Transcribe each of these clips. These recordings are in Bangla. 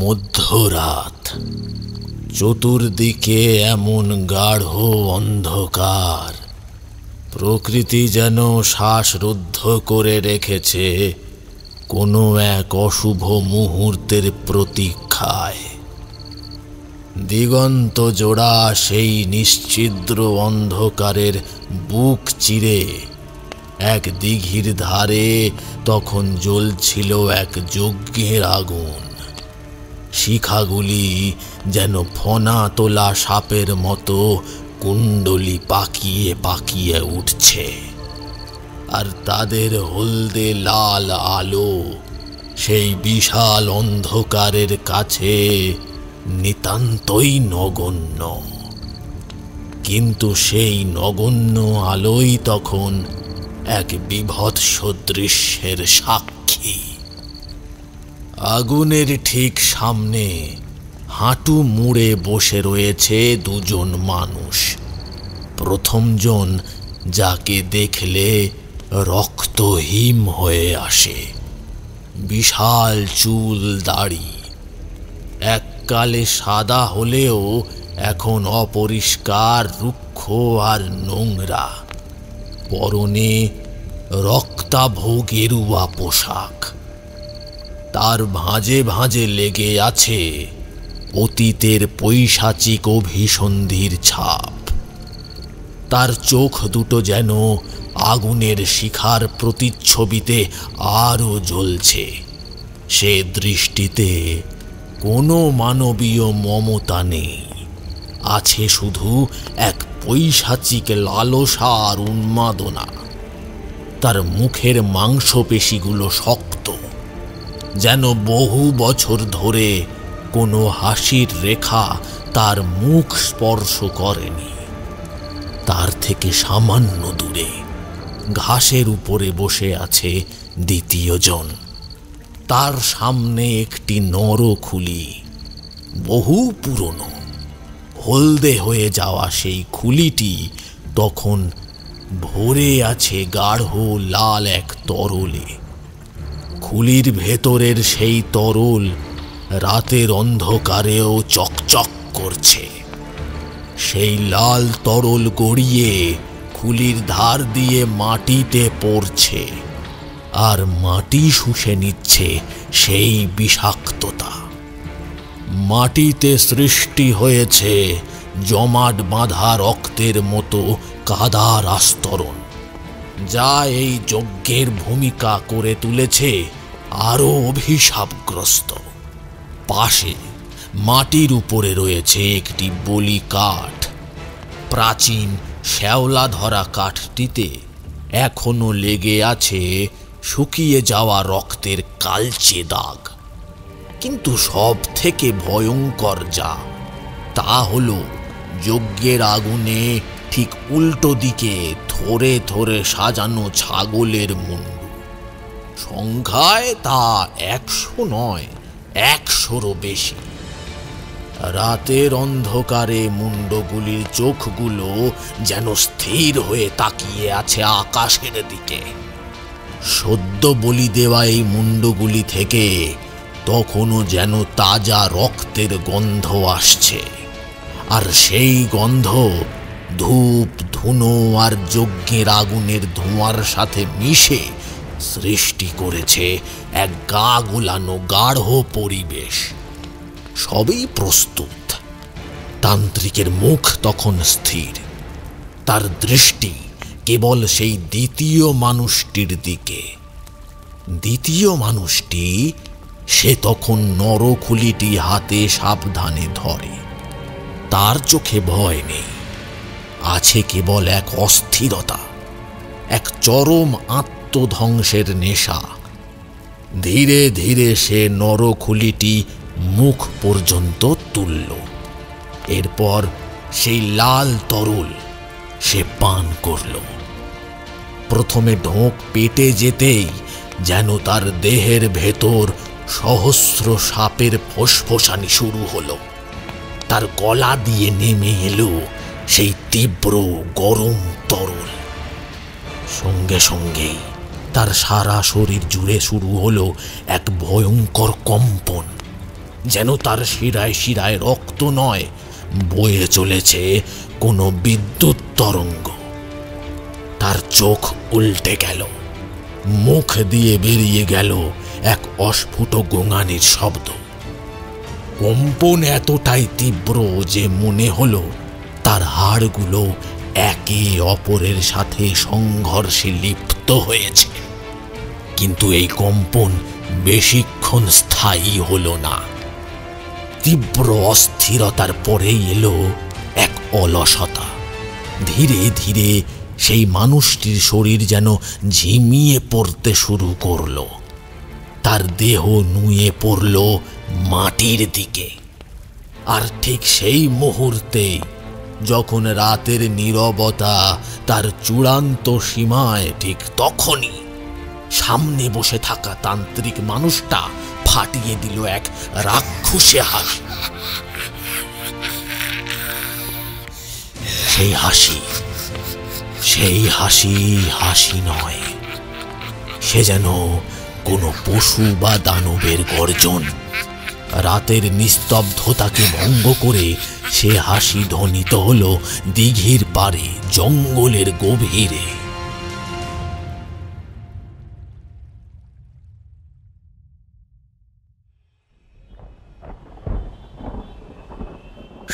মধ্যরাত। চতুর্দিকে এমন গাঢ় অন্ধকার, প্রকৃতি যেন শ্বাসরুদ্ধ করে রেখেছে কোনো এক অশুভ মুহূর্তের প্রতীক্ষায়। দিগন্ত জোড়া সেই নিশ্ছিদ্র অন্ধকারের বুক চিরে এক দিঘির ধারে তখন জ্বলছিল এক যজ্ঞের আগুন। শিখাগুলি যেন ফনা তোলা সাপের মতো কুণ্ডলি পাকিয়ে পাকিয়ে উঠছে, আর তাদের হলদে লাল আলো সেই বিশাল অন্ধকারের কাছে নিতান্তই নগণ্য। কিন্তু সেই নগণ্য আলোই তখন এক বীভৎস দৃশ্যের সাক্ষী। আগুনের ঠিক সামনে হাঁটু মুড়ে বসে রয়েছে দুজন মানুষ। প্রথমজন যাকে দেখলে রক্ত হিম হয়ে আসে, বিশাল চুল দাড়ি, এককালে সাদা হলেও এখন অপরিষ্কার, রুক্ষ আর নোংরা। পরনে রক্তাভ গেরুয়া পোশাক, তার ভাঁজে ভাঁজে লেগে আছে অতীতের পৈশাচিক অভিসন্ধির ছাপ। তার চোখ দুটো যেন আগুনের শিখার প্রতিচ্ছবিতে আরও জ্বলছে। সে দৃষ্টিতে কোনো মানবীয় মমতা নেই, আছে শুধু এক পৈশাচিক লালসা আর উন্মাদনা। তার মুখের মাংসপেশিগুলো শক্ত, যেন বহু বছর ধরে কোনো হাসির রেখা তার মুখ স্পর্শ করেনি। তার থেকে সামান্য দূরে ঘাসের উপরে বসে আছে দ্বিতীয়জন। তার সামনে একটি নরখুলি, বহু পুরনো, হলদে হয়ে যাওয়া সেই খুলিটি তখন ভরে আছে গাঢ় লাল এক তরলে। খুলির ভেতরের সেই তরল রাতের অন্ধকারেও চকচক করছে। সেই লাল তরল গড়িয়ে খুলির ধার দিয়ে মাটিতে পড়ছে, আর মাটি শুষে নিচ্ছে সেই বিষাক্ততা। মাটিতে সৃষ্টি হয়েছে জমাট বাঁধা রক্তের মতো কাদার আস্তরণ, যা এই যজ্ঞের ভূমিকা করে তুলেছে আরও অভিশাপগ্রস্ত। পাশে মাটির উপরে রয়েছে একটি বলি কাঠ। প্রাচীন শ্যাওলা ধরা কাঠটিতে এখনো লেগে আছে শুকিয়ে যাওয়া রক্তের কালচে দাগ। কিন্তু সব থেকে ভয়ঙ্কর তা হলো যজ্ঞের আগুনে ঠিক উল্টো দিকে থরে থরে সাজানো ছাগলের মুন্ডু। সংখ্যায় তা 100 নয়, 100-রও বেশি। রাতের অন্ধকারে মুন্ডগুলির চোখগুলো যেন স্থির হয়ে তাকিয়ে আছে আকাশের দিকে। সদ্য বলি দেওয়া এই মুন্ডগুলি থেকে তখনও যেন তাজা রক্তের গন্ধ আসছে, আর সেই গন্ধ ধূপ, ধুনো আর যজ্ঞের আগুনের ধোঁয়ার সাথে মিশে সৃষ্টি করেছে এক গা গোলানো গাঢ় পরিবেশ। সবই প্রস্তুত। তান্ত্রিকের মুখ তখন স্থির, তার দৃষ্টি কেবল সেই দ্বিতীয় মানুষটির দিকে। দ্বিতীয় মানুষটি, সে তখন নরখুলিটি হাতে সাবধানে ধরে। তার চোখে ভয় নেই, আছে কেবল এক অস্থিরতা, এক চরম আত্মধ্বংসের নেশা। ধীরে ধীরে সে নরখুলিটি মুখ পর্যন্ত তুলল। এরপর সেই লাল তরল সে পান করল। প্রথমে ঢোক পেটে যেতেই যেন তার দেহের ভেতর সহস্র সাপের ফোসফোসানি শুরু হলো। তার গলা দিয়ে নেমে এলো সেই তীব্র গরম তরল। সঙ্গে সঙ্গেই তার সারা শরীর জুড়ে শুরু হলো এক ভয়ঙ্কর কম্পন। যেন তার শিরায় শিরায় রক্ত নয়, বয়ে চলেছে কোনো বিদ্যুৎ তরঙ্গ। তার চোখ উল্টে গেল, মুখ দিয়ে বেরিয়ে গেল এক অস্ফুট গোঙানির শব্দ। কম্পন এতটাই তীব্র যে মনে হলো তার হাড়গুলো একে অপরের সাথে সংঘর্ষে লিপ্ত হয়েছে। কিন্তু এই কম্পন বেশিক্ষণ স্থায়ী হলো না। তীব্র অস্থিরতার পরেই এলো এক অলসতা। ধীরে ধীরে সেই মানুষটির শরীর যেন ঝিমিয়ে পড়তে শুরু করলো। তার দেহ নুয়ে পড়ল মাটির দিকে। আর ঠিক সেই মুহূর্তে, যখন রাতের নীরবতা তার চূড়ান্ত সীমায়, ঠিক তখনই সামনে বসে থাকা তান্ত্রিক মানুষটা ফাটিয়ে দিল এক রাক্ষসে হাসি। সেই হাসি হাসি নয়, সে যেন কোনো পশু বা দানবের গর্জন। রাতের নিস্তব্ধতাকে ভঙ্গ করে সে হাসি ধ্বনিত হলো দিঘির পাড়ে, জঙ্গলের গভীরে।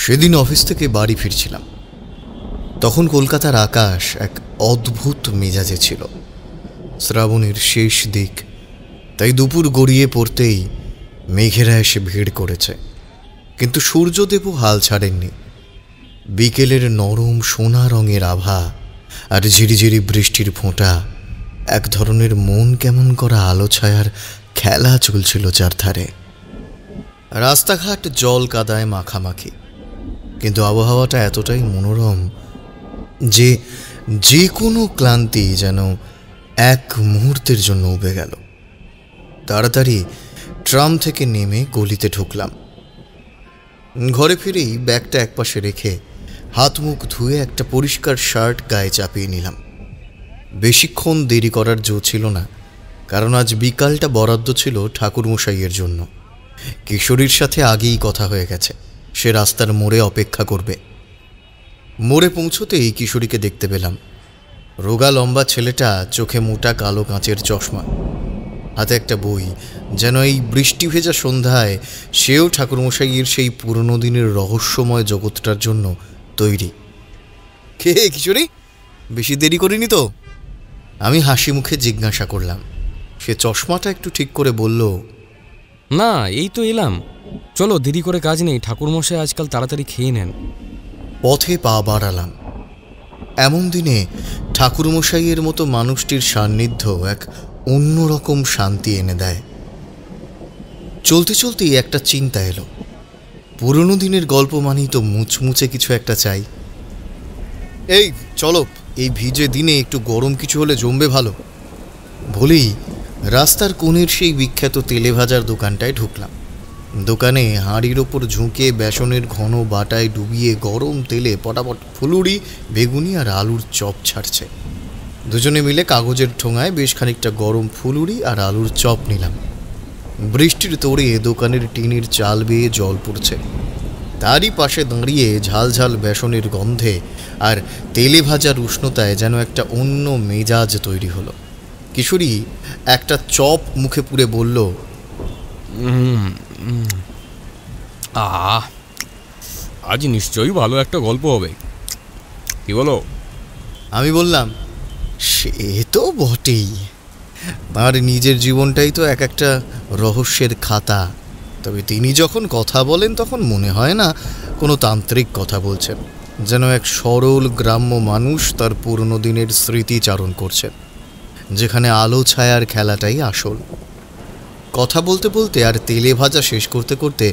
সেদিন অফিস থেকে বাড়ি ফিরছিলাম। তখন কলকাতার আকাশ এক অদ্ভুত মেজাজে ছিল। শ্রাবণের শেষ দিক, তাই দুপুর গড়িয়ে পড়তেই মেঘেরা এসে ভিড় করেছে। কিন্তু সূর্যদেবও হাল ছাড়েননি। বিকেলের নরম সোনা রঙের আভা আর ঝিরিঝিরি বৃষ্টির ফোঁটা, এক ধরনের মন কেমন করা আলো ছায়ার খেলা চলছিল চারধারে। রাস্তাঘাট জল কাদায় মাখামাখি, কিন্তু আবহাওয়াটা এতটাই মনোরম যে যে কোনো ক্লান্তি যেন এক মুহূর্তের জন্য উবে গেল। তাড়াতাড়ি ট্রাম থেকে নেমে গলিতে ঢুকলাম। ঘরে ফিরেই ব্যাগটা একপাশে রেখে হাত মুখ ধুয়ে একটা পরিষ্কার শার্ট গায়ে চাপিয়ে নিলাম। বেশিক্ষণ দেরি করার জো ছিল না, কারণ আজ বিকালটা বরাদ্দ ছিল ঠাকুরমশাইয়ের জন্য। কিশোরীর সাথে আগেই কথা হয়ে গেছে, সে রাস্তার মোড়ে অপেক্ষা করবে। মোড়ে পৌঁছতেই কিশোরীকে দেখতে পেলাম। রোগা লম্বা ছেলেটা, চোখে মোটা কালো কাঁচের চশমা, হাতে একটা বই, যেন এই বৃষ্টি ভেজা সন্ধ্যায় সেও ঠাকুরমশাইয়ের সেই পুরনো দিনের রহস্যময় জগৎটার জন্য তৈরি। কে কিশোরী, বেশি দেরি করিনি তো? আমি হাসি মুখে জিজ্ঞাসা করলাম। সে চশমাটা একটু ঠিক করে বলল, না, এই তো এলাম। চলো, দেরি করে কাজ নেই, ঠাকুরমশাই আজকাল তাড়াতাড়ি খেয়ে নেন। পথে পা বাড়ালাম। এমন দিনে ঠাকুরমশাইয়ের মতো মানুষটির সান্নিধ্য এক অন্যরকম শান্তি এনে দেয়। চলতে চলতেই একটা চিন্তা এলো। পুরনো দিনের গল্প মানেই তো মুচমুচে কিছু একটা চাই। এই চলো, এই ভিজে দিনে একটু গরম কিছু হলে জমবে ভালো। বলেই রাস্তার কোণের সেই বিখ্যাত তেলে ভাজার দোকানটায় ঢুকলাম। দোকানে হাঁড়ির ওপর ঝুঁকে বেসনের ঘন বাটায় ডুবিয়ে গরম তেলে পটাপট ফুলুরি, বেগুনি আর আলুর চপ ছাড়ছে। দুজনে মিলে কাগজের ঠোঙায় বেশ খানিকটা গরম ফুলুরি আর আলুর চপ নিলাম। বৃষ্টির তোড়ে দোকানের টিনের চাল বেয়ে জল পড়ছে। তারই পাশে দাঁড়িয়ে ঝালঝাল বেসনের গন্ধে আর তেলে ভাজার উষ্ণতায় যেন একটা অন্য মেজাজ তৈরি হলো। কিশোরী একটা চপ মুখে পুরে বলল, আজ নিশ্চয়ই ভালো একটা গল্প হবে, কি বলো? আমি বললাম, সে তো বটেই, তার নিজের জীবনটাই তো এক একটা রহস্যের খাতা। তবে তিনি যখন কথা বলেন তখন মনে হয় না কোনো তান্ত্রিক কথা বলছেন, যেন এক সরল গ্রাম্য মানুষ তার পুরনো দিনের স্মৃতিচারণ করছেন, যেখানে আলো ছায়ার খেলাটাই আসল। কথা বলতে বলতে আর তেলে ভাজা শেষ করতে করতে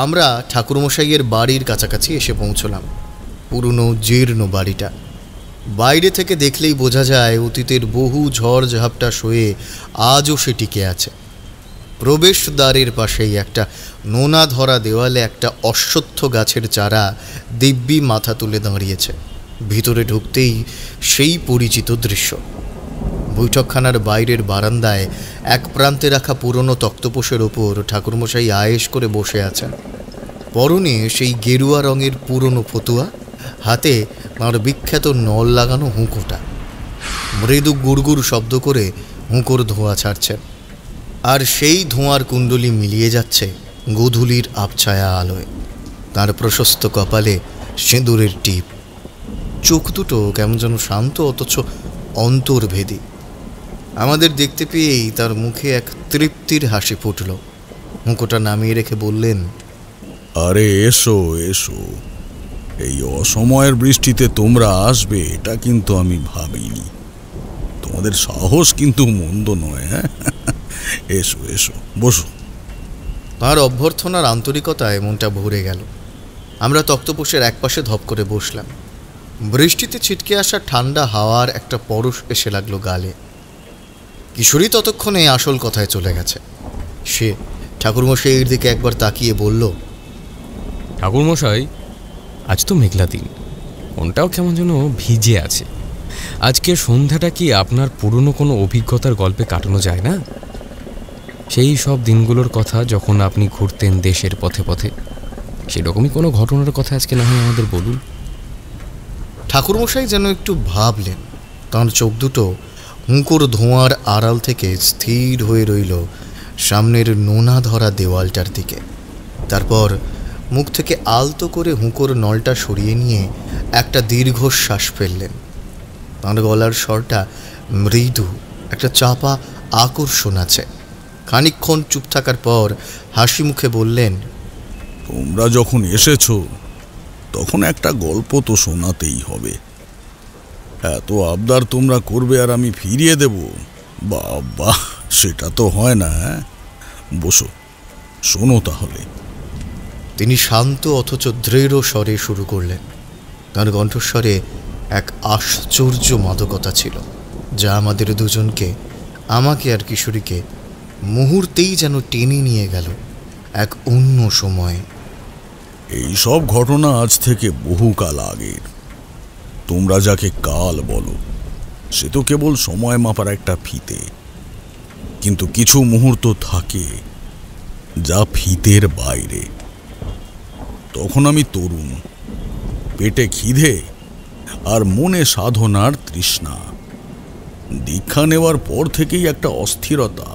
আমরা ঠাকুরমশাইয়ের বাড়ির কাছাকাছি এসে পৌঁছলাম। পুরনো জীর্ণ বাড়িটা বাইরে থেকে দেখলেই বোঝা যায় অতীতের বহু ঝড় ঝাপটা সয়ে আজও সে টিকে আছে। প্রবেশদ্বারের পাশেই একটা নোনা ধরা দেওয়ালে একটা অশ্বত্থ গাছের চারা দিব্যি মাথা তুলে দাঁড়িয়েছে। ভিতরে ঢুকতেই সেই পরিচিত দৃশ্য। বৈঠকখানার বাইরের বারান্দায় এক প্রান্তে রাখা পুরনো তক্তপোষের ওপর ঠাকুরমশাই আয়েশ করে বসে আছেন। পরনে সেই গেরুয়া রঙের পুরনো ফতুয়া, হাতে তাঁর বিখ্যাত নল লাগানো হুঁকোটা। মৃদু গুড়গুড় শব্দ করে হুঁকোর ধোঁয়া ছাড়ছেন, আর সেই ধোঁয়ার কুণ্ডলি মিলিয়ে যাচ্ছে গোধূলির আবছায়া আলোয়। তাঁর প্রশস্ত কপালে সিঁদুরের টিপ, চোখ দুটো কেমন যেন শান্ত অথচ অন্তর্ভেদী। আমাদের দেখতে পেয়েই তার মুখে এক তৃপ্তির হাসি ফুটল। হুঁকোটা নামিয়ে রেখে বললেন, আরে এসো এসো, এই অসময়ের বৃষ্টিতে তোমরা আসবে এটা কিন্তু আমি ভাবিনি। তোমাদের সাহস কিন্তু মন্দ নয়। হ্যাঁ, এসো এসো, বসো। তাঁর অভ্যর্থনার আন্তরিকতায় মনটা ভরে গেল। আমরা তক্তপোষের একপাশে ধপ করে বসলাম। বৃষ্টিতে ছিটকে আসা ঠান্ডা হাওয়ার একটা পরশ এসে লাগলো গালে। কিশোরী ততক্ষণে আসল কথায় চলে গেছে। সে ঠাকুরমশাইয়ের দিকে একবার তাকিয়ে বলল, ঠাকুরমশাই, আজ তো মেঘলা দিন, মনটাও কেমন যেন ভিজে আছে। আজকের সন্ধ্যাটা কি আপনার পুরনো কোনো অভিজ্ঞতার গল্পে কাটানো যায় না? সেই সব দিনগুলোর কথা যখন আপনি ঘুরতেন দেশের পথে পথে, সেরকমই কোনো ঘটনার কথা আজকে না হয় আমাদের বলুন। ঠাকুরমশাই যেন একটু ভাবলেন। তাঁর চোখ দুটো হুঁকোর ধোঁয়ার আড়াল থেকে স্থির হয়ে রইল সামনের নোনা ধরা দেওয়ালটার দিকে। তারপর মুখ থেকে আলতো করে হুঁকোর নলটা সরিয়ে নিয়ে একটা দীর্ঘশ্বাস ফেললেন। তাঁর গলার স্বরটা মৃদু, একটা চাপা আকর্ষণ আছে। খানিকক্ষণ চুপ থাকার পর হাসি মুখে বললেন, তোমরা যখন এসেছো তখন একটা গল্প তো শোনাতেই হবে। এত আবদার তোমরা করবে আর আমি ফিরিয়ে দেব? বাবা, সেটা তো হয় না। বসো, শোনো তাহলে। তিনি শান্ত অথচ দৃঢ় স্বরে শুরু করলেন। তাঁর কণ্ঠস্বরে এক আশ্চর্য মাদকতা ছিল, যা আমাদের দুজনকে, আমাকে আর কিশোরীকে, মুহূর্তেই যেন টেনে নিয়ে গেল এক অন্য সময়ে। এই সব ঘটনা আজ থেকে বহুকাল আগের। তোমরা যাকে কাল বলো, সে তো কেবল সময় মাপার একটা ফিতে। কিন্তু কিছু মুহূর্ত থাকে যা ফিতের বাইরে। তখন আমি তরুণ, পেটে খিদে আর মনে সাধনার তৃষ্ণা। দীক্ষা নেওয়ার পর থেকেই একটা অস্থিরতা,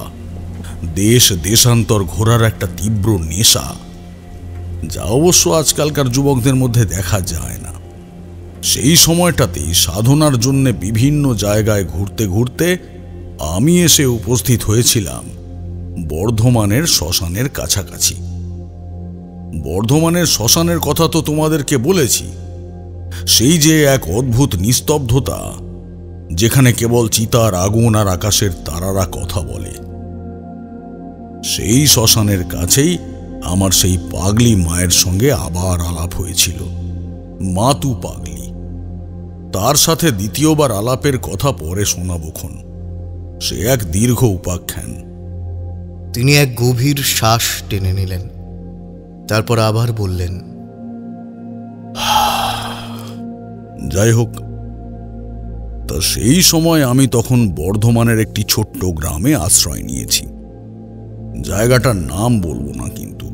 দেশ দেশান্তর ঘোরার একটা তীব্র নেশা, যা অবশ্য আজকালকার যুবকদের মধ্যে দেখা যায় না। সেই সময়টাতেই সাধনার জন্য বিভিন্ন জায়গায় ঘুরতে ঘুরতে আমি এসে উপস্থিত হয়েছিলাম বর্ধমানের শ্মশানের কাছাকাছি। বর্ধমানের শ্মশানের কথা তো তোমাদেরকে বলেছি। সেই যে এক অদ্ভুত নিস্তব্ধতা, যেখানে কেবল চিতার আগুন আর আকাশের তারারা কথা বলে। সেই শ্মশানের কাছেই আমার সেই পাগলি মায়ের সঙ্গে আবার আলাপ হয়েছিল। মাতু পাগলি। তার সাথে দ্বিতীয়বার আলাপের কথা পরে শোনাবক্ষণ। সে এক দীর্ঘ উপাখ্যান। তিনি এক গভীর শ্বাস টেনে নিলেন, তারপর আবার বললেন, যাই হোক, তা সেই সময় আমি তখন বর্ধমানের একটি ছোট্ট গ্রামে আশ্রয় নিয়েছি। জায়গাটার নাম বলবো না কিন্তু,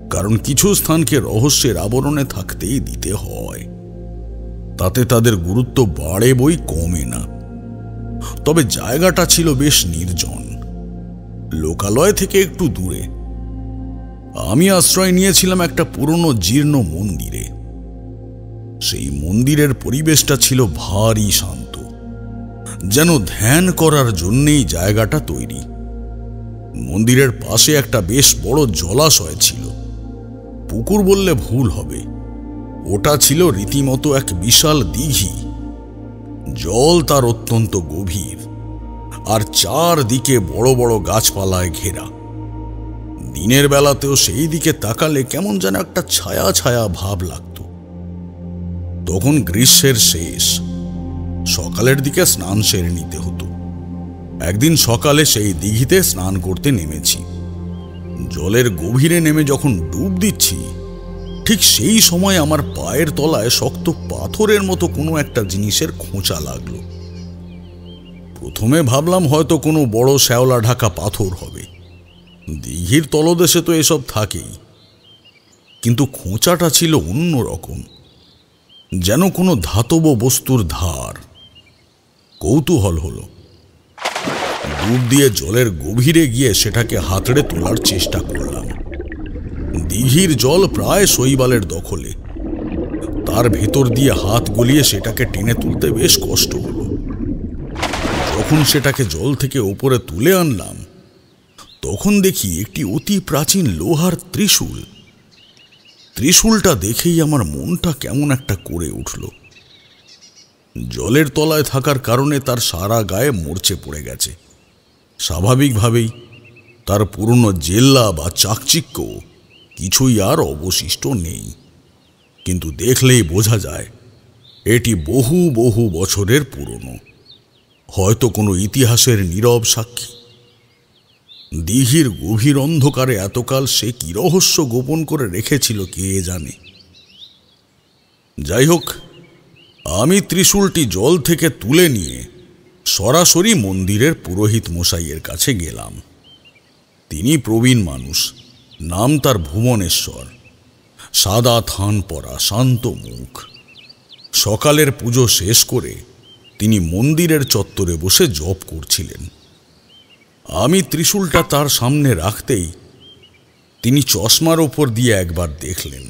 কারণ কিছু স্থানকে রহস্যের আবরণে থাকতেই দিতে হয়। তাতে তাদের গুরুত্ব বাড়ে বই কমে না। তবে জায়গাটা ছিল বেশ নির্জন, লোকালয় থেকে একটু দূরে। আমি আশ্রয় নিয়েছিলাম একটা পুরনো জীর্ণ মন্দিরে। সেই মন্দিরের পরিবেশটা ছিল ভারী শান্ত, যেন ধ্যান করার জন্যেই জায়গাটা তৈরি। মন্দিরের পাশে একটা বেশ বড় জলাশয় ছিল। পুকুর বললে ভুল হবে, ওটা ছিল রীতিমতো এক বিশাল দিঘি। জল তার অত্যন্ত গভীর, আর চারদিকে বড় বড় গাছপালায় ঘেরা। দিনের বেলাতেও সেই দিকে তাকালে কেমন যেন একটা ছায়া ছায়া ভাব লাগত। তখন গ্রীষ্মের শেষ, সকালের দিকে স্নান সেরে নিতে হতো। একদিন সকালে সেই দিঘিতে স্নান করতে নেমেছি। জলের গভীরে নেমে যখন ডুব দিচ্ছি, ঠিক সেই সময় আমার পায়ের তলায় শক্ত পাথরের মতো কোনো একটা জিনিসের খোঁচা লাগলো। প্রথমে ভাবলাম হয়তো কোনো বড় শ্যাওলা ঢাকা পাথর হবে। দিঘির তলদেশে তো এসব থাকেই, কিন্তু খোঁচাটা ছিল অন্যরকম, যেন কোনো ধাতব বস্তুর ধার। কৌতূহল হলো, ডুব দিয়ে জলের গভীরে গিয়ে সেটাকে হাতড়ে তোলার চেষ্টা করলাম। দিঘির জল প্রায় শৈবালের দখলে, তার ভেতর দিয়ে হাত গলিয়ে সেটাকে টেনে তুলতে বেশ কষ্ট হলো। যখন সেটাকে জল থেকে ওপরে তুলে আনলাম, তখন দেখি একটি অতি প্রাচীন লোহার ত্রিশূল। ত্রিশূলটা দেখেই আমার মনটা কেমন একটা করে উঠল। জলের তলায় থাকার কারণে তার সারা গায়ে মরচে পড়ে গেছে। স্বাভাবিকভাবেই তার পুরনো জেল্লা বা চাকচিক্য কিছুই আর অবশিষ্ট নেই, কিন্তু দেখলেই বোঝা যায় এটি বহু বহু বছরের পুরনো, হয়তো কোনো ইতিহাসের নীরব সাক্ষী। দিঘির গভীর অন্ধকারে এতকাল সে কি রহস্য গোপন করে রেখেছিল কে জানে। যাই হোক, আমি ত্রিশূলটি জল থেকে তুলে নিয়ে সরাসরি মন্দিরের পুরোহিত মশাইয়ের কাছে গেলাম। তিনি প্রবীণ মানুষ, নাম তার ভুবনেশ্বর। সাদা থান পরা, শান্ত মুখ। সকালের পুজো শেষ করে তিনি মন্দিরের চত্বরে বসে জপ করছিলেন। আমি ত্রিশূলটা তার সামনে রাখতেই তিনি চশমার ওপর দিয়ে একবার দেখলেন।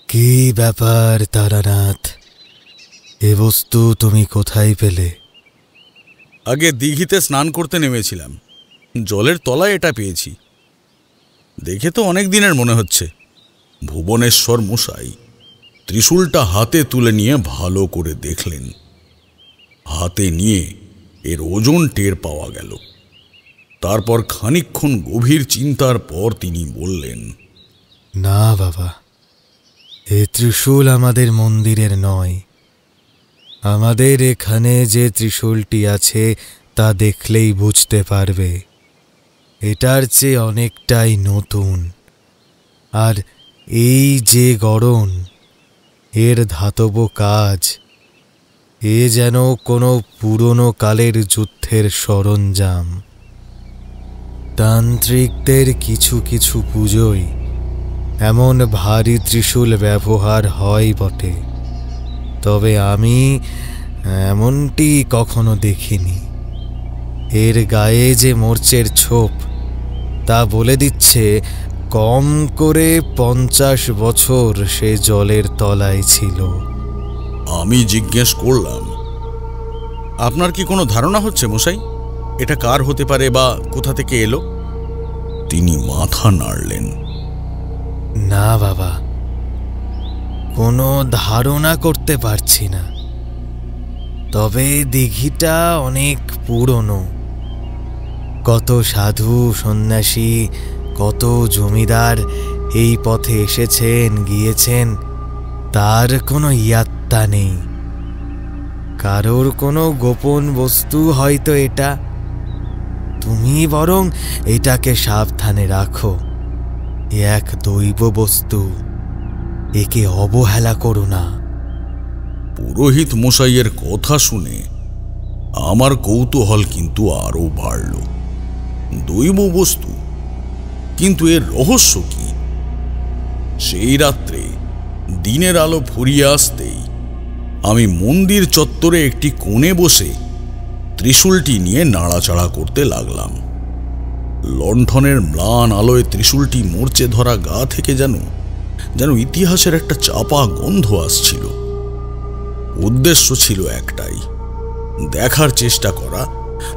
কি ব্যাপার তারানাথ, এ বস্তু তুমি কোথায় পেলে? আগে দিঘিতে স্নান করতে নেমেছিলাম, জলের তলায় এটা পেয়েছি। দেখে তো অনেক দিনের মনে হচ্ছে। ভুবনেশ্বর মশাই ত্রিশূলটা হাতে তুলে নিয়ে ভালো করে দেখলেন। হাতে নিয়ে এর ওজন টের পাওয়া গেল। তারপর খানিকক্ষণ গভীর চিন্তার পর তিনি বললেন, না বাবা, এ ত্রিশূল আমাদের মন্দিরের নয়। আমাদের এখানে যে ত্রিশূলটি আছে তা দেখলেই বুঝতে পারবে এটার চেয়ে অনেকটাই নতুন। আর এই যে গড়ন, এর ধাতব কাজ, এ যেন কোনো পুরনো কালের যুদ্ধের সরঞ্জাম। তান্ত্রিকদের কিছু কিছু পুজোয় এমন ভারী ত্রিশূল ব্যবহার হয় বটে, তবে আমি এমনটি কখনো দেখিনি। এর গায়ে যে মোর্চের ছোপ, তা বলে দিচ্ছে কম করে 50 বছর সে জলের তলায় ছিল। আমি জিজ্ঞেস করলাম, আপনার কি কোনো ধারণা হচ্ছে মশাই এটা কার হতে পারে বা কোথা থেকে এলো? তিনি মাথা নাড়লেন। না বাবা, কোনো ধারণা করতে পারছি না। তবে দিঘিটা অনেক পুরনো। কত সাধু সন্ন্যাসী, কত জমিদার এই পথে এসেছেন গিয়েছেন, তার কোনো ইয়াত্তা নেই। কারোর কোনো গোপন বস্তু হয়তো এটা। তুমি বরং এটাকে সাবধানে রাখো। এ এক দৈব বস্তু, একে অবহেলা করো না। পুরোহিত মশাইয়ের কথা শুনে আমার কৌতূহল কিন্তু আরো বাড়ল। দৈব বস্তু, কিন্তু এর রহস্য কি? সেই রাত্রে দিনের আলো ফুরিয়ে আসতেই আমি মন্দির চত্বরে একটি কোণে বসে ত্রিশূলটি নিয়ে নাড়াচাড়া করতে লাগলাম। লণ্ঠনের ম্লান আলোয় ত্রিশূলটি মরচে ধরা গা থেকে যেন ইতিহাসের একটা চাপা গন্ধ আসছিল। উদ্দেশ্য ছিল একটাই, দেখার চেষ্টা করা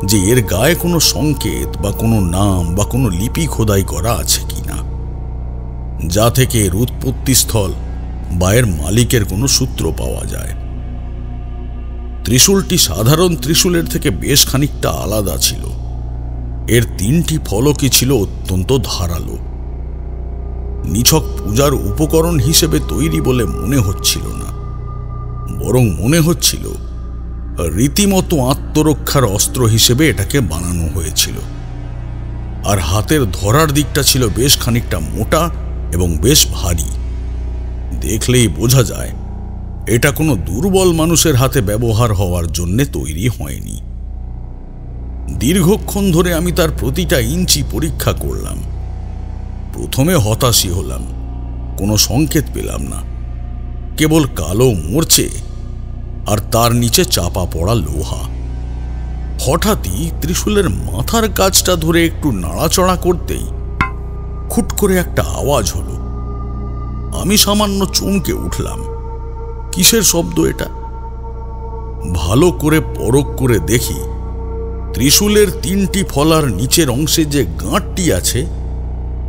যে এর গায়ে কোনো সংকেত বা কোনো নাম বা কোনো লিপি খোদাই করা আছে কিনা, যা থেকে এর উৎপত্তিস্থল বা এর মালিকের কোনো সূত্র পাওয়া যায়। ত্রিশূলটি সাধারণ ত্রিশূলের থেকে বেশ খানিকটা আলাদা ছিল। এর 3টি ফলকই ছিল অত্যন্ত ধারালো। নিছক পূজার উপকরণ হিসেবে তৈরি বলে মনে হচ্ছিল না, বরং মনে হচ্ছিল রীতিমতো আত্মরক্ষার অস্ত্র হিসেবে এটাকে বানানো হয়েছিল। আর হাতের ধরার দিকটা ছিল বেশ খানিকটা মোটা এবং বেশ ভারী। দেখলেই বোঝা যায় এটা কোনো দুর্বল মানুষের হাতে ব্যবহার হওয়ার জন্য তৈরি হয়নি। দীর্ঘক্ষণ ধরে আমি তার প্রতিটা ইঞ্চি পরীক্ষা করলাম। প্রথমে হতাশই হলাম, কোনো সংকেত পেলাম না, কেবল কালো মরচে আর তার নিচে চাপা পড়া লোহা। হঠাৎই ত্রিশূলের মাথার কাজটা ধরে একটু নাড়াচড়া করতেই খুট করে একটা আওয়াজ হলো। আমি সামান্য চমকে উঠলাম। কিসের শব্দ এটা? ভালো করে পরখ করে দেখি ত্রিশূলের 3টি ফলার নিচের অংশে যে গাঁটটি আছে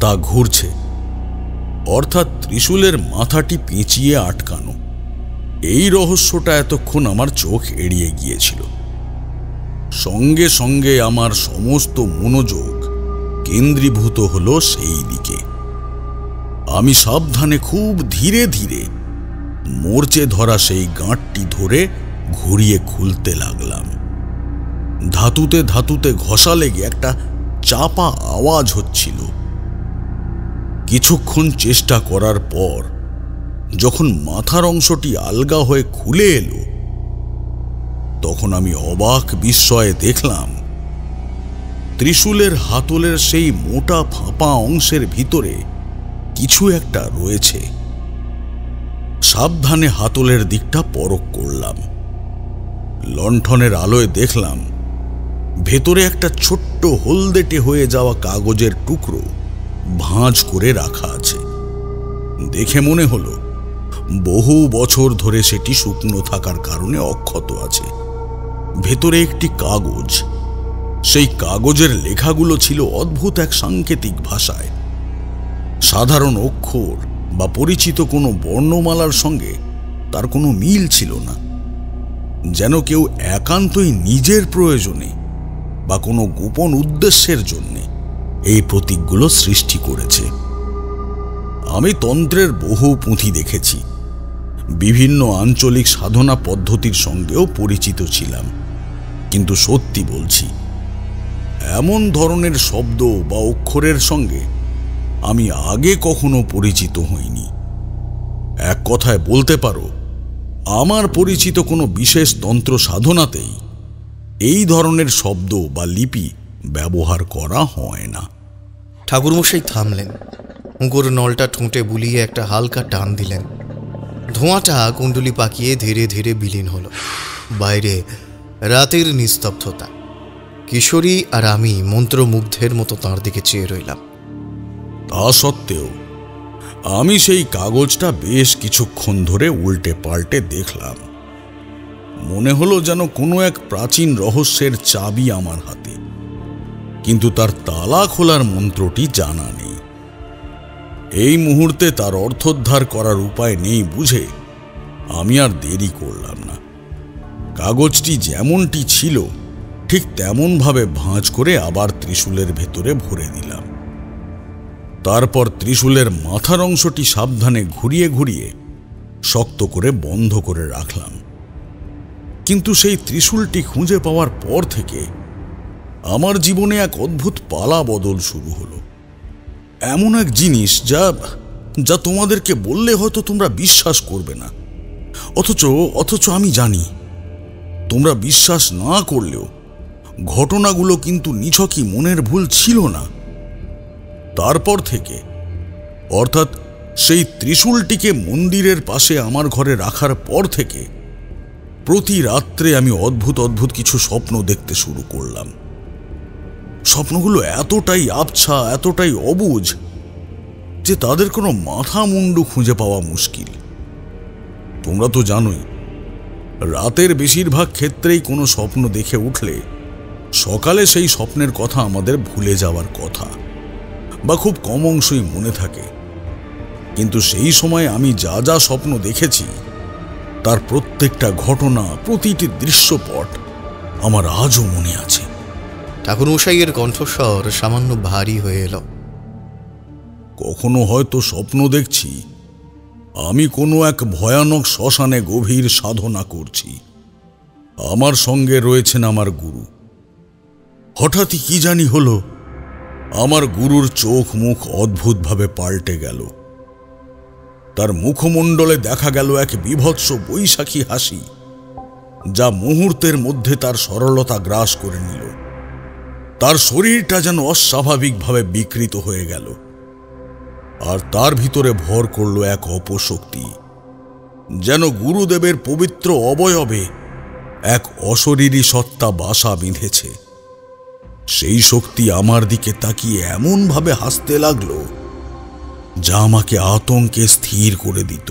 তা ঘুরছে, অর্থাৎ ত্রিশূলের মাথাটি পেঁচিয়ে আটকানো। এই রহস্যটা এতক্ষণ আমার চোখ এড়িয়ে গিয়েছিল। সঙ্গে সঙ্গে আমার সমস্ত মনোযোগ কেন্দ্রীভূত হলো সেই দিকে। আমি সাবধানে খুব ধীরে ধীরে মরচে ধরা সেই গাঁটটি ধরে ঘুরিয়ে খুলতে লাগলাম। ধাতুতে ধাতুতে ঘষা লেগে একটা চাপা আওয়াজ হচ্ছিল। কিছুক্ষণ চেষ্টা করার পর যখন মাথার অংশটি আলগা হয়ে খুলে এলো, তখন আমি অবাক বিস্ময়ে দেখলাম ত্রিশূলের হাতলের সেই মোটা ফাঁপা অংশের ভিতরে কিছু একটা রয়েছে। সাবধানে হাতলের দিকটা পরখ করলাম। লণ্ঠনের আলোয় দেখলাম ভেতরে একটা ছোট্ট হলদেটে হয়ে যাওয়া কাগজের টুকরো ভাঁজ করে রাখা আছে। দেখে মনে হলো বহু বছর ধরে সেটি শুকনো থাকার কারণে অক্ষত আছে। ভেতরে একটি কাগজ, সেই কাগজের লেখাগুলো ছিল অদ্ভুত এক সাংকেতিক ভাষায়। সাধারণ অক্ষর বা পরিচিত কোনো বর্ণমালার সঙ্গে তার কোনো মিল ছিল না। যেন কেউ একান্তই নিজের প্রয়োজনে বা কোনো গোপন উদ্দেশ্যের জন্য এই প্রতীকগুলো সৃষ্টি করেছে। আমি তন্ত্রের বহু পুঁথি দেখেছি, বিভিন্ন আঞ্চলিক সাধনা পদ্ধতির সঙ্গেও পরিচিত ছিলাম, কিন্তু সত্যি বলছি, এমন ধরনের শব্দ বা অক্ষরের সঙ্গে আমি আগে কখনো পরিচিত হইনি। এক কথায় বলতে পারো, আমার পরিচিত কোনো বিশেষ তন্ত্র সাধনাতেই এই ধরনের শব্দ বা লিপি ব্যবহার করা হয় না। ঠাকুরমশাই থামলেন, মুখর নলটা ঠোঁটে বুলিয়ে একটা হালকা টান দিলেন। ধোঁয়াটা কুণ্ডলি পাকিয়ে ধীরে ধীরে বিলীন হলো। বাইরে রাতের নিস্তব্ধতা। কিশোরী আর আমি মন্ত্রমুগ্ধের মতো তাঁর দিকে চেয়ে রইলাম। তা সত্ত্বেও আমি সেই কাগজটা বেশ কিছুক্ষণ ধরে উল্টে পাল্টে দেখলাম। মনে হলো যেন কোনো এক প্রাচীন রহস্যের চাবি আমার হাতে, কিন্তু তার তালা খোলার মন্ত্রটি জানা নেই। এই মুহূর্তে তার অর্থোদ্ধার করার উপায় নেই বুঝে আমি আর দেরি করলাম না। কাগজটি যেমনটি ছিল ঠিক তেমনভাবে ভাঁজ করে আবার ত্রিশূলের ভেতরে ভরে দিলাম। তারপর ত্রিশূলের মাথার অংশটি সাবধানে ঘুরিয়ে ঘুরিয়ে শক্ত করে বন্ধ করে রাখলাম। কিন্তু সেই ত্রিশূলটি খুঁজে পাওয়ার পর থেকে আমার জীবনে এক অদ্ভুত পালা বদল শুরু হলো। এমন এক জিনিস যা তোমাদেরকে বললে হয়তো তোমরা বিশ্বাস করবে না, অথচ আমি জানি তোমরা বিশ্বাস না করলেও ঘটনাগুলো কিন্তু নিছকই মনের ভুল ছিল না। তারপর থেকে, অর্থাৎ সেই ত্রিশূলটিকে মন্দিরের পাশে আমার ঘরে রাখার পর থেকে প্রতি রাত্রে আমি অদ্ভুত অদ্ভুত কিছু স্বপ্ন দেখতে শুরু করলাম। স্বপ্নগুলো এতটাই আবছা, এতটাই অবুঝ যে তাদের কোনো মাথা মুন্ডু খুঁজে পাওয়া মুশকিল। তোমরা তো জানোই, রাতের বেশিরভাগ ক্ষেত্রেই কোনো স্বপ্ন দেখে উঠলে সকালে সেই স্বপ্নের কথা আমাদের ভুলে যাওয়ার কথা, বা খুব কম অংশই মনে থাকে। কিন্তু সেই সময় আমি যা যা স্বপ্ন দেখেছি তার প্রত্যেকটা ঘটনা, প্রতিটি দৃশ্যপট আমার আজও মনে আছে। ঠাকুরমশাইয়ের কণ্ঠস্বর সামান্য ভারী হয়ে এলো। কখনো হয়তো স্বপ্ন দেখছি আমি কোনো এক ভয়ানক শ্মশানে গভীর সাধনা করছি। আমার সঙ্গে রয়েছেন আমার গুরু। হঠাৎই কি জানি হলো, আমার গুরুর চোখ মুখ অদ্ভুতভাবে পাল্টে গেল। তার মুখমণ্ডলে দেখা গেল এক বিভৎস বৈশাখী হাসি, যা মুহূর্তের মধ্যে তার সরলতা গ্রাস করে নিল। তার শরীরটা যেন অস্বাভাবিকভাবে বিকৃত হয়ে গেল, আর তার ভিতরে ভর করল এক অপশক্তি, যেন গুরুদেবের পবিত্র অবয়বে এক অশরীরী সত্তা বাসা বেঁধেছে। সেই শক্তি আমার দিকে তাকিয়ে এমনভাবে হাসতে লাগলো যা আমাকে আতঙ্কে স্থির করে দিত।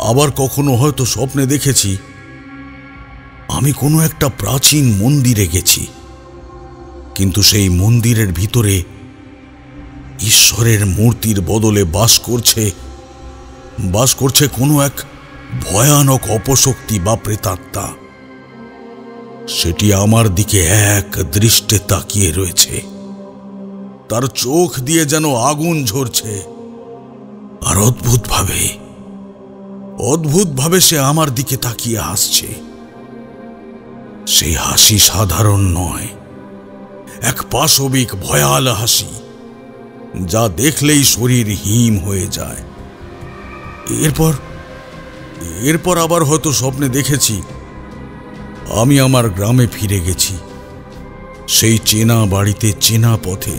আবার কখনো হয়তো স্বপ্নে দেখেছি আমি কোনো একটা প্রাচীন মন্দিরে গেছি, কিন্তু সেই মন্দিরের ভিতরে ঈশ্বরের মূর্তির বদলে বাস করছে কোনো এক ভয়ানক অপশক্তি বা প্রেতাত্মা। সেটি আমার দিকে এক দৃষ্টে তাকিয়ে রয়েছে, তার চোখ দিয়ে যেন আগুন ঝরছে, আর অদ্ভুতভাবে সে আমার দিকে তাকিয়ে হাসছে। সেই হাসি সাধারণ নয়, এক পাশবিক ভয়াল হাসি, যা দেখলেই শরীর হিম হয়ে যায়। এরপর আবার হয়তো স্বপ্নে দেখেছি আমি আমার গ্রামে ফিরে গেছি, সেই চেনা বাড়িতে, চেনা পথে।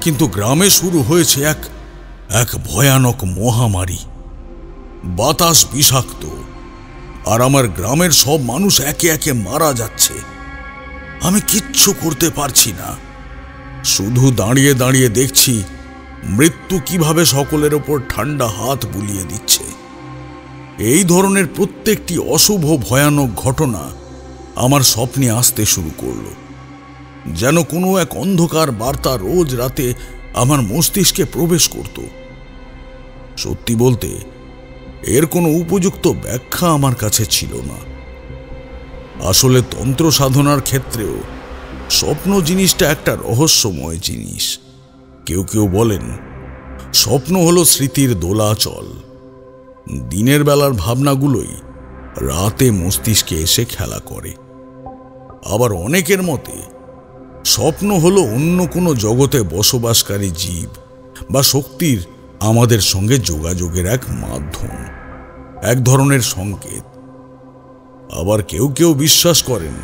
কিন্তু গ্রামে শুরু হয়েছে এক ভয়ানক মহামারী। বাতাস বিষাক্ত, আর আমার গ্রামের সব মানুষ একে একে মারা যাচ্ছে। আমি কিচ্ছু করতে পারছি না, শুধু দাঁড়িয়ে দাঁড়িয়ে দেখছি মৃত্যু কিভাবে সকলের ওপর ঠান্ডা হাত বুলিয়ে দিচ্ছে। এই ধরনের প্রত্যেকটি অশুভ ভয়ানক ঘটনা আমার স্বপ্নে আসতে শুরু করলো, যেন কোনো এক অন্ধকার বার্তা রোজ রাতে আমার মস্তিষ্কে প্রবেশ করত। সত্যি বলতে এর কোনো উপযুক্ত ব্যাখ্যা আমার কাছে ছিল না। আসলে তন্ত্র সাধনার ক্ষেত্রেও স্বপ্ন জিনিসটা একটা রহস্যময় জিনিস। কেউ কেউ বলেন স্বপ্ন হলো স্মৃতির দোলাচল, দিনের বেলার ভাবনাগুলোই রাতে মস্তিষ্কে এসে খেলা করে। আবার অনেকের মতে স্বপ্ন হলো অন্য কোনো জগতে বসবাসকারী জীব বা শক্তির আমাদের সঙ্গে যোগাযোগের এক মাধ্যম, এক ধরনের সংকেত। আবার কেউ কেউ বিশ্বাস করেন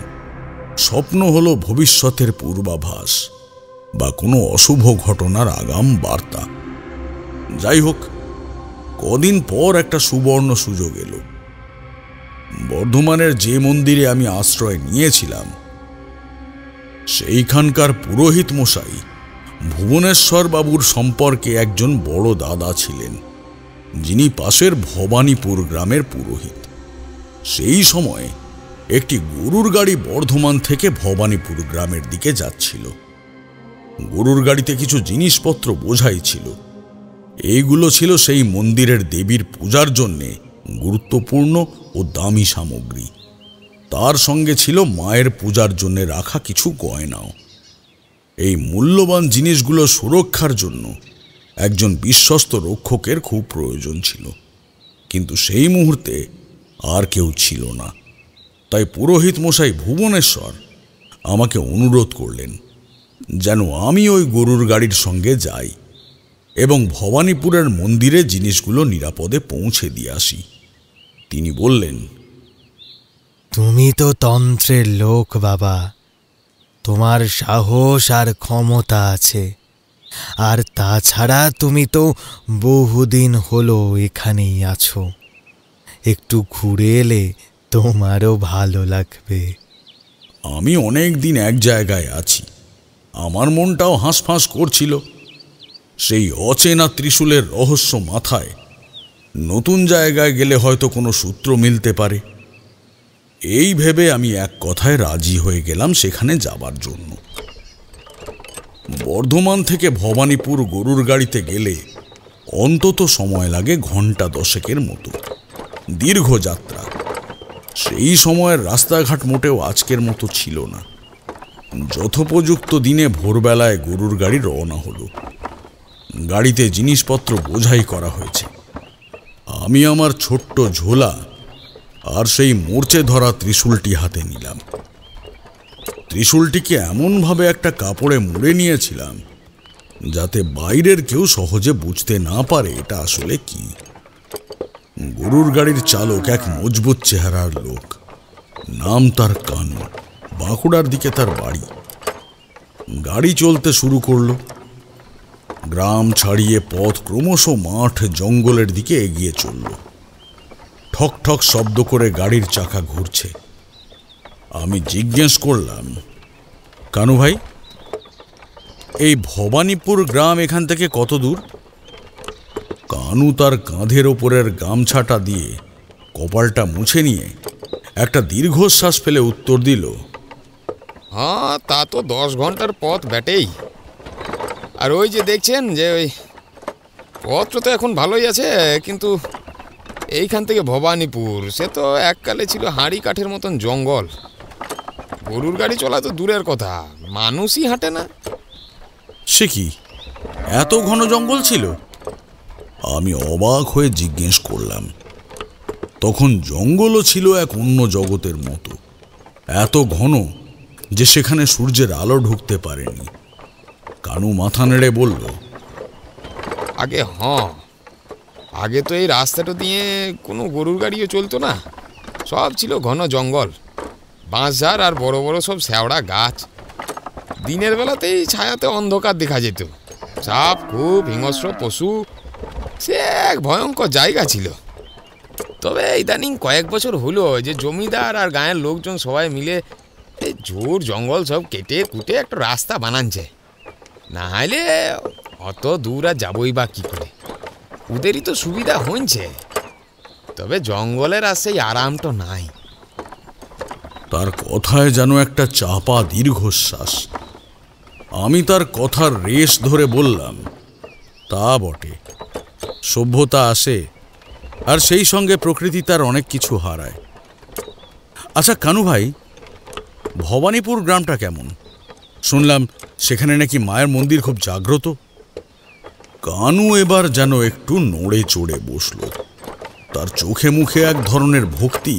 স্বপ্ন হলো ভবিষ্যতের পূর্বাভাস বা কোনো অশুভ ঘটনার আগাম বার্তা। যাই হোক, কদিন পর একটা সুবর্ণ সুযোগ এলো। বর্ধমানের যে মন্দিরে আমি আশ্রয় নিয়েছিলাম, সেইখানকার পুরোহিত মশাই ভুবনেশ্বর বাবুর সম্পর্কে একজন বড় দাদা ছিলেন, যিনি পাশের ভবানীপুর গ্রামের পুরোহিত। সেই সময় একটি গরুর গাড়ি বর্ধমান থেকে ভবানীপুর গ্রামের দিকে যাচ্ছিল। গরুর গাড়িতে কিছু জিনিসপত্র বোঝাই ছিল। এইগুলো ছিল সেই মন্দিরের দেবীর পূজার জন্যে গুরুত্বপূর্ণ ও দামি সামগ্রী। তার সঙ্গে ছিল মায়ের পূজার জন্য রাখা কিছু গয়নাও। এই মূল্যবান জিনিসগুলো সুরক্ষার জন্য একজন বিশ্বস্ত রক্ষকের খুব প্রয়োজন ছিল, কিন্তু সেই মুহূর্তে আর কেউ ছিল না। তাই পুরোহিত মশাই ভুবনেশ্বর আমাকে অনুরোধ করলেন যেন আমি ওই গরুর গাড়ির সঙ্গে যাই এবং ভবানীপুরের মন্দিরে জিনিসগুলো নিরাপদে পৌঁছে দিয়ে আসি। তিনি বললেন, তুমি তো তন্ত্রের লোক বাবা, তোমার সাহস আর ক্ষমতা আছে। আর তাছাড়া তুমি তো বহুদিন হলো এখানেই আছো, একটু ঘুরে এলে তোমারও ভালো লাগবে। আমি অনেক দিন এক জায়গায় আছি, আমার মনটাও হাঁসফাঁস করছিল। সেই অচেনা ত্রিশূলের রহস্য মাথায়, নতুন জায়গায় গেলে হয়তো কোনো সূত্র মিলতে পারে। এই ভেবে আমি এক কথায় রাজি হয়ে গেলাম সেখানে যাবার জন্য। বর্ধমান থেকে ভবানীপুর গরুর গাড়িতে গেলে অন্তত সময় লাগে ঘন্টা 10 মতো। দীর্ঘ যাত্রা। সেই সময়ের রাস্তাঘাট মোটেও আজকের মতো ছিল না। যথোপযুক্ত দিনে ভোরবেলায় গরুর গাড়ি রওনা হলো। গাড়িতে জিনিসপত্র বোঝাই করা হয়েছে। আমি আমার ছোট্ট ঝোলা আর সেই মরচে ধরা ত্রিশূলটি হাতে নিলাম। ত্রিশূলটিকে এমনভাবে একটা কাপড়ে মুড়ে নিয়েছিলাম যাতে বাইরের কেউ সহজে বুঝতে না পারে এটা আসলে কি। গরুর গাড়ির চালক এক মজবুত চেহারার লোক, নাম তার কানু, বাঁকুড়ার দিকে তার বাড়ি। গাড়ি চলতে শুরু করলো। গ্রাম ছাড়িয়ে পথ ক্রমশ মাঠ জঙ্গলের দিকে এগিয়ে চলল। ঠক ঠক শব্দ করে গাড়ির চাকা ঘুরছে। আমি জিজ্ঞেস করলাম, কানু ভাই, এই ভবানীপুর গ্রাম এখান থেকে কত দূর? কানু তার কাঁধের ওপরের গামছাটা দিয়ে কপালটা মুছে নিয়ে একটা দীর্ঘশ্বাস ফেলে উত্তর দিল, হ্যাঁ, তা তো 10 ঘন্টার পথ বটেই। আর ওই যে দেখছেন যে ওই পথটা তো এখন ভালোই আছে, কিন্তু এইখান থেকে ভবানীপুর সে তো এককালে ছিল হাঁড়ি কাঠের মতন জঙ্গল। গরুর গাড়ি চলা তো দূরের কথা, মানুষই হাঁটে না। সে কি, এত ঘন জঙ্গল ছিল? আমি অবাক হয়ে জিজ্ঞেস করলাম। তখন জঙ্গলও ছিল এক অন্য জগতের মতো, এত ঘন যে সেখানে সূর্যের আলো ঢুকতে পারেনি। কানু মাথা নেড়ে বলল, আগে তো এই রাস্তাটা দিয়ে কোনো গরুর গাড়িও চলতো না, সব ছিল ঘন জঙ্গল, বাঁশঝাড় আর বড় বড় সব শ্যাওড়া গাছ। দিনের বেলাতেই ছায়াতে অন্ধকার দেখা যেত, সাপ, খুব হিংস্র পশু, সে এক ভয়ঙ্কর জায়গা ছিল। তবে ইদানিং কয়েক বছর হলো যে জমিদার আর গাঁয়ের লোকজন সবাই মিলে এই ঝোড় জঙ্গল সব কেটে কুটে একটা রাস্তা বানাচ্ছে। না হলে অত দূর আর যাবই বা কি করে? ওদেরই তো সুবিধা হয়েছে, তবে জঙ্গলের আর সেই আরামটা নাই। তার কথায় যেন একটা চাপা দীর্ঘশ্বাস। আমি তার কথার রেশ ধরে বললাম, তা বটে, সভ্যতা আসে আর সেই সঙ্গে প্রকৃতি তার অনেক কিছু হারায়। আচ্ছা কানু ভাই, ভবানীপুর গ্রামটা কেমন? শুনলাম সেখানে নাকি মায়ের মন্দির খুব জাগ্রত। কানু এবার যেন একটু নড়ে চড়ে বসল। তার চোখে মুখে এক ধরনের ভক্তি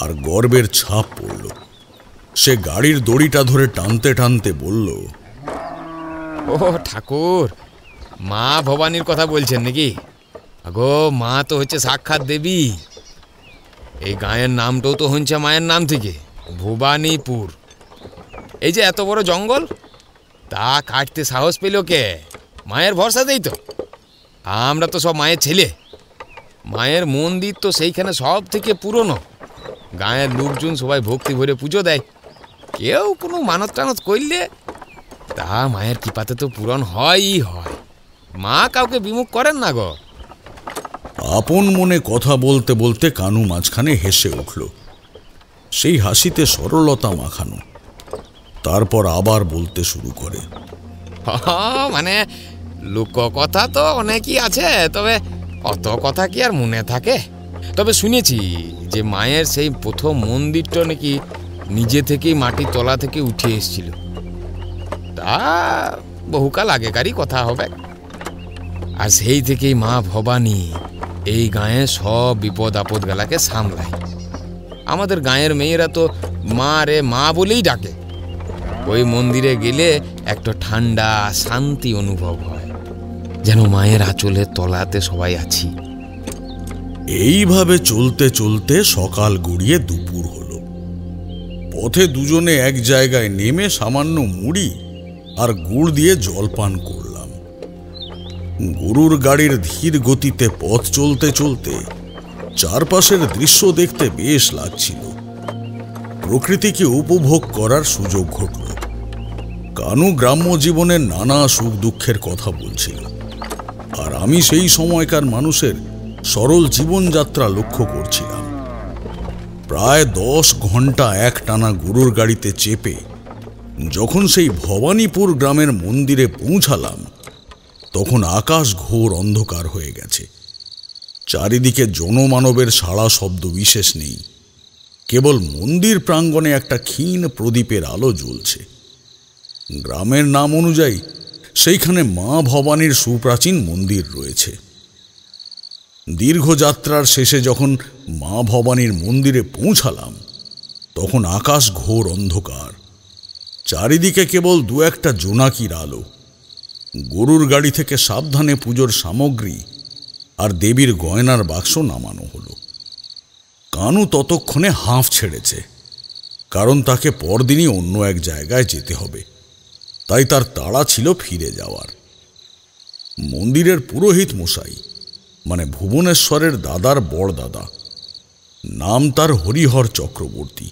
আর গর্বের ছাপ পড়ল। সে গাড়ির দড়িটা ধরে টানতে টানতে বলল, ও ঠাকুর, মা ভবানীর কথা বলছেন নাকি? আগো, মা তো হচ্ছে সাক্ষাৎ দেবী। এই গাঁয়ের নামটাও তো হচ্ছে মায়ের নাম থেকে, ভবানীপুর। এই যে এত বড় জঙ্গল, তা কাটতে সাহস পেল কে? মায়ের ভরসাতেই তো। আমরা তো সব মায়ের ছেলে। মায়ের মন্দির তো সেইখানে সব থেকে পুরনো। গাঁয়ের লোকজন সবাই ভক্তি ভরে পুজো দেয়। কেউ কোনো মানত টানত করলে তা মায়ের কৃপাতে তো পূরণ হয়ই হয়। মা কাউকে বিমুখ করেন না গো। আপন মনে কথা বলতে বলতে কানু মাঝখানে হেসে উঠল, সেই হাসিতে সরলতা মাখানো। তারপর আবার বলতে শুরু করে, মানে লোক কথা তো অনেকই আছে, তবে অত কথা কি আর মনে থাকে? তবে শুনেছি যে মায়ের সেই প্রথম মন্দিরটা নাকি নিজে থেকেই মাটির তলা থেকে উঠে এসেছিল। তা বহুকাল আগেকারই কথা হবে। আর সেই থেকেই মা ভবানী এই গাঁয়ে সব বিপদ আপদ গেলাকে সামলায়। আমাদের গাঁয়ের মেয়েরা তো মা রে মা বলেই ডাকে। ওই মন্দিরে গেলে একটা ঠান্ডা শান্তি অনুভব হয়, যেন মায়ের আঁচলের তলাতে সবাই আছি। এইভাবে চলতে চলতে সকাল গড়িয়ে দুপুর হলো। পথে দুজনে এক জায়গায় নেমে সামান্য মুড়ি আর গুড় দিয়ে জলপান করলাম। গরুর গাড়ির ধীর গতিতে পথ চলতে চলতে চারপাশের দৃশ্য দেখতে বেশ লাগছিল। প্রকৃতিকে উপভোগ করার সুযোগ ঘটল। কানু গ্রাম্য জীবনের নানা সুখ দুঃখের কথা বলছিল, আর আমি সেই সময়কার মানুষের সরল জীবনযাত্রা লক্ষ্য করছিলাম। প্রায় 10 ঘন্টা একটানা গরুর গাড়িতে চেপে যখন সেই ভবানীপুর গ্রামের মন্দিরে পৌঁছালাম, তখন আকাশ ঘোর অন্ধকার হয়ে গেছে। চারিদিকে জনমানবের সাড়া শব্দ বিশেষ নেই, কেবল মন্দির প্রাঙ্গণে একটা ক্ষীণ প্রদীপের আলো জ্বলছে। গ্রামের নাম অনুযায়ী সেইখানে মা ভবানীর সুপ্রাচীন মন্দির রয়েছে। দীর্ঘ যাত্রার শেষে যখন মা ভবানীর মন্দিরে পৌঁছালাম, তখন আকাশ ঘোর অন্ধকার। চারিদিকে কেবল দু একটা জোনাকির আলো। গরুর গাড়ি থেকে সাবধানে পুজোর সামগ্রী আর দেবীর গয়নার বাক্স নামানো হলো। কানু ততক্ষণে হাঁফ ছেড়েছে। কারণ তাকে পরদিনই অন্য এক জায়গায় যেতে হবে, তাই তার তাড়া ছিল ফিরে যাওয়ার। মন্দিরের পুরোহিত মশাই, মানে ভুবনেশ্বরের দাদার বড় দাদা, নাম তার হরিহর চক্রবর্তী,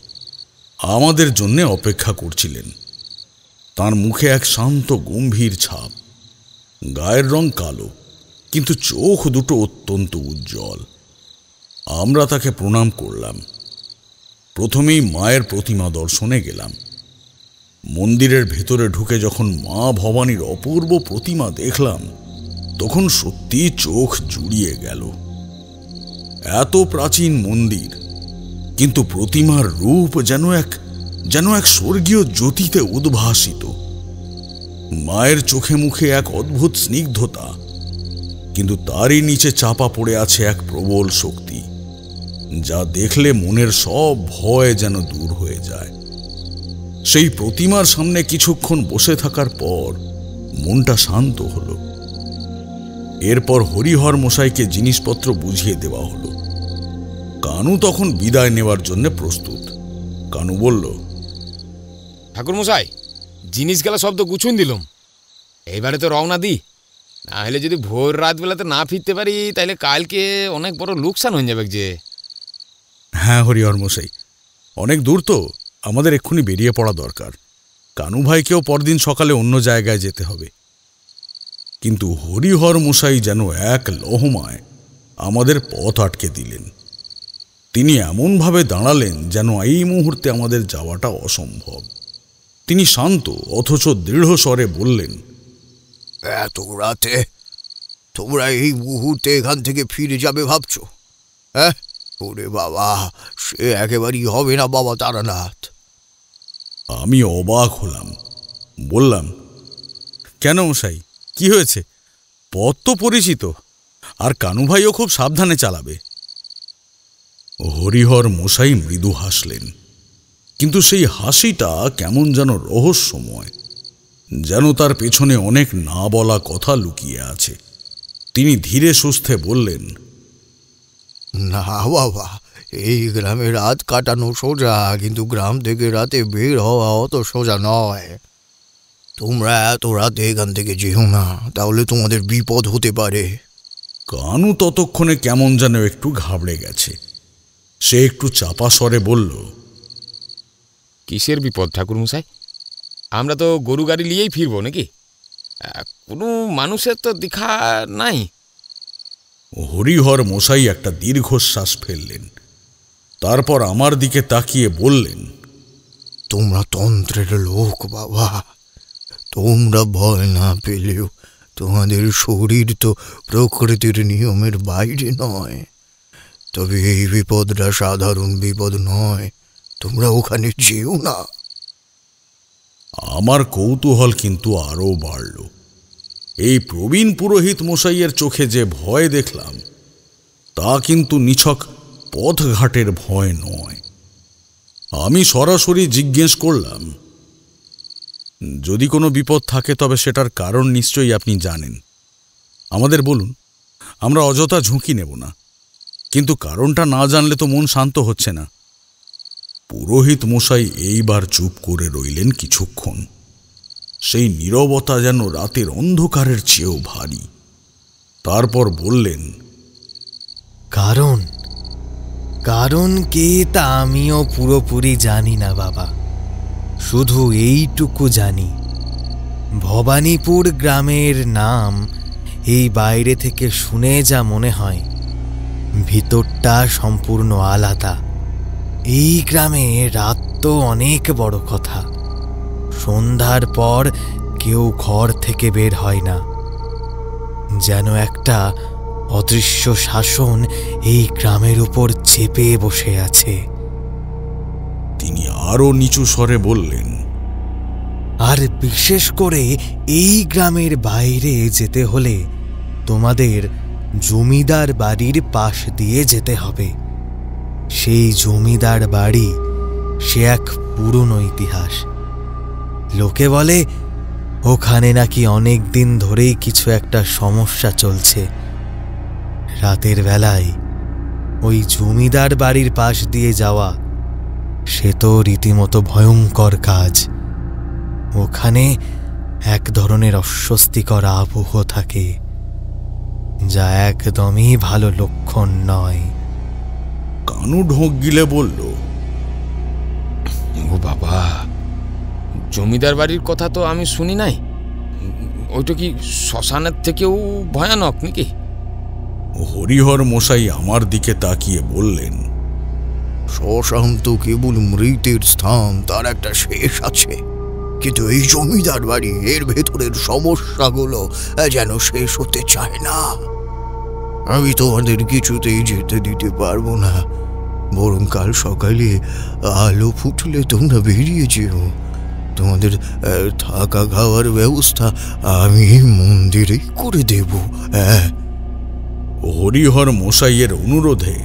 আমাদের জন্য অপেক্ষা করছিলেন। তার মুখে এক শান্ত গম্ভীর ছাপ, গায়ের রং কালো, কিন্তু চোখ দুটো অত্যন্ত উজ্জ্বল। আমরা তাকে প্রণাম করলাম। প্রথমেই মায়ের প্রতিমা দর্শনে গেলাম। মন্দিরের ভেতরে ঢুকে যখন মা ভবানীর অপূর্ব প্রতিমা দেখলাম, তখন সত্যি চোখ জুড়িয়ে গেল। এত প্রাচীন মন্দির, কিন্তু প্রতিমার রূপ যেন এক স্বর্গীয় জ্যোতিতে উদ্ভাসিত। মায়ের চোখে মুখে এক অদ্ভুত স্নিগ্ধতা, কিন্তু তারই নিচে চাপা পড়ে আছে এক প্রবল শক্তি, যা দেখলে মনের সব ভয় যেন দূর হয়ে যায়। সেই প্রতিমার সামনে কিছুক্ষণ বসে থাকার পর মনটা শান্ত হলো। এরপর হরিহর মশাইকে জিনিসপত্র বুঝিয়ে দেওয়া হলো। কানু তখন বিদায় নেওয়ার জন্য প্রস্তুত। কানু বলল, ঠাকুর মশাই, জিনিসগুলা সব তো গুছুন দিলুম, এইবারে তো রওনা দি। না হলে যদি ভোর রাত বেলাতে না ফিরতে পারি, তাহলে কালকে অনেক বড় লোকসান হয়ে যাবে যে। হ্যাঁ হরিহর মশাই, অনেক দূর তো, আমাদের এক্ষুনি বেরিয়ে পড়া দরকার। কানু ভাইকেও পরদিন সকালে অন্য জায়গায় যেতে হবে। কিন্তু হরিহর মশাই যেন এক লহমায় আমাদের পথ আটকে দিলেন। তিনি এমনভাবে দাঁড়ালেন যেন এই মুহূর্তে আমাদের যাওয়াটা অসম্ভব। তিনি শান্ত অথচ দৃঢ় স্বরে বললেন, এত রাতে তোমরা এই মুহূর্তে এখান থেকে ফিরে যাবে ভাবছো? হ্যাঁ, ওরে বাবা, সে একেবারেই হবে না বাবা তারানাথ। আমি অবাক হলাম। বললাম, কেন মশাই, কি হয়েছে? পথ তো পরিচিত, আর কানু ভাইও খুব সাবধানে চালাবে। হরিহর মশাই মৃদু হাসলেন, কিন্তু সেই হাসিটা কেমন যেন রহস্যময়, যেন তার পেছনে অনেক না বলা কথা লুকিয়ে আছে। তিনি ধীরে সুস্থে বললেন, না বাবা, এই গ্রামে রাত কাটানো সোজা, কিন্তু গ্রাম থেকে রাতে বের হওয়া অত সোজা নয়। তোমরা এত রাতে এখান থেকে যেও না, তাহলে তোমাদের বিপদ হতে পারে। কানু ততক্ষণে কেমন যেন একটু ঘাবড়ে গেছে। সে একটু চাপা স্বরে বলল, কিসের বিপদ ঠাকুর মশাই? আমরা তো গরু গাড়ি নিয়েই ফিরবো নাকি? কোনো মানুষের তো দেখা নাই। হরিহর মশাই একটা দীর্ঘশ্বাস ফেললেন, তারপর আমার দিকে তাকিয়ে বললেন, তোমরা তন্ত্রের লোক বাবা, তোমরা ভয় না পেলেও তোমাদের শরীর তো প্রকৃতির নিয়মের বাইরে নয়। তবে এই বিপদটা সাধারণ বিপদ নয়, তোমরা ওখানে যেও না। আমার কৌতূহল কিন্তু আরও বাড়ল। এই প্রবীণ পুরোহিত মশাইয়ের চোখে যে ভয় দেখলাম, তা কিন্তু নিছক পথঘাটের ভয় নয়। আমি সরাসরি জিজ্ঞেস করলাম, যদি কোনো বিপদ থাকে তবে সেটার কারণ নিশ্চয়ই আপনি জানেন, আমাদের বলুন, আমরা অযথা ঝুঁকি নেব না। কিন্তু কারণটা না জানলে তো মন শান্ত হচ্ছে না। পুরোহিত মশাই এইবার চুপ করে রইলেন কিছুক্ষণ। সেই নীরবতা যেন রাতের অন্ধকারের চেয়েও ভারী। তারপর বললেন, কারণ কি তা আমিও পুরোপুরি জানি না বাবা, শুধু এইটুকু জানি, ভবানীপুর গ্রামের নাম এই বাইরে থেকে শুনে যা মনে হয়, ভিতরটা সম্পূর্ণ আলাদা। এই গ্রামে রাত তো অনেক বড় কথা। সন্ধ্যার পর কেউ ঘর থেকে বের হয় না, যেন একটা অদৃশ্য শাসন এই গ্রামের উপর চেপে বসে আছে। তিনি আরো নিচু স্বরে বললেন, আর বিশেষ করে এই গ্রামের বাইরে যেতে হলে তোমাদের জমিদার বাড়ির পাশ দিয়ে যেতে হবে। সেই জমিদার বাড়ি সে এক পুরনো ইতিহাস। লোকে বলে ওখানে নাকি অনেক দিন ধরেই কিছু একটা সমস্যা চলছে। রাতের বেলায় ওই জমিদার বাড়ির পাশ দিয়ে যাওয়া, সে সে তো রীতিমতো ভয়ঙ্কর কাজ। ওখানে এক ধরনের অস্বস্তিকর আবহ থাকে, যা একদমই ভালো লক্ষণ নয়। কানু ঢোক গিলে বলল, ও বাবা, জমিদার বাড়ির কথা তো আমি শুনি নাই। ওইটা কি শ্মশানের থেকেও ভয়ানক নাকি? হরিহর মশাই আমার দিকে তাকিয়ে বললেন, শ্মশান তো কেবল মৃতের স্থান, তার একটা শেষ আছে। কিন্তু এই জমিদার বাড়ি, এর ভেতরের সমস্যাগুলো যেন শেষ হতে চায় না। আমি তোমাদের কিছুতেই যেতে দিতে পারবো না, বরং কাল সকালে আলো ফুটলে তোমরা বেরিয়ে যেও। তোমাদের থাকা খাওয়ার ব্যবস্থা আমি মন্দিরেই করে দেব। হ্যাঁ। হরিহর মশাইয়ের অনুরোধে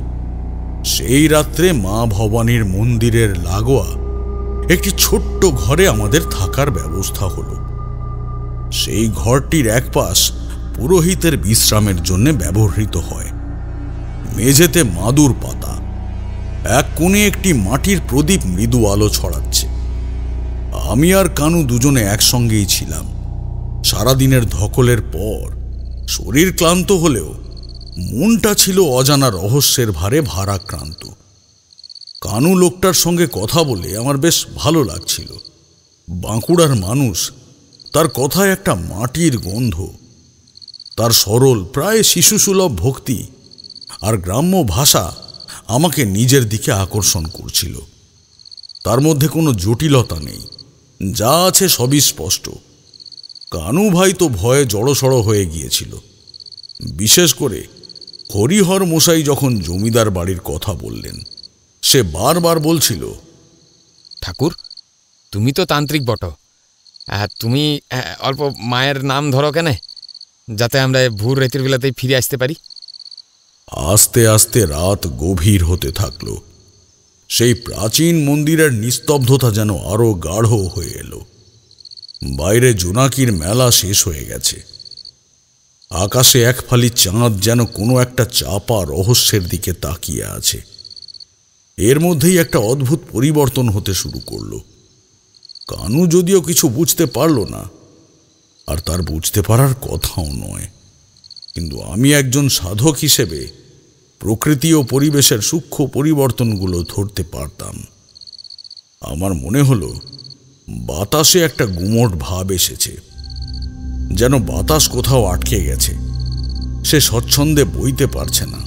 সেই রাত্রে মা ভবানীর মন্দিরের লাগোয়া একটি ছোট্ট ঘরে আমাদের থাকার ব্যবস্থা হলো। সেই ঘরটির এক পাশ পুরোহিতের বিশ্রামের জন্য ব্যবহৃত হয়। মেঝেতে মাদুর পাতা, এক কোণে একটি মাটির প্রদীপ মৃদু আলো ছড়াচ্ছে। আমি আর কানু দুজনে একসঙ্গেই ছিলাম। সারাদিনের ধকলের পর শরীর ক্লান্ত হলেও মনটা ছিল অজানা রহস্যের ভারে ভারাক্রান্ত। কানু লোকটার সঙ্গে কথা বলে আমার বেশ ভালো লাগছিল। বাঁকুড়ার মানুষ, তার কথায় একটা মাটির গন্ধ, তার সরল প্রায় শিশুসুলভ ভক্তি আর গ্রাম্য ভাষা আমাকে নিজের দিকে আকর্ষণ করছিল। তার মধ্যে কোনো জটিলতা নেই, যা আছে সবই স্পষ্ট। কানু ভাই তো ভয়ে জড়সড় হয়ে গিয়েছিল। বিশেষ করে হরিহর মশাই যখন জমিদার বাড়ির কথা বললেন, সে বারবার বলছিল, ঠাকুর, তুমি তো তান্ত্রিক বট, তুমি অল্প মায়ের নাম ধরো কেন, যাতে আমরা ভোর রাতের বেলাতেই ফিরে আসতে পারি। আস্তে আস্তে রাত গভীর হতে থাকল। সেই প্রাচীন মন্দিরের নিস্তব্ধতা যেন আরো গাঢ় হয়ে এলো। বাইরে জোনাকির মেলা শেষ হয়ে গেছে। আকাশে এক ফালি চাঁদ যেন কোনো একটা চাপা রহস্যের দিকে তাকিয়ে আছে। এর মধ্যেই একটা অদ্ভুত পরিবর্তন হতে শুরু করল। কানু যদিও কিছু বুঝতে পারল না, আর তার বুঝতে পারার কথাও নয়, কিন্তু আমি একজন সাধক হিসেবে প্রকৃতি ও পরিবেশের সূক্ষ্ম পরিবর্তনগুলো ধরতে পারতাম। আমার মনে হলো বাতাসে একটা গুমোট ভাব এসেছে, যেন বাতাস কোথাও আটকে গেছে, সে স্বচ্ছন্দে বইতে পারছে না।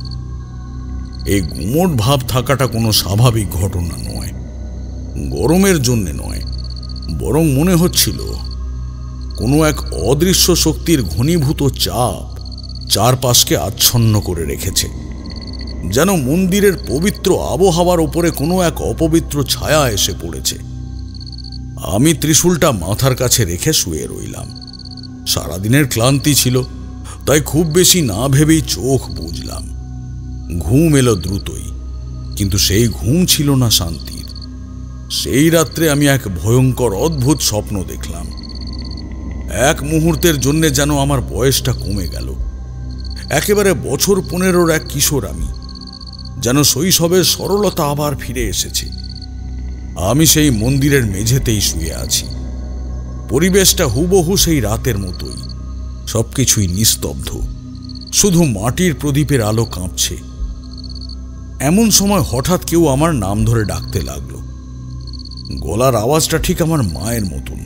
এই গুমোট ভাব থাকাটা কোনো স্বাভাবিক ঘটনা নয়, গরমের জন্যে নয়, বরং মনে হচ্ছিল কোনো এক অদৃশ্য শক্তির ঘনীভূত চাপ চারপাশকে আচ্ছন্ন করে রেখেছে, যেন মন্দিরের পবিত্র আবহাওয়ার উপরে কোনো এক অপবিত্র ছায়া এসে পড়েছে। আমি ত্রিশূলটা মাথার কাছে রেখে শুয়ে রইলাম। সারাদিনের ক্লান্তি ছিল, তাই খুব বেশি না ভেবেই চোখ বুজলাম। ঘুম এলো দ্রুতই, কিন্তু সেই ঘুম ছিল না শান্তির। সেই রাত্রে আমি এক ভয়ঙ্কর অদ্ভুত স্বপ্ন দেখলাম। এক মুহূর্তের জন্যে যেন আমার বয়সটা কমে গেল। একেবারে বছর 15-র এক কিশোর আমি, যেন শৈশবের সরলতা আবার ফিরে এসেছে। আমি সেই মন্দিরের মেঝেতেই শুয়ে আছি। পরিবেশটা হুবহু সেই রাতের মতোই, সবকিছুই নিস্তব্ধ, শুধু মাটির প্রদীপের আলো কাঁপছে। এমন সময় হঠাৎ কেউ আমার নাম ধরে ডাকতে লাগলো। গলার আওয়াজটা ঠিক আমার মায়ের মতন,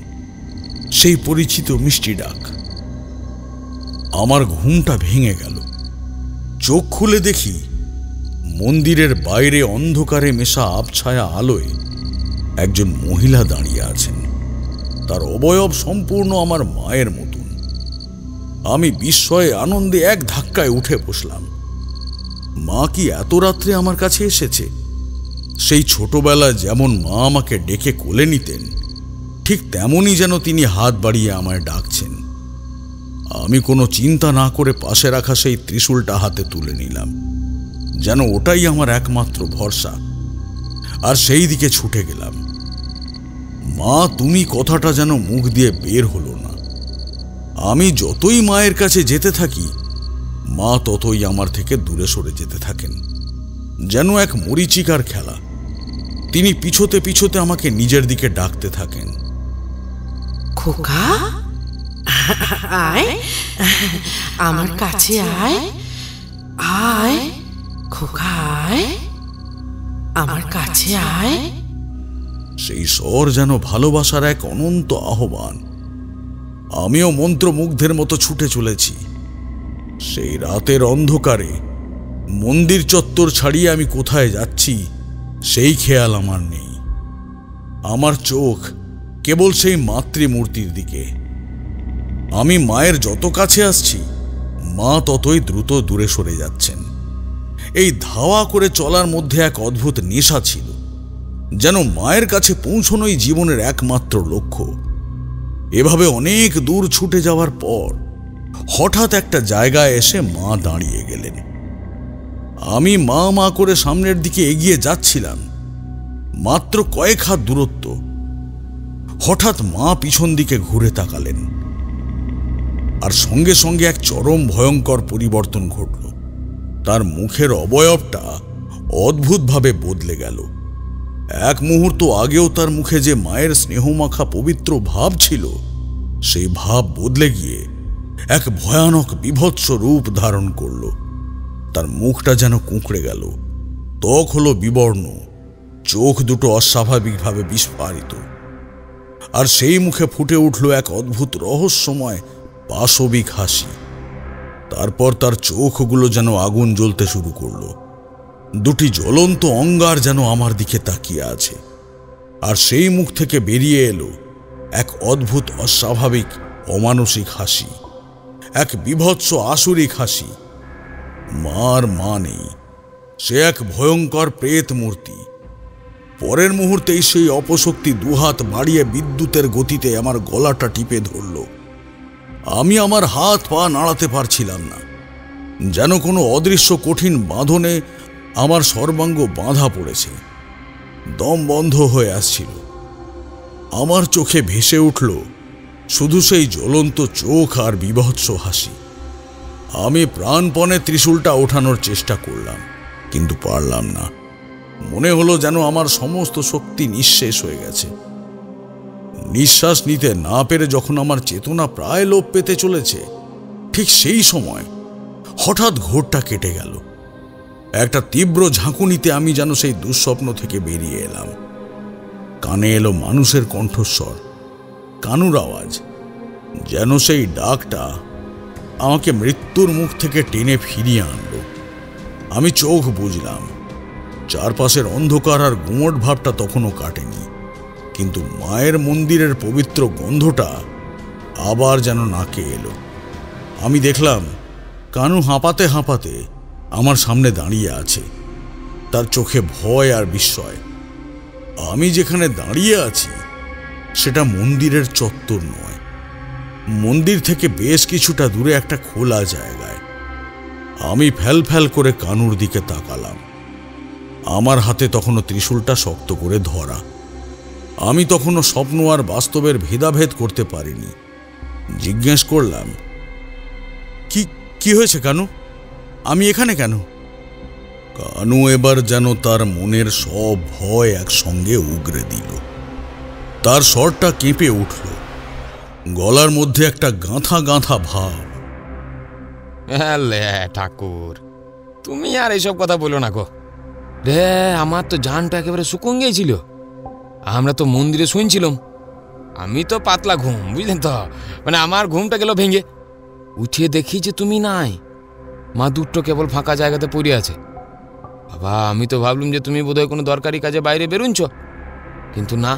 সেই পরিচিত মিষ্টি ডাক। আমার ঘুমটা ভেঙে গেল। চোখ খুলে দেখি মন্দিরের বাইরে অন্ধকারে মেশা আবছায়া আলোয় একজন মহিলা দাঁড়িয়ে আছেন। তার অবয়ব সম্পূর্ণ আমার মায়ের মতন। আমি বিস্ময়ে আনন্দে এক ধাক্কায় উঠে বসলাম। মা কি এত রাত্রে আমার কাছে এসেছে? সেই ছোটবেলায় যেমন মা আমাকে ডেকে কোলে নিতেন, ঠিক তেমনই যেন তিনি হাত বাড়িয়ে আমায় ডাকছেন। আমি কোনো চিন্তা না করে পাশে রাখা সেই ত্রিশূলটা হাতে তুলে নিলাম, যেন ওটাই আমার একমাত্র ভরসা, আর সেই দিকে ছুটে গেলাম। মা তুমি কথাটা যেন মুখ দিয়ে বের হলো না। আমি যতই মায়ের কাছে যেতে থাকি, মা ততই আমার থেকে দূরে সরে যেতে থাকেন, যেন এক মরীচিকার খেলা। তিনি পিছোতে পিছোতে আমাকে নিজের দিকে ডাকতে থাকেন। খোকা, আয়, আমার কাছে আয়, আয় খোকা, আয় আমার কাছে আয়। সেই স্বর যেন ভালোবাসার এক অনন্ত আহ্বান। আমিও মন্ত্রমুগ্ধের মতো ছুটে চলেছি। সেই রাতের অন্ধকারে মন্দির চত্বর ছাড়িয়ে আমি কোথায় যাচ্ছি সেই খেয়াল আমার নেই। আমার চোখ কেবল সেই মাতৃমূর্তির দিকে। আমি মায়ের যত কাছে আসছি, মা ততই দ্রুত দূরে সরে যাচ্ছেন। এই ধাওয়া করে চলার মধ্যে এক অদ্ভুত নেশা ছিল, যেন মায়ের কাছে পৌঁছনোই জীবনের একমাত্র লক্ষ্য। এভাবে অনেক দূর ছুটে যাওয়ার পর হঠাৎ একটা জায়গায় এসে মা দাঁড়িয়ে গেলেন। আমি মা মা করে সামনের দিকে এগিয়ে যাচ্ছিলাম, মাত্র কয়েক হাত দূরত্ব। হঠাৎ মা পিছন দিকে ঘুরে তাকালেন, আর সঙ্গে সঙ্গে এক চরম ভয়ঙ্কর পরিবর্তন ঘটল। তার মুখের অবয়বটা অদ্ভুতভাবে বদলে গেল। এক মুহূর্ত আগেও তার মুখে যে মায়ের স্নেহমাখা পবিত্র ভাব ছিল, সেই ভাব বদলে গিয়ে এক ভয়ানক বিভৎস রূপ ধারণ করল। তার মুখটা যেন কুঁকড়ে গেল, ত্বক হলো বিবর্ণ, চোখ দুটো অস্বাভাবিকভাবে বিস্ফারিত, আর সেই মুখে ফুটে উঠল এক অদ্ভুত রহস্যময় পাশবিক হাসি। তারপর তার চোখগুলো যেন আগুন জ্বলতে শুরু করলো। দুটি জ্বলন্ত অঙ্গার যেন আমার দিকে তাকিয়ে আছে, আর সেই মুখ থেকে বেরিয়ে এলো এক অদ্ভুত অস্বাভাবিক অমানসিক হাসি, এক বিভৎস আসুরিক হাসি। মার মা নেই, সে এক ভয়ঙ্কর প্রেত মূর্তি। পরের মুহূর্তেই সেই অপশক্তি দুহাত বাড়িয়ে বিদ্যুতের গতিতে আমার গলাটা টিপে ধরল। আমি আমার হাত পা নাড়াতে পারছিলাম না, যেন কোনো অদৃশ্য কঠিন বাঁধনে আমার সর্বাঙ্গ বাঁধা পড়েছে। দম বন্ধ হয়ে আসছিল। আমার চোখে ভেসে উঠল শুধু সেই জ্বলন্ত চোখ আর বিভৎস হাসি। আমি প্রাণপণে ত্রিশূলটা ওঠানোর চেষ্টা করলাম, কিন্তু পারলাম না। মনে হলো যেন আমার সমস্ত শক্তি নিঃশেষ হয়ে গেছে। নিঃশ্বাস নিতে না পেরে যখন আমার চেতনা প্রায় লোপ পেতে চলেছে, ঠিক সেই সময় হঠাৎ ঘোরটা কেটে গেল। একটা তীব্র ঝাঁকুনিতে আমি যেন সেই দুঃস্বপ্ন থেকে বেরিয়ে এলাম। কানে এলো মানুষের কণ্ঠস্বর, কানুর আওয়াজ, যেন সেই ডাকটা আমাকে মৃত্যুর মুখ থেকে টেনে ফিরিয়ে আনল। আমি চোখ বুজলাম। চারপাশের অন্ধকার আর গুমট ভাবটা তখনও কাটেনি, কিন্তু মায়ের মন্দিরের পবিত্র গন্ধটা আবার যেন নাকে এলো। আমি দেখলাম কানু হাঁপাতে হাঁপাতে আমার সামনে দাঁড়িয়ে আছে, তার চোখে ভয় আর বিস্ময়। আমি যেখানে দাঁড়িয়ে আছি সেটা মন্দিরের চত্বর নয়, মন্দির থেকে বেশ কিছুটা দূরে একটা খোলা জায়গায়। আমি ফ্যাল ফ্যাল করে কানুর দিকে তাকালাম। আমার হাতে তখনও ত্রিশূলটা শক্ত করে ধরা। আমি তখনও স্বপ্ন আর বাস্তবের ভেদাভেদ করতে পারিনি। জিজ্ঞেস করলাম, কি হয়েছে কানু? আমি এখানে কেন? কানু এবার যেন তার মনের সব ভয় একসঙ্গে উগরে দিল। তার স্বরটা কেঁপে উঠল, গলার মধ্যে একটা গাঁথা গাঁথা ভাব। ঠাকুর, তুমি আর এসব কথা বলো না গো রে। আমার তো জানটা একেবারে শুকন গিয়েছিল। আমরা তো মন্দিরে শুনছিলাম। আমি তো পাতলা ঘুম, বুঝলেন তো, মানে আমার ঘুমটা গেল ভেঙে। উঠে দেখি যে তুমি নাই, মা দুটো কেবল ফাঁকা জায়গাতে পড়ে আছে। বাবা, আমি তো ভাবলাম যে তুমি বোধহয় কোনো দরকারি কাজে বাইরে বেরোচ্ছ, কিন্তু না,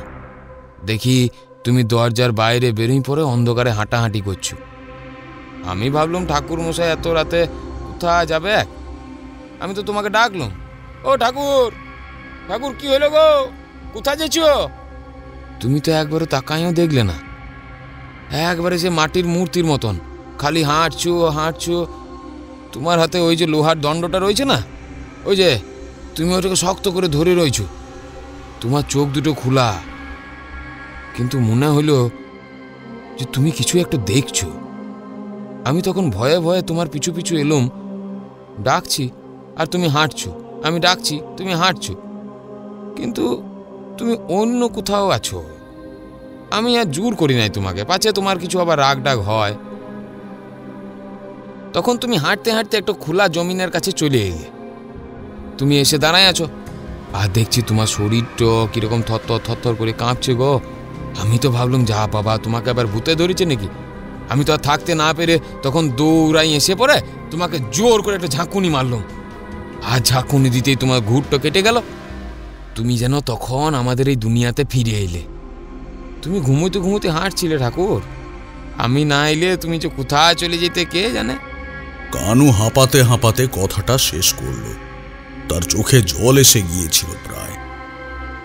দেখি তুমি দরজার বাইরে বেরোই পরে অন্ধকারে হাঁটাহাঁটি করছো। আমি ভাবলাম ঠাকুর মশাই এত রাতে কোথায় যাবে। আমি তো তোমাকে ডাকলাম, ও ঠাকুর, ঠাকুর কি হলো গো, কোথায় যাচ্ছ? তুমি তো একবারও তাকাইও দেখলে না, একবারে সে মাটির মূর্তির মতন খালি হাঁটছো হাঁটছো। তোমার হাতে ওই যে লোহার দণ্ডটা রয়েছে না, ওই যে তুমি ওটাকে শক্ত করে ধরে রয়েছো। তোমার চোখ দুটো খোলা, কিন্তু মনে হলো যে তুমি কিছু একটা দেখছো। আমি তখন ভয়ে ভয়ে তোমার পিছু পিছু এলুম, ডাকছি আর তুমি হাঁটছো, আমি ডাকছি তুমি হাঁটছো, কিন্তু তুমি অন্য কোথাও আছো। আমি আর জোর করি নাই তোমাকে, পাছে তোমার কিছু আবার রাগ ডাগ হয়। তখন তুমি হাঁটতে হাঁটতে একটা খোলা জমিনের কাছে চলে এলে। তুমি এসে দাঁড়ায় আছো, আর দেখছি তোমার শরীরটা কিরকম থরথর করে কাঁপছে গো। আমি তো ভাবলাম যা বাবা, তোমাকে আবার ভূতে ধরেছে নাকি। আমি তো আর থাকতে না পেরে তখন দৌড়াই এসে পড়ে তোমাকে জোর করে একটা ঝাঁকুনি মারলাম। আর ঝাঁকুনি দিতেই তোমার ঘুরটা কেটে গেল। তুমি যেন তখন আমাদের এই দুনিয়াতে ফিরে এলে। তুমি ঘুমোতে ঘুমোতে হাঁটছিলে ঠাকুর, আমি না এলে তুমি যে কোথায় চলে যেতে কে জানে। কানু হাঁপাতে হাঁপাতে কথাটা শেষ করল। তার চোখে জল এসে গিয়েছিল প্রায়।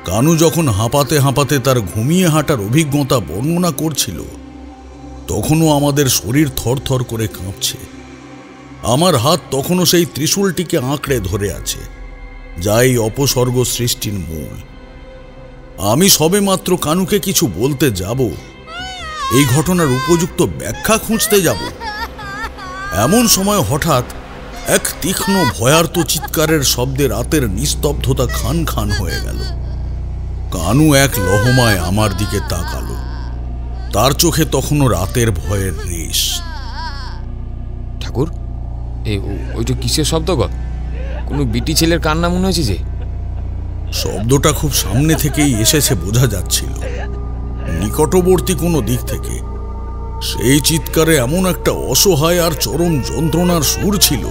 কানু যখন হাঁপাতে হাঁপাতে তার ঘুমিয়ে হাঁটার অভিজ্ঞতা বর্ণনা করছিল, তখনও আমাদের শরীর থরথর করে কাঁপছে। আমার হাত তখনও সেই ত্রিশূলটিকে আঁকড়ে ধরে আছে, যা এই অপসর্গ সৃষ্টির মূল। আমি সবেমাত্র কানুকে কিছু বলতে যাব, এই ঘটনার উপযুক্ত ব্যাখ্যা খুঁজতে যাব, এমন সময় হঠাৎ এক তীক্ষ্ণ ভয়ার্ত চিৎকারের শব্দে রাতের নিস্তব্ধতা খান খান হয়ে গেল। কানু এক লহমায় আমার দিকে তাকালো। তার চোখে তখনও রাতের ভয়ের রেশ। ঠাকুর, ওইটা কিসের শব্দ গো? কোনো বিটি ছেলের কান্না মনে হয়েছে যে। শব্দটা খুব সামনে থেকেই এসেছে বোঝা যাচ্ছিল, নিকটবর্তী কোনো দিক থেকে। সেই চিৎকারে এমন একটা অসহায় আর চরম যন্ত্রণার সুর ছিল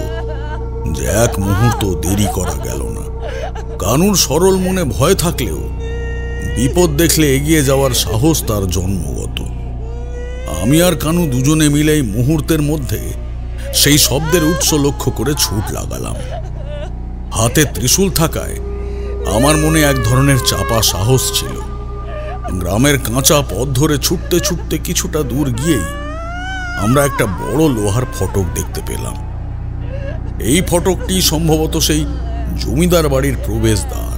যে এক মুহূর্ত দেরি করা গেল না। কানুর সরল মনে ভয় থাকলেও বিপদ দেখলে এগিয়ে যাওয়ার সাহস তার জন্মগত। আমি আর কানু দুজনে মিলেই মুহূর্তের মধ্যে সেই শব্দের উৎস লক্ষ্য করে ছুট লাগালাম। হাতে ত্রিশূল থাকায় আমার মনে এক ধরনের চাপা সাহস ছিল। গ্রামের কাঁচা পথ ধরে ছুটতে ছুটতে কিছুটা দূর গিয়েই আমরা একটা বড় লোহার ফটক দেখতে পেলাম। এই ফটকটি সম্ভবত সেই জমিদার বাড়ির প্রবেশদ্বার,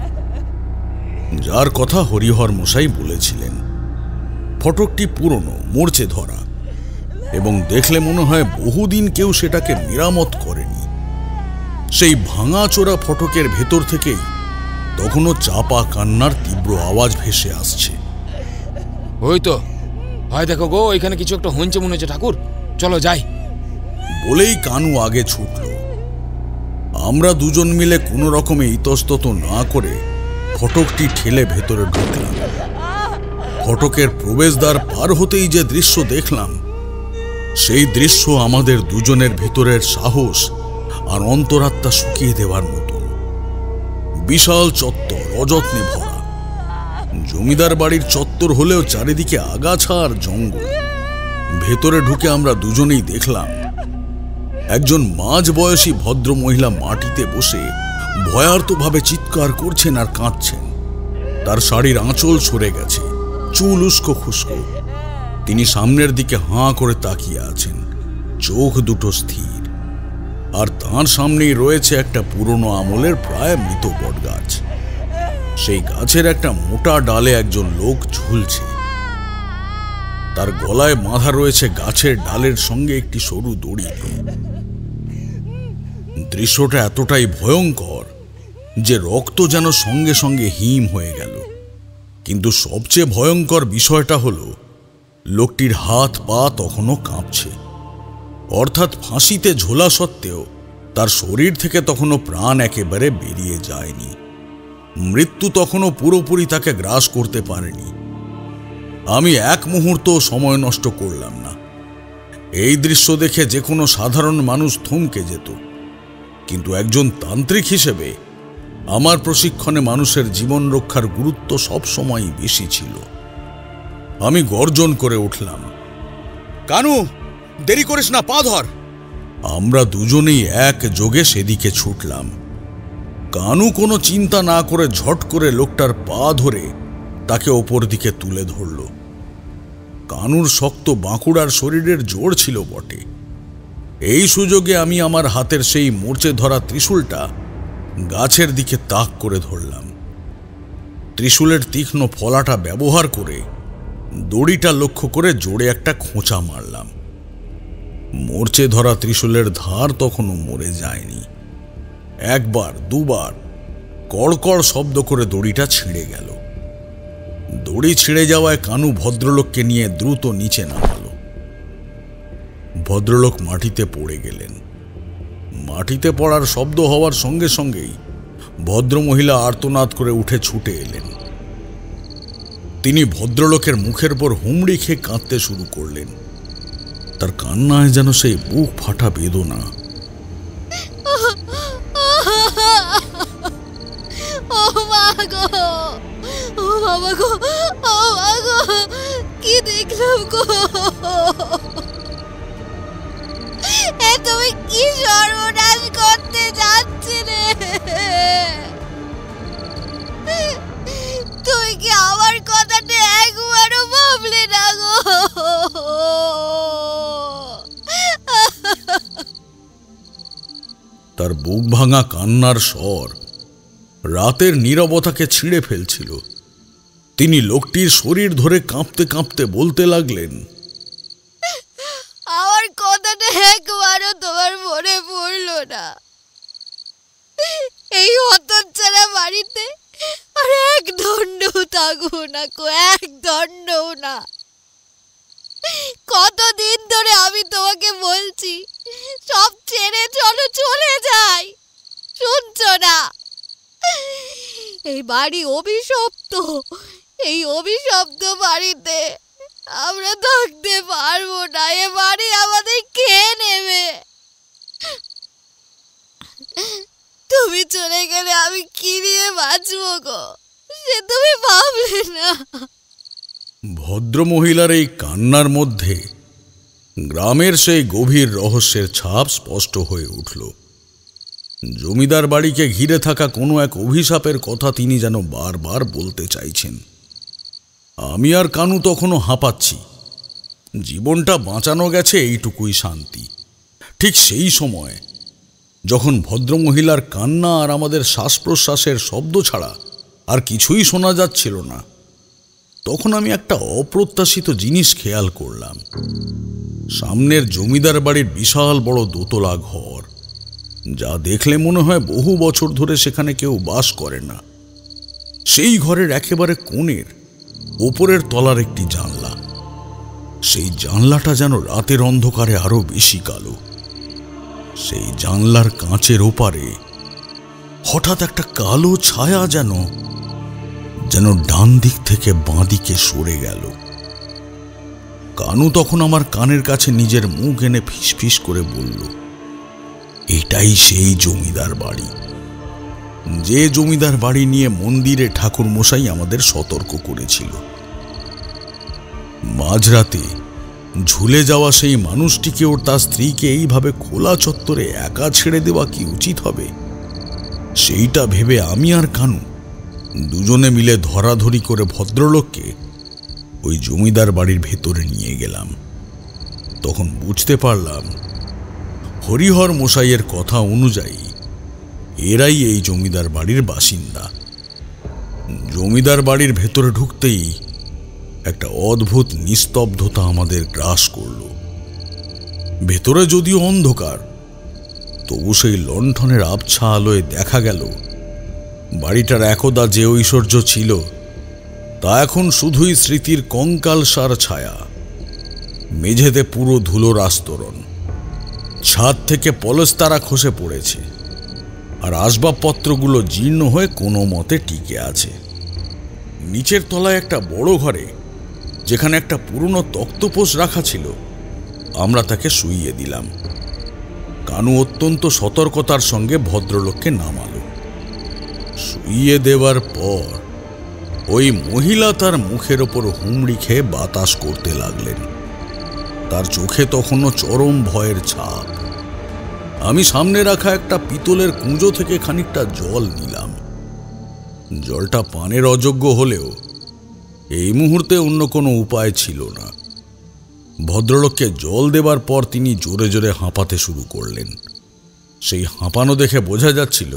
যার কথা হরিহর মশাই বলেছিলেন। ফটকটি পুরনো, মরচে ধরা, এবং দেখলে মনে হয় বহুদিন কেউ সেটাকে মেরামত করেনি। সেই ভাঙাচোরা ফটকের ভেতর থেকেই তখনও চাপা কান্নার তীব্র আওয়াজ ভেসে আসছে। ওই তো হয় দেখো গো, এখানে কিছু একটা হচ্ছে মনে হচ্ছে ঠাকুর, চলো যাই। বলেই কানু আগে ছুটল। আমরা দুজন মিলে কোনো রকমে ইতস্তত না করে ফটকটি ঠেলে ভেতরে ঢুকলাম। ফটকের প্রবেশদ্বার পার হতেই যে দৃশ্য দেখলাম, সেই দৃশ্য আমাদের দুজনের ভিতরের সাহস আর অন্তরাত্মা শুকিয়ে দেওয়ার মতো। বিশাল চত্বর, অযত্নে ভরা। জমিদার বাড়ির চত্বর হলেও চারিদিকে আগাছা আর জঙ্গল। ভেতরে ঢুকে আমরা দুজনেই দেখলাম একজন মাঝ বয়সী ভদ্র মহিলা মাটিতে বসে ভয়ার্তভাবে চিৎকার করছেন আর কাঁদছেন। তার শাড়ির আঁচল সরে গেছে, চুল উস্কো খুস্কো। তিনি সামনের দিকে হাঁ করে তাকিয়ে আছেন, চোখ দুটো স্থির। আর তাঁর সামনেই রয়েছে একটা পুরনো আমলের প্রায় মৃত বটগাছ। সেই গাছের একটা মোটা ডালে একজন লোক ঝুলছে। তার গলায় বাঁধা রয়েছে গাছের ডালের সঙ্গে একটি সরু দড়ি। দৃশ্যটা এতটাই ভয়ঙ্কর যে রক্ত যেন সঙ্গে সঙ্গে হিম হয়ে গেল। কিন্তু সবচেয়ে ভয়ঙ্কর বিষয়টা হলো, লোকটির হাত পা তখনও কাঁপছে। অর্থাৎ ফাঁসিতে ঝোলা সত্ত্বেও তার শরীর থেকে তখনও প্রাণ একেবারে বেরিয়ে যায়নি। মৃত্যু তখনও পুরোপুরি তাকে গ্রাস করতে পারেনি। আমি এক মুহূর্ত সময় নষ্ট করলাম না। এই দৃশ্য দেখে যে কোনো সাধারণ মানুষ থমকে যেত, কিন্তু একজন তান্ত্রিক হিসেবে আমার প্রশিক্ষণে মানুষের জীবন রক্ষার গুরুত্ব সবসময়ই বেশি ছিল। আমি গর্জন করে উঠলাম, কানু, দেরি করিস না, পা ধর। আমরা দুজনেই একযোগে সেদিকে ছুটলাম। কানু কোনো চিন্তা না করে ঝট করে লোকটার পা ধরে তাকে ওপর দিকে তুলে ধরল। কানুর শক্ত বাঁকুড়ার শরীরের জোর ছিল বটে। এই সুযোগে আমি আমার হাতের সেই মরচে ধরা ত্রিশূলটা গাছের দিকে তাক করে ধরলাম। ত্রিশূলের তীক্ষ্ণ ফলাটা ব্যবহার করে দড়িটা লক্ষ্য করে জোরে একটা খোঁচা মারলাম। মরচে ধরা ত্রিশূলের ধার তখনও মরে যায়নি। একবার দুবার কড়কড় শব্দ করে দড়িটা ছিঁড়ে গেল। দড়ি ছিঁড়ে যাওয়ায় কানু ভদ্রলোককে নিয়ে দ্রুত নিচে নামালো। ভদ্রলোক মাটিতে পড়ে গেলেন। মাটিতে পড়ার শব্দ হওয়ার সঙ্গে সঙ্গেই ভদ্রমহিলা আর্তনাদ করে উঠে ছুটে এলেন। তিনি ভদ্রলোকের মুখের উপর হুমড়ি খেয়ে কাঁদতে শুরু করলেন। তার কান্নায় যেন সেই বুক ফাটা বেদনা। কি দেখলাম গো, তুমি কি সর্বনাশ করতে যাচ্ছিলে? তুই কি আমার কথাটা একবারও ভাবলে না গো? তার বুক ভাঙা কান্নার স্বর রাতের নীরবতাকে ছিঁড়ে ফেলছিল। তিনি লোকটির শরীর ধরে কাঁপতে কাঁপতে বলতে লাগলেন, আমার কথাটা একবারও তোমার মনে পড়লো না? এই হতচ্ছাড়া বাড়িতে আর এক দণ্ডও থাকবো না গো, এক দণ্ডও না। কতদিন ধরে আমি তোমাকে বলছি সব ছেড়ে চলো, চলে যাই, শুনছো না? এই বাড়ি অভিশপ্ত, এই অভিশপ্ত বাড়িতে আমরা থাকতে পারবো না। এ বাড়ি আমাদের খেয়ে নেবে। তুমি চলে গেলে আমি কি নিয়ে বাঁচবো গো, সে তুমি ভাবলে না? ভদ্রমহিলার এই কান্নার মধ্যে গ্রামের সেই গভীর রহস্যের ছাপ স্পষ্ট হয়ে উঠল। জমিদার বাড়িকে ঘিরে থাকা কোনো এক অভিশাপের কথা তিনি যেন বারবার বলতে চাইছেন। আমি আর কানু তখনও হাঁপাচ্ছি। জীবনটা বাঁচানো গেছে এইটুকুই শান্তি। ঠিক সেই সময় যখন ভদ্রমহিলার কান্না আর আমাদের শ্বাস প্রশ্বাসের শব্দ ছাড়া আর কিছুই শোনা যাচ্ছিল না, তখন আমি একটা অপ্রত্যাশিত জিনিস খেয়াল করলাম। সামনের জমিদার বাড়ির বিশাল বড় দোতলা ঘর, যা দেখলে মনে হয় বহু বছর ধরে সেখানে কেউ বাস করে না। সেই ঘরের একেবারে কোণের ওপরের তলার একটি জানলা। সেই জানলাটা যেন রাতের অন্ধকারে আরো বেশি কালো। সেই জানলার কাঁচের ওপারে হঠাৎ একটা কালো ছায়া যেন ডান দিক থেকে বাঁ দিকে সরে গেল। কানু তখন আমার কানের কাছে নিজের মুখ এনে ফিসফিস করে বলল, এটাই সেই জমিদার বাড়ি, যে জমিদার বাড়ি নিয়ে মন্দিরে ঠাকুর মশাই আমাদের সতর্ক করেছিল। মাঝরাতে ঝুলে যাওয়া সেই মানুষটিকে ওর তার স্ত্রীকে এইভাবে খোলা চত্বরে একা ছেড়ে দেওয়া কি উচিত হবে? সেইটা ভেবে আমি আর কানু দুজনে মিলে ধরাধরি করে ভদ্রলোককে ওই জমিদার বাড়ির ভেতরে নিয়ে গেলাম। তখন বুঝতে পারলাম হরিহর মশাইয়ের কথা অনুযায়ী এরাই এই জমিদার বাড়ির বাসিন্দা। জমিদার বাড়ির ভেতরে ঢুকতেই একটা অদ্ভুত নিস্তব্ধতা আমাদের গ্রাস করল। ভেতরে যদিও অন্ধকার, তবু সেই লণ্ঠনের আবছা আলোয় দেখা গেল বাড়িটার একদা যে ঐশ্বর্য ছিল তা এখন শুধুই স্মৃতির কঙ্কালসার ছায়া। মেঝেতে পুরো ধুলোর আস্তরণ, ছাদ থেকে পলস্তারা খসে পড়েছে, আর আসবাবপত্রগুলো জীর্ণ হয়ে কোনো মতে টিকে আছে। নিচের তলায় একটা বড় ঘরে, যেখানে একটা পুরনো তক্তপোষ রাখা ছিল, আমরা তাকে শুইয়ে দিলাম। কানু অত্যন্ত সতর্কতার সঙ্গে ভদ্রলোককে নামালো। শুইয়ে দেওয়ার পর ওই মহিলা তার মুখের ওপর হুমড়ি খেয়ে বাতাস করতে লাগলেন। তার চোখে তখনও চরম ভয়ের ছাপ। আমি সামনে রাখা একটা পিতলের কুঁজো থেকে খানিকটা জল নিলাম। জলটা পানের অযোগ্য হলেও এই মুহূর্তে অন্য কোনো উপায় ছিল না। ভদ্রলোককে জল দেবার পর তিনি জোরে জোরে হাঁপাতে শুরু করলেন। সেই হাঁপানো দেখে বোঝা যাচ্ছিল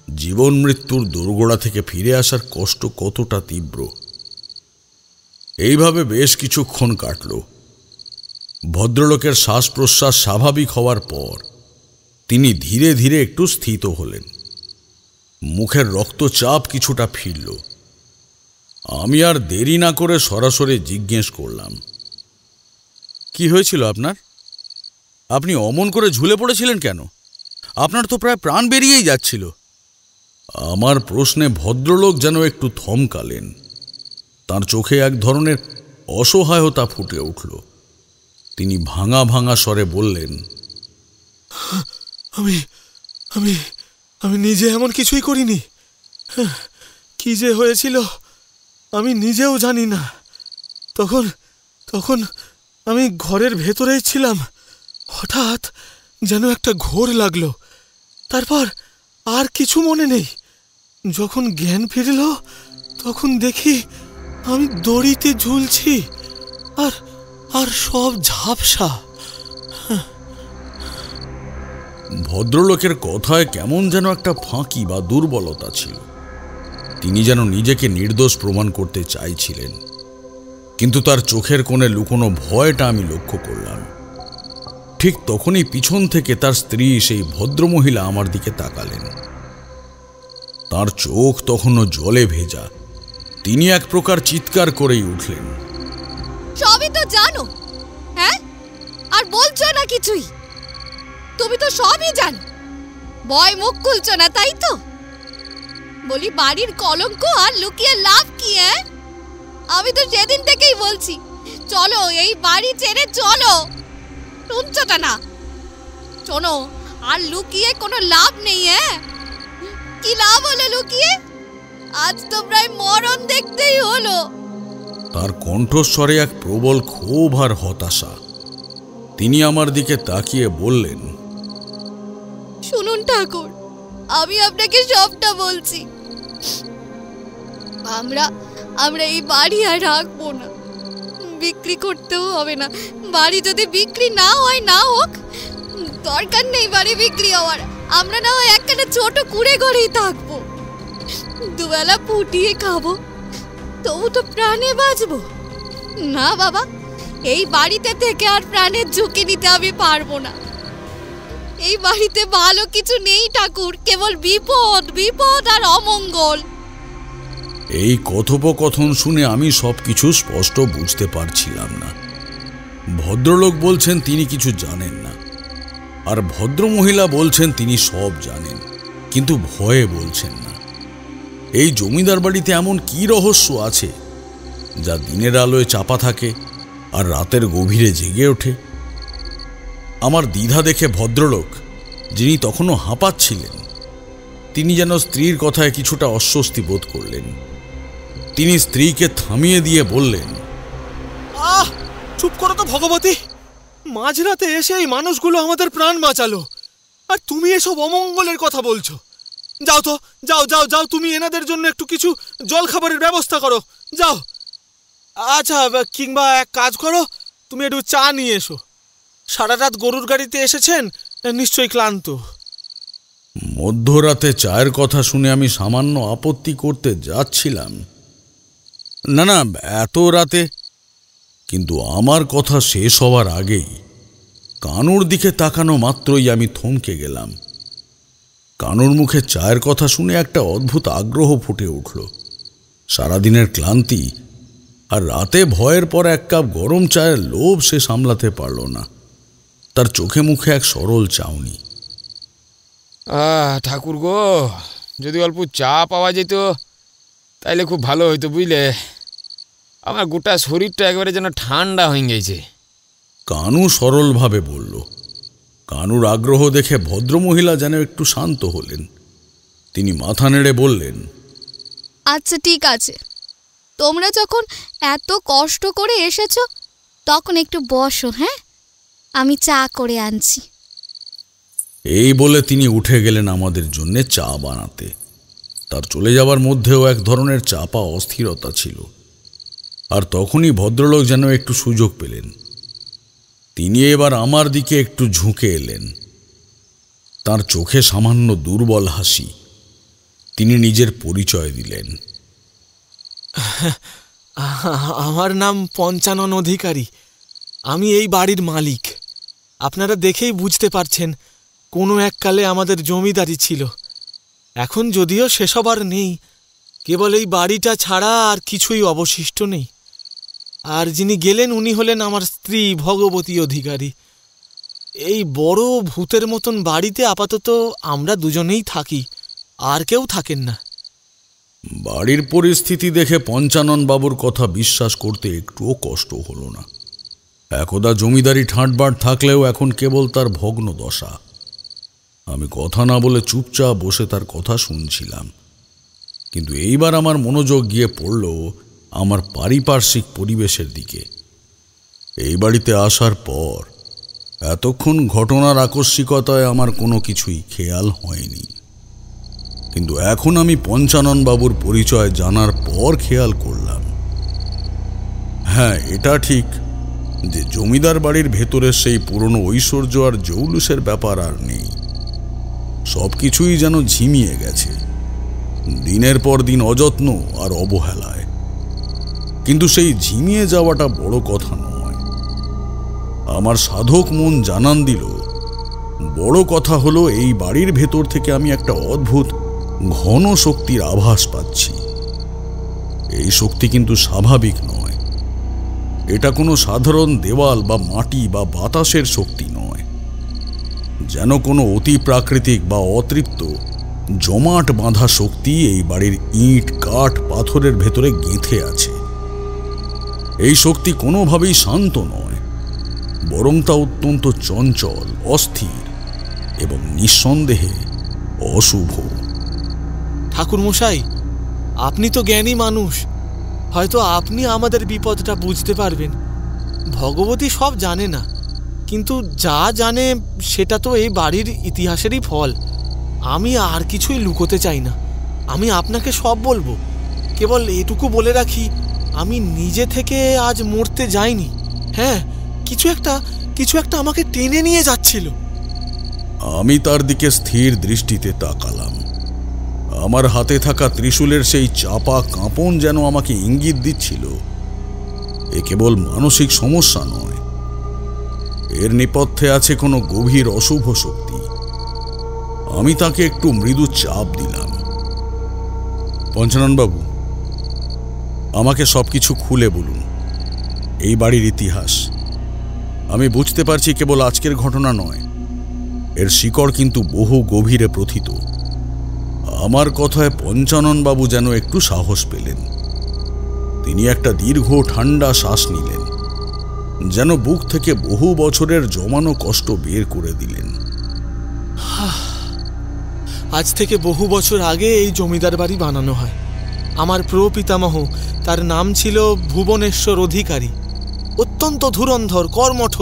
জীবন মৃত্যুর দোরগোড়া থেকে ফিরে আসার কষ্ট কতটা তীব্র। এইভাবে বেশ কিছুক্ষণ কাটল। ভদ্রলোকের শ্বাস প্রশ্বাস স্বাভাবিক হওয়ার পর তিনি ধীরে ধীরে একটু স্থিত হলেন। মুখের রক্তচাপ কিছুটা ফিরল। আমি আর দেরি না করে সরাসরি জিজ্ঞেস করলাম, কি হয়েছিল আপনার? আপনি অমন করে ঝুলে পড়েছিলেন কেন? আপনার তো প্রায় প্রাণ বেরিয়েই যাচ্ছিল। আমার প্রশ্নে ভদ্রলোক যেন একটু থমকালেন। তার চোখে এক ধরনের অসহায়তা ফুটে উঠল। তিনি ভাঙা ভাঙা স্বরে বললেন, আমি আমি আমি নিজে এমন কিছুই করিনি। কি যে হয়েছিল আমি নিজেও জানি না। তখন তখন আমি ঘরের ভেতরেই ছিলাম। হঠাৎ যেন একটা ঘোর লাগলো। তারপর আর কিছু মনে নেই। যখন জ্ঞান ফিরল তখন দেখি আমি দড়িতে ঝুলছি, আর আর সব ঝাপসা। ভদ্রলোকের কথায় কেমন যেন একটা ফাঁকি বা দুর্বলতা ছিল। তিনি যেন নিজেকে নির্দোষ প্রমাণ করতে চাইছিলেন, কিন্তু তার চোখের কোণে লুকোনো ভয়টা আমি লক্ষ্য করলাম। ঠিক তখনই পিছন থেকে তার স্ত্রী সেই ভদ্রমহিলা আমার দিকে তাকালেন। তার চোখ তখনও জলে ভেজা। তিনি এক প্রকার চিৎকার করেই উঠলেন, সবই তো জানো, হ্যাঁ? আর বলছো না কিছুই? তুমি তো সবই জানো, ভয় মুখ খুলছো না, তাই তো? বলি বাড়ির কলঙ্ক আর লুকিয়ে লাভ কি? হ্যাঁ, আমি তো সেদিন থেকেই বলছি, চলো এই বাড়ি ছেড়ে চলো। শুনছোটা না? শোনো, আর লুকিয়ে কোনো লাভ নেই। হ্যাঁ, কি লাভ হলো লুকিয়ে? আজ তো প্রায় মরণ দেখতেই হলো। তার কণ্ঠস্বরে এক প্রবল ক্ষোভ আর হতাশা। তিনি আমার দিকে তাকিয়ে বললেন, শুনুন ঠাকুর, আমি আপনাকে সবটা বলছি। আমরা এই বাড়ি আর রাখবো না, বিক্রি করতেও হবে না। বাড়ি যদি বিক্রি না হয় না হোক, দরকার নেই বাড়ি বিক্রি হওয়ার। আমরা না হয় একটা ছোট কুড়ে ঘরেই থাকবো, দুবেলা ফুটিয়ে খাবো, তবু তো প্রাণে বাঁচবো। না বাবা, এই বাড়িতে থেকে আর প্রাণের ঝুঁকি নিতে আমি পারবো না। এই বাড়িতে ভালো কিছু নেই ঠাকুর, কেবল বিপদ, বিপদ আর অমঙ্গল। এই কথোপকথন শুনে আমি সবকিছু স্পষ্ট বুঝতে পারছিলাম না। ভদ্রলোক বলছেন তিনি কিছু জানেন না, আর ভদ্রমহিলা বলছেন তিনি সব জানেন, কিন্তু ভয়ে বলছেন না। এই জমিদার বাড়িতে এমন কি রহস্য আছে যা দিনের আলোয় চাপা থাকে আর রাতের গভীরে জেগে ওঠে? আমার দ্বিধা দেখে ভদ্রলোক, যিনি তখনও হাঁপাচ্ছিলেন, তিনি যেন স্ত্রীর কথায় কিছুটা অস্বস্তি বোধ করলেন। তিনি স্ত্রীকে থামিয়ে দিয়ে বললেন, চুপ করো তো ভগবতী। মাঝরাতে এসে এই মানুষগুলো আমাদের প্রাণ বাঁচালো, আর তুমি এসব অমঙ্গলের কথা বলছো। যাও তো, যাও যাও যাও, তুমি এনাদের জন্য একটু কিছু জল খাবারের ব্যবস্থা করো, যাও। আচ্ছা, কিংবা এক কাজ করো, তুমি একটু চা নিয়ে এসো। সারা রাত গরুর গাড়িতে এসেছেন, নিশ্চয়ই ক্লান্ত। মধ্যরাতে চায়ের কথা শুনে আমি সামান্য আপত্তি করতে যাচ্ছিলাম, না না, এত রাতে। কিন্তু আমার কথা শেষ হওয়ার আগেই কানুর দিকে তাকানো মাত্রই আমি থমকে গেলাম। কানুর মুখে চায়ের কথা শুনে একটা অদ্ভুত আগ্রহ ফুটে উঠল। সারাদিনের ক্লান্তি আর রাতে ভয়ের পর এক কাপ গরম চায়ের লোভ সে সামলাতে পারল না। তার চোখে মুখে এক সরল চাউনি। ঠাকুর গো, যদি অল্প চা পাওয়া যেত তাইলে খুব ভালো হইতো, বুঝলে? আমার গোটা শরীরটা একেবারে যেন ঠান্ডা হয়ে গেছে। কানু সরলভাবে বলল। কানুর আগ্রহ দেখে ভদ্রমহিলা যেন একটু শান্ত হলেন। তিনি মাথা নেড়ে বললেন, আচ্ছা ঠিক আছে, তোমরা যখন এত কষ্ট করে এসেছো তখন একটু বসো। হ্যাঁ, আমি চা করে আনছি। এই বলে তিনি উঠে গেলেন আমাদের জন্য চা বানাতে। তার চলে যাবার মধ্যেও এক ধরনের চাপা অস্থিরতা ছিল। আর তখনই ভদ্রলোক যেন একটু সুযোগ পেলেন। তিনি এবার আমার দিকে একটু ঝুঁকে এলেন। তার চোখে সামান্য দুর্বল হাসি। তিনি নিজের পরিচয় দিলেন। আমার নাম পঞ্চানন অধিকারী, আমি এই বাড়ির মালিক। আপনারা দেখেই বুঝতে পারছেন, কোনো এককালে আমাদের জমিদারি ছিল। এখন যদিও সেসব আর নেই, কেবল এই বাড়িটা ছাড়া আর কিছুই অবশিষ্ট নেই। আর যিনি গেলেন উনি হলেন আমার স্ত্রী ভগবতী অধিকারী। এই বড় ভূতের মতন বাড়িতে আপাতত আমরা দুজনেই থাকি, আর কেউ থাকেন না। বাড়ির পরিস্থিতি দেখে পঞ্চানন বাবুর কথা বিশ্বাস করতে একটুও কষ্ট হলো না। একদা জমিদারি ঠাঁটবাট থাকলেও এখন কেবল তার ভগ্ন দশা। আমি কথা না বলে চুপচাপ বসে তার কথা শুনছিলাম। কিন্তু এইবার আমার মনোযোগ গিয়ে পড়ল আমার পারিপার্শ্বিক পরিবেশের দিকে। এই বাড়িতে আসার পর এতক্ষণ ঘটনার আকস্মিকতায় আমার কোনো কিছুই খেয়াল হয়নি, কিন্তু এখন আমি পঞ্চানন বাবুর পরিচয় জানার পর খেয়াল করলাম। হ্যাঁ, এটা ঠিক যে জমিদার বাড়ির ভেতরের সেই পুরনো ঐশ্বর্য আর জৌলুসের ব্যাপার আর নেই। সবকিছুই যেন ঝিমিয়ে গেছে, দিনের পর দিন অযত্ন আর অবহেলায়। কিন্তু সেই ঝিমিয়ে যাওয়াটা বড় কথা নয়। আমার সাধক মন জানান দিল, বড় কথা হলো এই বাড়ির ভেতর থেকে আমি একটা অদ্ভুত ঘন শক্তির আভাস পাচ্ছি। এই শক্তি কিন্তু স্বাভাবিক নয়। এটা কোনো সাধারণ দেওয়াল বা মাটি বা বাতাসের শক্তি নয়। যেন কোনো অতি প্রাকৃতিক বা অতৃপ্ত জমাট বাঁধা শক্তি এই বাড়ির ইট, কাঠ, পাথরের ভেতরে গেঁথে আছে। এই শক্তি কোনোভাবেই শান্ত নয়, বরং তা অত্যন্ত চঞ্চল, অস্থির এবং নিঃসন্দেহে অশুভ। ঠাকুরমশাই, আপনি তো জ্ঞানী মানুষ, হয়তো আপনি আমাদের বিপদটা বুঝতে পারবেন। ভগবতী সব জানে না, কিন্তু যা জানে সেটা তো এই বাড়ির ইতিহাসেরই ফল। আমি আর কিছুই লুকোতে চাই না, আমি আপনাকে সব বলবো। কেবল এটুকু বলে রাখি, আমি নিজে থেকে আজ মরতে যাইনি। হ্যাঁ, কিছু একটা আমাকে টেনে নিয়ে যাচ্ছিল। আমি তার দিকে স্থির দৃষ্টিতে তাকালাম। আমার হাতে থাকা ত্রিশূলের সেই চাপা কাঁপন যেন আমাকে ইঙ্গিত দিচ্ছিল এ কেবল মানসিক সমস্যা নয়, এর নেপথ্যে আছে কোনো গভীর অশুভ শক্তি। আমি তাকে একটু মৃদু চাপ দিলাম। পঞ্চাননবাবু, আমাকে সবকিছু খুলে বলুন, এই বাড়ির ইতিহাস। আমি বুঝতে পারছি কেবল আজকের ঘটনা নয়, এর শিকড় কিন্তু বহু গভীরে প্রথিত। আমার কথায় পঞ্চাননবাবু যেন একটু সাহস পেলেন। তিনি একটা দীর্ঘ ঠান্ডা শ্বাস নিলেন, যেন বুক থেকে বহু বছরের জমানো কষ্ট বের করে দিলেন। আজ থেকে বহু বছর আগে এই জমিদার বাড়ি বানানো হয়। আমার প্রপিতামহ, তার নাম ছিল ভুবনেশ্বর অধিকারী। অত্যন্ত ধুরন্ধর, কর্মঠ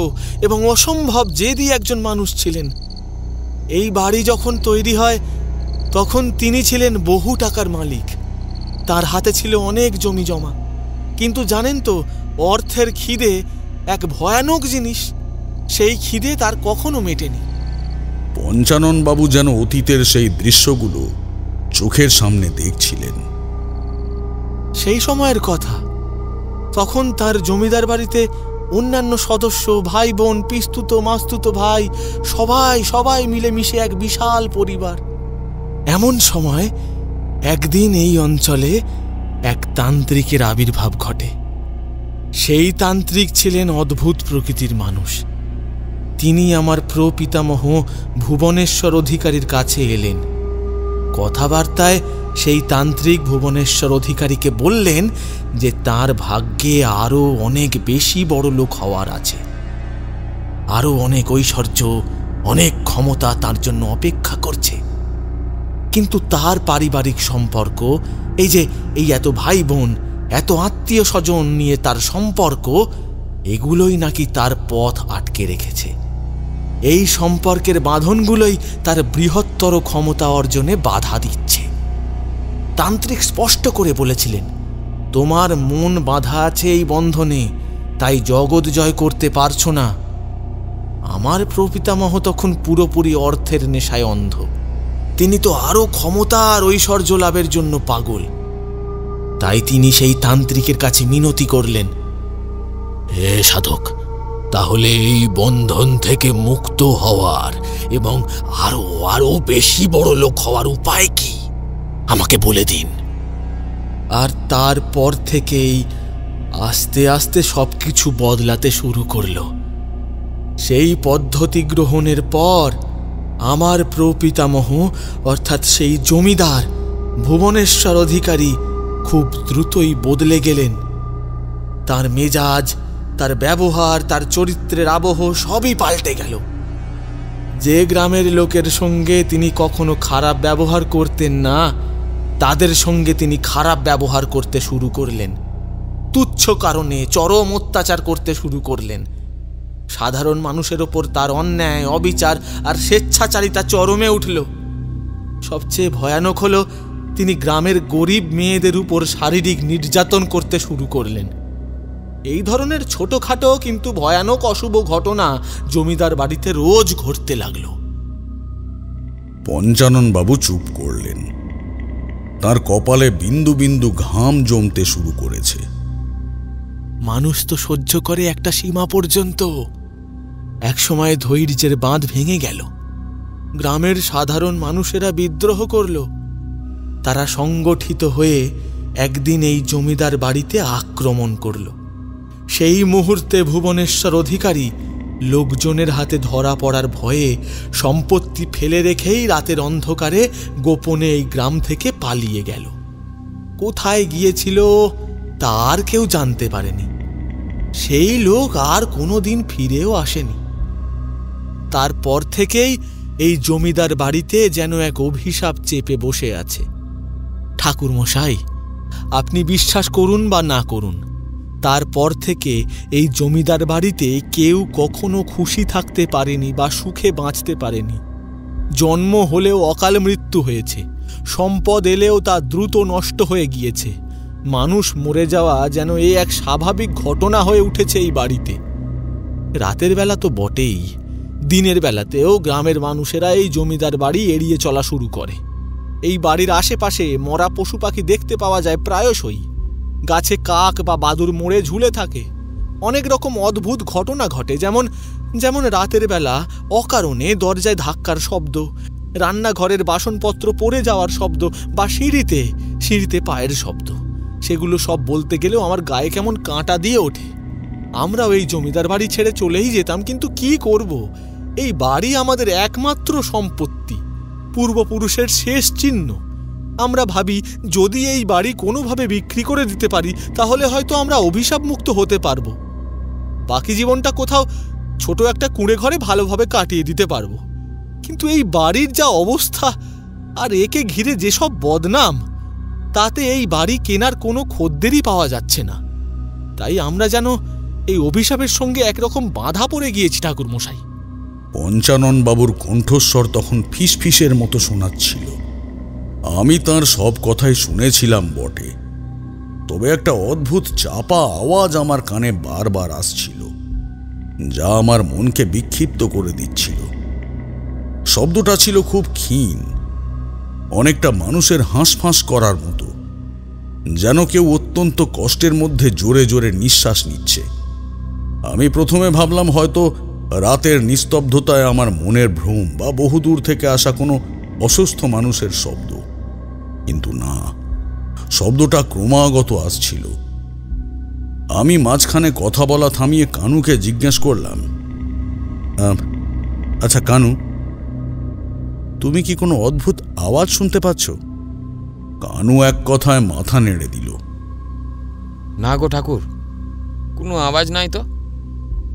এবং অসম্ভব জেদি একজন মানুষ ছিলেন। এই বাড়ি যখন তৈরি হয় তখন তিনি ছিলেন বহু টাকার মালিক। তার হাতে ছিল অনেক জমি জমা। কিন্তু জানেন তো, অর্থের খিদে এক ভয়ানক জিনিস। সেই খিদে তার কখনো মেটেনি। পঞ্চাননবাবু যেন অতীতের সেই দৃশ্যগুলো চোখের সামনে দেখছিলেন। সেই সময়ের কথা, তখন তার জমিদার বাড়িতে অন্যান্য সদস্য, ভাই বোন, পিস্তুত মাস্তুত ভাই, সবাই মিলেমিশে এক বিশাল পরিবার। এমন সময় একদিন এই অঞ্চলে এক তান্ত্রিকের আবির্ভাব ঘটে। সেই তান্ত্রিক ছিলেন অদ্ভুত প্রকৃতির মানুষ। তিনি আমার প্রপিতামহ ভুবনেশ্বর অধিকারীর কাছে এলেন। কথাবার্তায় সেই তান্ত্রিক ভুবনেশ্বর অধিকারীকে বললেন যে তার ভাগ্যে আরও অনেক বেশি বড় লোক হওয়ার আছে, আরও অনেক ঐশ্বর্য, অনেক ক্ষমতা তার জন্য অপেক্ষা করছে। কিন্তু তার পারিবারিক সম্পর্ক, এই এত ভাই বোন, এত আত্মীয় স্বজন নিয়ে তার সম্পর্ক, এগুলোই নাকি তার পথ আটকে রেখেছে। এই সম্পর্কের বাঁধনগুলোই তার বৃহত্তর ক্ষমতা অর্জনে বাধা দিচ্ছে। তান্ত্রিক স্পষ্ট করে বলেছিলেন, তোমার মন বাঁধা আছে এই বন্ধনে, তাই জগৎ জয় করতে পারছো না। আমার প্রপিতামহ তখন পুরোপুরি অর্থের নেশায় অন্ধ। তিনি তো আরো ক্ষমতা আর ঐশ্বর্য লাভের জন্য পাগল। তাই তিনি সেই তান্ত্রিকের কাছে মিনতি করলেন, হে সাধক, তাহলে এই বন্ধন থেকে মুক্ত হওয়ার এবং আরো বেশি বড় লোক হওয়ার উপায় কি আমাকে বলে দিন। আর তারপর থেকেই আস্তে আস্তে সবকিছু বদলাতে শুরু করলো। সেই পদ্ধতি গ্রহণের পর আমার প্রপিতামহ অর্থাৎ সেই জমিদার ভুবনেশ্বর অধিকারী খুব দ্রুতই বদলে গেলেন। তার মেজাজ, তার ব্যবহার, তার চরিত্রের আবহ সবই পাল্টে গেল। যে গ্রামের লোকের সঙ্গে তিনি কখনো খারাপ ব্যবহার করতেন না, তাদের সঙ্গে তিনি খারাপ ব্যবহার করতে শুরু করলেন। তুচ্ছ কারণে চরম অত্যাচার করতে শুরু করলেন। সাধারণ মানুষের ওপর তার অন্যায়, অবিচার আর স্বেচ্ছাচারিতা চরমে উঠল। সবচেয়ে ভয়ানক হলো, তিনি গ্রামের গরিব মেয়েদের উপর শারীরিক নির্যাতন করতে শুরু করলেন। এই ধরনের ছোটখাটো কিন্তু ভয়ানক অশুভ ঘটনা জমিদার বাড়িতে রোজ ঘটতে লাগলো। পঞ্চানন বাবু চুপ করলেন। তার কপালে বিন্দু বিন্দু ঘাম জমতে শুরু করেছে। মানুষ তো সহ্য করে একটা সীমা পর্যন্ত। একসময় ধৈর্যের বাঁধ ভেঙে গেল। গ্রামের সাধারণ মানুষেরা বিদ্রোহ করল। তারা সংগঠিত হয়ে একদিন এই জমিদার বাড়িতে আক্রমণ করল। সেই মুহূর্তে ভুবনেশ্বর অধিকারী লোকজনের হাতে ধরা পড়ার ভয়ে সম্পত্তি ফেলে রেখেই রাতের অন্ধকারে গোপনে এই গ্রাম থেকে পালিয়ে গেল। কোথায় গিয়েছিল তার কেউ জানতে পারেনি। সেই লোক আর কোনোদিন ফিরেও আসেনি। তারপর থেকেই এই জমিদার বাড়িতে যেন এক অভিশাপ চেপে বসে আছে। ঠাকুরমশাই, আপনি বিশ্বাস করুন বা না করুন, তারপর থেকে এই জমিদার বাড়িতে কেউ কখনো খুশি থাকতে পারেনি বা সুখে বাঁচতে পারেনি। জন্ম হলেও অকাল মৃত্যু হয়েছে, সম্পদ এলেও তা দ্রুত নষ্ট হয়ে গিয়েছে। মানুষ মরে যাওয়া যেন এই এক স্বাভাবিক ঘটনা হয়ে উঠেছে এই বাড়িতে। রাতের বেলা তো বটেই, দিনের বেলাতেও গ্রামের মানুষেরা এই জমিদার বাড়ি এড়িয়ে চলা শুরু করে। এই বাড়ির আশেপাশে মরা পশু পাখি দেখতে পাওয়া যায় প্রায়শই। গাছে কাক বা বাদুর মরে ঝুলে থাকে। অনেক রকম অদ্ভুত ঘটনা ঘটে, যেমন রাতের বেলা অকারণে দরজায় ধাক্কার শব্দ, রান্নাঘরের বাসনপত্র পড়ে যাওয়ার শব্দ বা সিঁড়িতে পায়ের শব্দ। সেগুলো সব বলতে গেলেও আমার গায়ে কেমন কাঁটা দিয়ে ওঠে। আমরাও এই জমিদার বাড়ি ছেড়ে চলেই যেতাম, কিন্তু কি করব? এই বাড়ি আমাদের একমাত্র সম্পত্তি, পূর্বপুরুষের শেষ চিহ্ন। আমরা ভাবি যদি এই বাড়ি কোনোভাবে বিক্রি করে দিতে পারি তাহলে হয়তো আমরা অভিশাপ মুক্ত হতে পারবো। বাকি জীবনটা কোথাও ছোট একটা কুঁড়ে ঘরে ভালোভাবে কাটিয়ে দিতে পারবো। কিন্তু এই বাড়ির যা অবস্থা আর একে ঘিরে যেসব বদনাম, তাতে এই বাড়ি কেনার কোনো খদ্দেরই পাওয়া যাচ্ছে না। তাই আমরা যেন এই অভিশাপের সঙ্গে একরকম বাধা পড়ে গিয়েছি ঠাকুরমশাই। পঞ্চানন বাবুর কণ্ঠস্বর তখন ফিসফিসের মতো শোনাচ্ছিল। আমি তার সব কথাই শুনেছিলাম বটে, তবে একটা অদ্ভুত চাপা আওয়াজ আমার কানে বারবার আসছিল, যা আমার মনকে বিক্ষিপ্ত করে দিচ্ছিল। শব্দটা ছিল খুব ক্ষীণ, অনেকটা মানুষের হাঁসফাঁস করার মতো, যেন কেউ অত্যন্ত কষ্টের মধ্যে জোরে জোরে নিঃশ্বাস নিচ্ছে। আমি প্রথমে ভাবলাম হয়তো রাতের নিস্তব্ধতায় আমার মনের ভ্রম বা বহুদূর থেকে আসা কোনো অসুস্থ মানুষের শব্দ, কিন্তু না, শব্দটা ক্রমাগত আসছিল। আমি মাঝখানে কথা বলা থামিয়ে কানুকে জিজ্ঞেস করলাম, আচ্ছা কানু, তুমি কি কোনো অদ্ভুত আওয়াজ শুনতে পাচ্ছ? কানু এক কথায় মাথা নেড়ে দিল। না গো ঠাকুর, কোনো আওয়াজ নাই তো,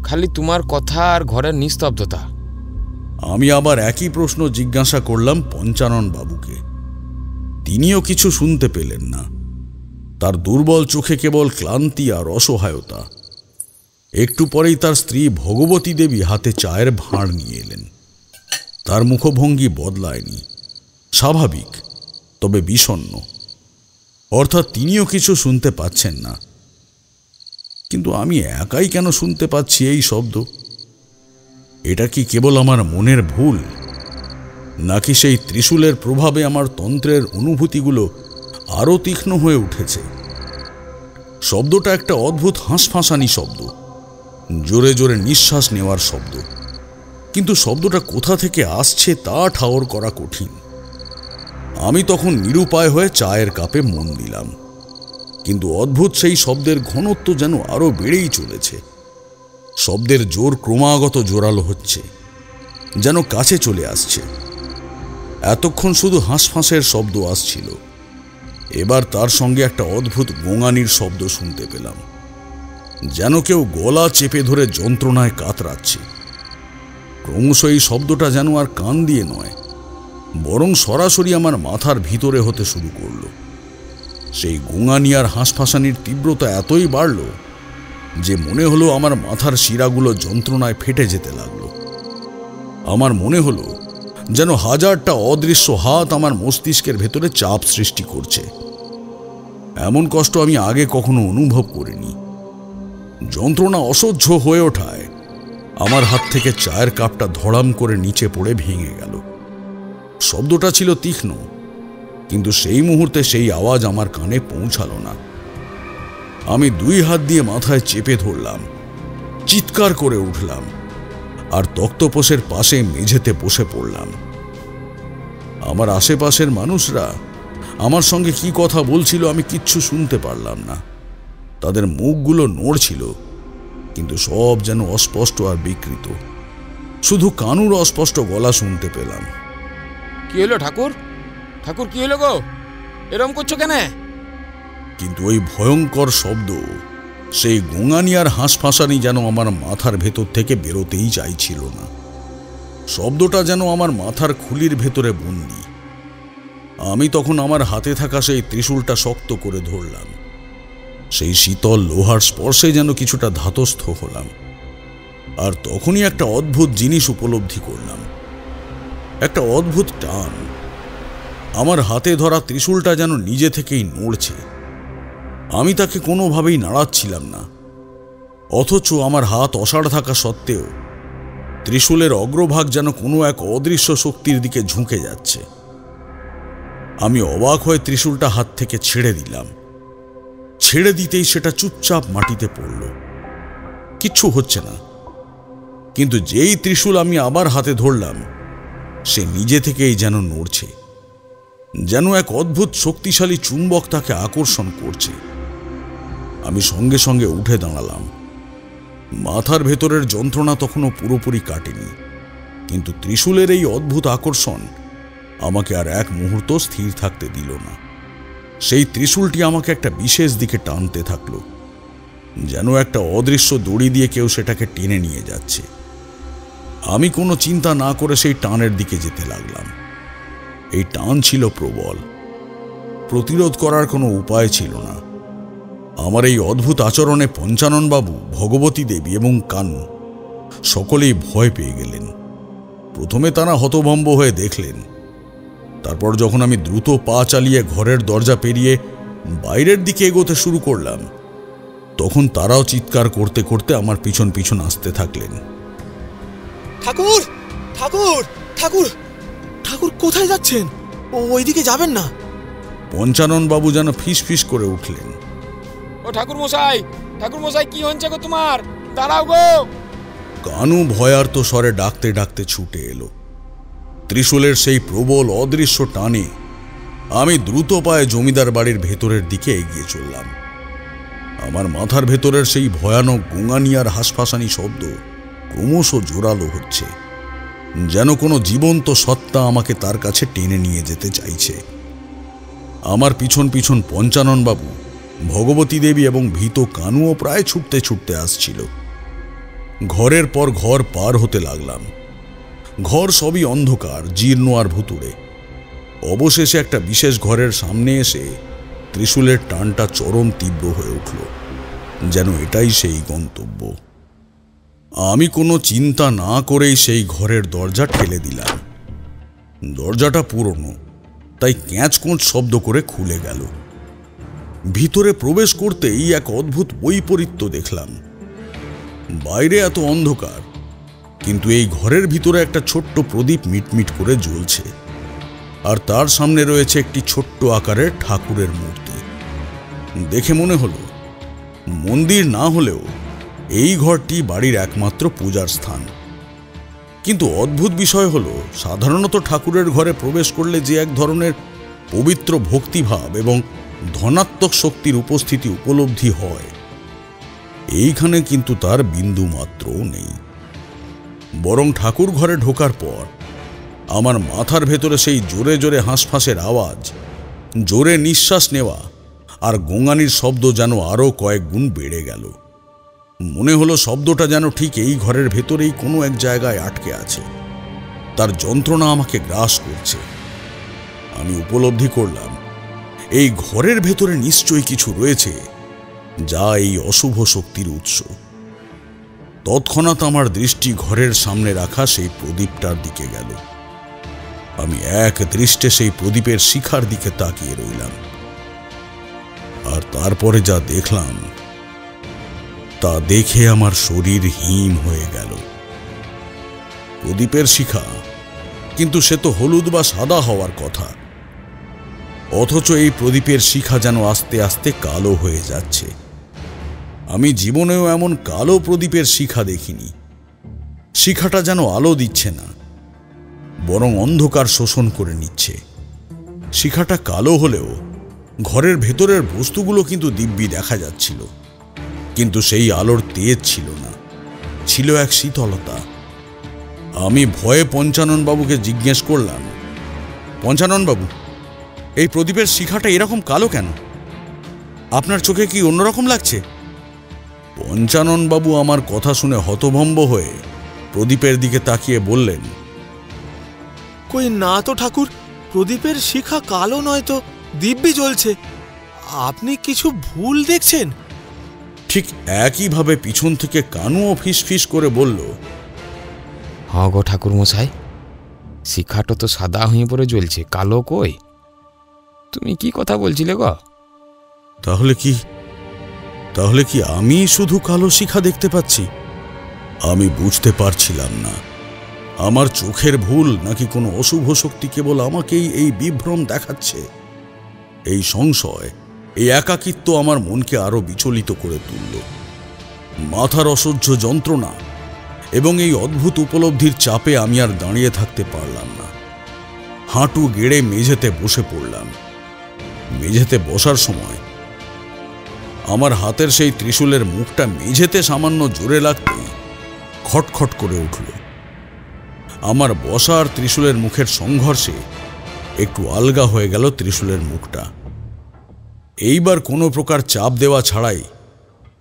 খালি তোমার কথা আর ঘরের নিস্তব্ধতা। আমি আবার একই প্রশ্ন জিজ্ঞাসা করলাম পঞ্চানন বাবুকে। তিনিও কিছু শুনতে পেলেন না। তার দুর্বল চোখে কেবল ক্লান্তি আর অসহায়তা। একটু পরেই তার স্ত্রী ভগবতী দেবী হাতে চায়ের ভাঁড় নিয়ে এলেন। তার মুখভঙ্গি বদলায়নি, স্বাভাবিক তবে বিষণ্ণ, অর্থাৎ তিনিও কিছু শুনতে পাচ্ছেন না। কিন্তু আমি একাই কেন শুনতে পাচ্ছি এই শব্দ? এটা কি কেবল আমার মনের ভুল, নাকি সেই ত্রিশূলের প্রভাবে আমার তন্ত্রের অনুভূতিগুলো আরও তীক্ষ্ণ হয়ে উঠেছে? শব্দটা একটা অদ্ভুত হাঁসফাঁসানি শব্দ, জোরে জোরে নিঃশ্বাস নেওয়ার শব্দ, কিন্তু শব্দটা কোথা থেকে আসছে তা ঠাওর করা কঠিন। আমি তখন নিরুপায় হয়ে চায়ের কাপে মন দিলাম। কিন্তু অদ্ভুত সেই শব্দের ঘনত্ব যেন আরো বেড়েই চলেছে। শব্দের জোর ক্রমাগত জোরালো হচ্ছে, যেন কাছে চলে আসছে। এতক্ষণ শুধু হাঁসফাঁসের শব্দ আসছিল, এবার তার সঙ্গে একটা অদ্ভুত গোঙানির শব্দ শুনতে পেলাম, যেন কেউ গলা চেপে ধরে যন্ত্রণায় কাতরাচ্ছে। ক্রমশ এই শব্দটা যেন আর কান দিয়ে নয়, বরং সরাসরি আমার মাথার ভিতরে হতে শুরু করল। সেই গোঙানি আর হাঁসফাঁসানির তীব্রতা এতই বাড়ল যে মনে হলো আমার মাথার শিরাগুলো যন্ত্রণায় ফেটে যেতে লাগলো। আমার মনে হলো যেন হাজারটা অদৃশ্য হাত আমার মস্তিষ্কের ভেতরে চাপ সৃষ্টি করছে। এমন কষ্ট আমি আগে কখনো অনুভব করিনি। যন্ত্রণা অসহ্য হয়ে ওঠায় আমার হাত থেকে চায়ের কাপটা ধড়াম করে নিচে পড়ে ভেঙে গেল। শব্দটা ছিল তীক্ষ্ণ, কিন্তু সেই মুহূর্তে সেই আওয়াজ আমার কানে পৌঁছালো না। আমি দুই হাত দিয়ে মাথায় চেপে ধরলাম, চিৎকার করে উঠলাম, আর তক্তপোষের পাশে মেঝেতে বসে পড়লাম। আমার আশেপাশের মানুষরা আমার সঙ্গে কি কথা বলছিল আমি কিচ্ছু শুনতে পারলাম না। তাদের মুখগুলো নড়ছিল, কিন্তু সব যেন অস্পষ্ট আর বিকৃত। শুধু কানুর অস্পষ্ট গলা শুনতে পেলাম। কি হলো ঠাকুর? ঠাকুর কি হলো গো? এরম করছো কেন? কিন্তু ওই ভয়ঙ্কর শব্দ, সেই গোঙানি আর হাঁসফাঁসানি যেন আমার মাথার ভেতর থেকে বেরোতেই চাইছিল না। শব্দটা যেন আমার মাথার খুলির ভেতরে বন্দী। আমি তখন আমার হাতে থাকা সেই ত্রিশূলটা শক্ত করে ধরলাম। সেই শীতল লোহার স্পর্শে যেন কিছুটা ধাতস্থ হলাম। আর তখনই একটা অদ্ভুত জিনিস উপলব্ধি করলাম, একটা অদ্ভুত টান। আমার হাতে ধরা ত্রিশূলটা যেন নিজে থেকেই নড়ছে। আমি তাকে কোনোভাবেই নাড়াচ্ছিলাম না, অথচ আমার হাত অসাড় থাকা সত্ত্বেও ত্রিশূলের অগ্রভাগ যেন কোনো এক অদৃশ্য শক্তির দিকে ঝুঁকে যাচ্ছে। আমি অবাক হয়ে ত্রিশূলটা হাত থেকে ছেড়ে দিলাম। ছেড়ে দিতেই সেটা চুপচাপ মাটিতে পড়ল। কিচ্ছু হচ্ছে না। কিন্তু যেই ত্রিশূল আমি আবার হাতে ধরলাম, সে নিজে থেকেই যেন নড়ছে, যেন এক অদ্ভুত শক্তিশালী চুম্বক তাকে আকর্ষণ করছে। আমি সঙ্গে সঙ্গে উঠে দাঁড়ালাম। মাথার ভেতরের যন্ত্রণা তখনও পুরোপুরি কাটেনি, কিন্তু ত্রিশূলের এই অদ্ভুত আকর্ষণ আমাকে আর এক মুহূর্ত স্থির থাকতে দিল না। সেই ত্রিশূলটি আমাকে একটা বিশেষ দিকে টানতে থাকলো, যেন একটা অদৃশ্য দড়ি দিয়ে কেউ সেটাকে টেনে নিয়ে যাচ্ছে। আমি কোনো চিন্তা না করে সেই টানের দিকে যেতে লাগলাম। এই টান ছিল প্রবল, প্রতিরোধ করার কোনো উপায় ছিল না। আমার এই অদ্ভুত আচরণে পঞ্চাননবাবু, ভগবতী দেবী এবং কানু সকলেই ভয় পেয়ে গেলেন। প্রথমে তারা হতভম্ব হয়ে দেখলেন। তারপর যখন আমি দ্রুত পা চালিয়ে ঘরের দরজা পেরিয়ে বাইরের দিকে এগোতে শুরু করলাম, তখন তারাও চিৎকার করতে করতে আমার পিছন পিছন আসতে থাকলেন। ঠাকুর, ঠাকুর, ঠাকুর, ঠাকুর কোথায় যাচ্ছেন? ওইদিকে যাবেন না। পঞ্চাননবাবু যেন ফিস ফিস করে উঠলেন। ও ঠাকুর মশাই, ঠাকুর মশাই, কি হচ্ছে গো তোমার? দাঁড়াও গো। কানু ভয়ার্ত স্বরে ডাকতে ডাকতে ছুটে এলো। ত্রিশূলের সেই প্রবল অদৃশ্য টানে আমি দ্রুত পায়ে জমিদার বাড়ির ভেতরের দিকে এগিয়ে চললাম। আমার মাথার ভেতরের সেই ভয়ানক গোঙানি আর হাঁসফাঁসানি শব্দ ক্রমশ জোরালো হচ্ছে, যেন কোনো জীবন্ত সত্তা আমাকে তার কাছে টেনে নিয়ে যেতে চাইছে। আমার পিছন পিছন পঞ্চাননবাবু, ভগবতী দেবী এবং ভীত কানুও প্রায় ছুটতে ছুটতে আসছিল। ঘরের পর ঘর পার হতে লাগলাম। ঘর সবই অন্ধকার, জীর্ণ আর ভুতুড়ে। অবশেষে একটা বিশেষ ঘরের সামনে এসে ত্রিশূলের টানটা চরম তীব্র হয়ে উঠল, যেন এটাই সেই গন্তব্য। আমি কোনো চিন্তা না করেই সেই ঘরের দরজা ঠেলে দিলাম। দরজাটা পুরনো, তাই ক্যাঁচকোঁচ শব্দ করে খুলে গেল। ভিতরে প্রবেশ করতেই এক অদ্ভুত বৈপরীত্য দেখলাম। বাইরে এত অন্ধকার, কিন্তু এই ঘরের ভিতরে একটা ছোট্ট প্রদীপ মিটমিট করে জ্বলছে, আর তার সামনে রয়েছে একটি ছোট্ট আকারের ঠাকুরের মূর্তি। দেখে মনে হলো মন্দির না হলেও এই ঘরটি বাড়ির একমাত্র পূজার স্থান। কিন্তু অদ্ভুত বিষয় হলো, সাধারণত ঠাকুরের ঘরে প্রবেশ করলে যে এক ধরনের পবিত্র ভক্তিভাব এবং ধনাত্মক শক্তির উপস্থিতি উপলব্ধি হয়, এইখানে কিন্তু তার বিন্দু মাত্রও নেই। বরং ঠাকুর ঘরে ঢোকার পর আমার মাথার ভেতরে সেই জোরে জোরে হাঁসফাঁসের আওয়াজ, জোরে নিঃশ্বাস নেওয়া আর গোঙানির শব্দ যেন আরও কয়েক গুণ বেড়ে গেল। মনে হলো শব্দটা যেন ঠিক এই ঘরের ভেতরেই কোনো এক জায়গায় আটকে আছে, তার যন্ত্রণা আমাকে গ্রাস করছে। আমি উপলব্ধি করলাম এই ঘরের ভেতরে নিশ্চয়ই কিছু রয়েছে যা এই অশুভ শক্তির উৎস। তৎক্ষণাৎ আমার দৃষ্টি ঘরের সামনে রাখা সেই প্রদীপটার দিকে গেল। আমি এক দৃষ্টে সেই প্রদীপের শিখার দিকে তাকিয়ে রইলাম। আর তারপরে যা দেখলাম তা দেখে আমার শরীর হিম হয়ে গেল। প্রদীপের শিখা, কিন্তু সে তো হলুদ বা সাদা হওয়ার কথা, অথচ এই প্রদীপের শিখা যেন আস্তে আস্তে কালো হয়ে যাচ্ছে। আমি জীবনেও এমন কালো প্রদীপের শিখা দেখিনি। শিখাটা যেন আলো দিচ্ছে না, বরং অন্ধকার শোষণ করে নিচ্ছে। শিখাটা কালো হলেও ঘরের ভেতরের বস্তুগুলো কিন্তু দিব্যি দেখা যাচ্ছিল, কিন্তু সেই আলোর তেজ ছিল না, ছিল এক শীতলতা। আমি ভয়ে পঞ্চাননবাবুকে জিজ্ঞেস করলাম, পঞ্চাননবাবু, এই প্রদীপের শিখাটা এরকম কালো কেন? আপনার চোখে কি অন্যরকম লাগছে? পঞ্চাননবাবু আমার কথা শুনে হতভম্ব হয়ে প্রদীপের দিকে তাকিয়ে বললেন, কই না তো ঠাকুর, প্রদীপের শিখা কালো নয় তো, দিব্যি জ্বলছে। আপনি কিছু ভুল দেখছেন। ঠিক একইভাবে পিছন থেকে কানুও ফিসফিস করে বলল, হ্যাঁ গো ঠাকুর মশাই, শিখাটা তো সাদা হয়ে পড়ে জ্বলছে, কালো কই? তুমি কি কথা বলছিলে গো? তাহলে কি আমি শুধু কালো শিখা দেখতে পাচ্ছি? আমি বুঝতে পারছিলাম না আমার চোখের ভুল নাকি কোনো অশুভ শক্তি কেবল আমাকেই এই বিভ্রম দেখাচ্ছে। এই সংশয়, এই একাকিত্ব আমার মনকে আরো বিচলিত করে তুলল। মাথার অসহ্য যন্ত্রণা এবং এই অদ্ভুত উপলব্ধির চাপে আমি আর দাঁড়িয়ে থাকতে পারলাম না। হাঁটু গেড়ে মেঝেতে বসে পড়লাম। মেঝেতে বসার সময় আমার হাতের সেই ত্রিশূলের মুখটা মেঝেতে সামান্য জোরে লাগতেই খটখট করে উঠল। আমার বসা আর ত্রিশূলের মুখের সংঘর্ষে একটু আলগা হয়ে গেল ত্রিশূলের মুখটা। এইবার কোনো প্রকার চাপ দেওয়া ছাড়াই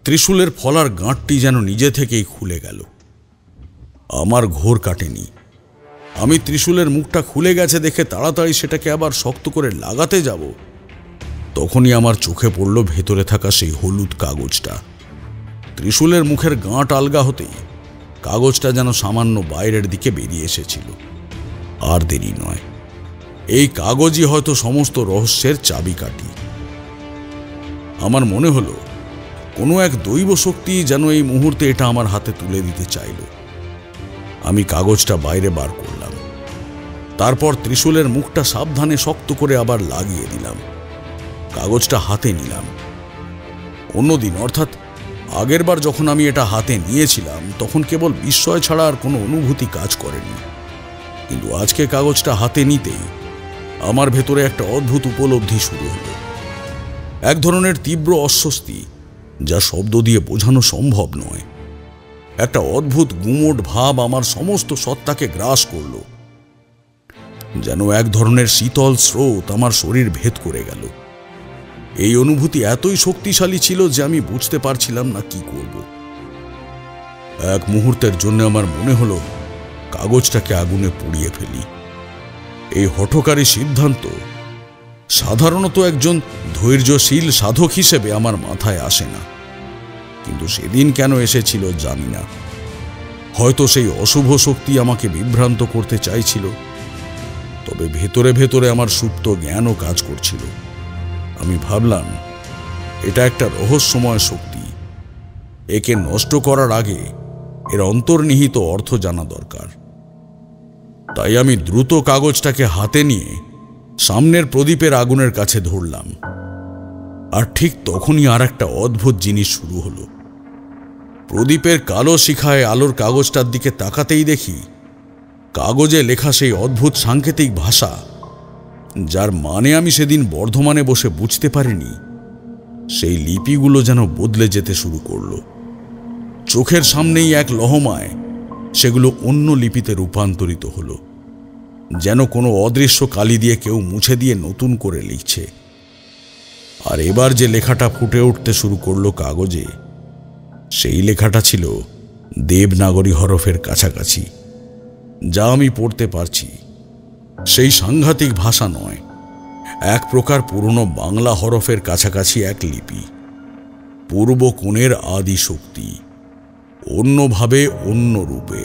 ত্রিশূলের ফলার গাঁটটি যেন নিজে থেকেই খুলে গেল। আমার ঘোর কাটেনি। আমি ত্রিশূলের মুখটা খুলে গেছে দেখে তাড়াতাড়ি সেটাকে আবার শক্ত করে লাগাতে যাব, তখনই আমার চোখে পড়ল ভেতরে থাকা সেই হলুদ কাগজটা। ত্রিশূলের মুখের গাঁট আলগা হতেই কাগজটা যেন সামান্য বাইরের দিকে বেরিয়ে এসেছিল। আর দেরি নয়, এই কাগজই হয়তো সমস্ত রহস্যের চাবিকাঠি। আমার মনে হলো কোনো এক দৈব শক্তি যেন এই মুহূর্তে এটা আমার হাতে তুলে দিতে চাইল। আমি কাগজটা বাইরে বার করলাম, তারপর ত্রিশূলের মুখটা সাবধানে শক্ত করে আবার লাগিয়ে দিলাম। কাগজটা হাতে নিলাম। অন্যদিন, অর্থাৎ আগেরবার যখন আমি এটা হাতে নিয়েছিলাম, তখন কেবল বিস্ময় ছাড়া আর কোনো অনুভূতি কাজ করেনি। কিন্তু আজকে কাগজটা হাতে নিতেই আমার ভেতরে একটা অদ্ভুত উপলব্ধি শুরু হলো। এক ধরনের তীব্র অস্বস্তি, যা শব্দ দিয়ে বোঝানো সম্ভব নয়। একটা অদ্ভুত গুমোট ভাব আমার সমস্ত সত্তাকে গ্রাস করল। যেন এক ধরনের শীতল স্রোত আমার শরীর ভেদ করে গেল। এই অনুভূতি এতই শক্তিশালী ছিল যে আমি বুঝতে পারছিলাম না কি করব। এক মুহূর্তের জন্য আমার মনে হলো কাগজটাকে আগুনে পুড়িয়ে ফেলি। এই হঠকারী সিদ্ধান্ত সাধারণত একজন ধৈর্যশীল সাধক হিসেবে আমার মাথায় আসে না, কিন্তু সেদিন কেন এসেছিল জানি না। হয়তো সেই অশুভ শক্তি আমাকে বিভ্রান্ত করতে চাইছিল, তবে ভেতরে ভেতরে আমার সুপ্ত জ্ঞানও কাজ করছিল। আমি ভাবলাম, এটা একটা রহস্যময় শক্তি, একে নষ্ট করার আগে এর অন্তর্নিহিত অর্থ জানা দরকার। তাই আমি দ্রুত কাগজটাকে হাতে নিয়ে সামনের প্রদীপের আগুনের কাছে ধরলাম। আর ঠিক তখনই আর একটা অদ্ভুত জিনিস শুরু হলো। প্রদীপের কালো শিখায় আলোর কাগজটার দিকে তাকাতেই দেখি কাগজে লেখা সেই অদ্ভুত সাংকেতিক ভাষা যার মানে আমি সেদিন বর্ধমানে বসে বুঝতে পারিনি, সেই লিপিগুলো যেন বদলে যেতে শুরু করলো। চোখের সামনেই এক লহমায় সেগুলো অন্য লিপিতে রূপান্তরিত হলো, যেন কোনো অদৃশ্য কালি দিয়ে কেউ মুছে দিয়ে নতুন করে লিখছে। আর এবার যে লেখাটা ফুটে উঠতে শুরু করলো কাগজে, সেই লেখাটা ছিল দেবনাগরী হরফের কাছাকাছি। যা আমি পড়তে পারছি সেই সাংঘাতিক ভাষা নয়, এক প্রকার পুরনো বাংলা হরফের কাছাকাছি এক লিপি, পূর্ব কোণের আদি শক্তি, অন্যভাবে অন্য রূপে,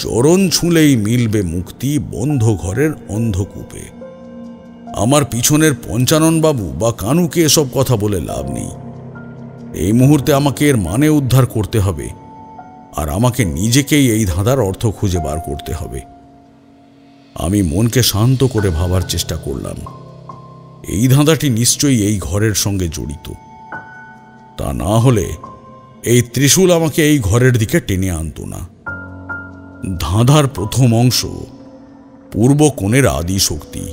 চরণ ছুঁলেই মিলবে মুক্তি, বন্ধ ঘরের অন্ধকূপে। আমার পিছনের পঞ্চাননবাবু বা কানুকে এসব কথা বলে লাভ নেই। এই মুহূর্তে আমাকে এর মানে উদ্ধার করতে হবে, আর আমাকে নিজেকেই এই ধাঁধার অর্থ খুঁজে বার করতে হবে। আমি মনকে শান্ত করে ভাবার চেষ্টা করলাম, এই ধাঁধাটি নিশ্চয়ই এই ঘরের সঙ্গে জড়িত। তা না হলে এই ত্রিশূল আমাকে এই ঘরের দিকে টেনে আনত না। ধাঁধার প্রথম অংশ, পূর্ব কোণের আদি শক্তি।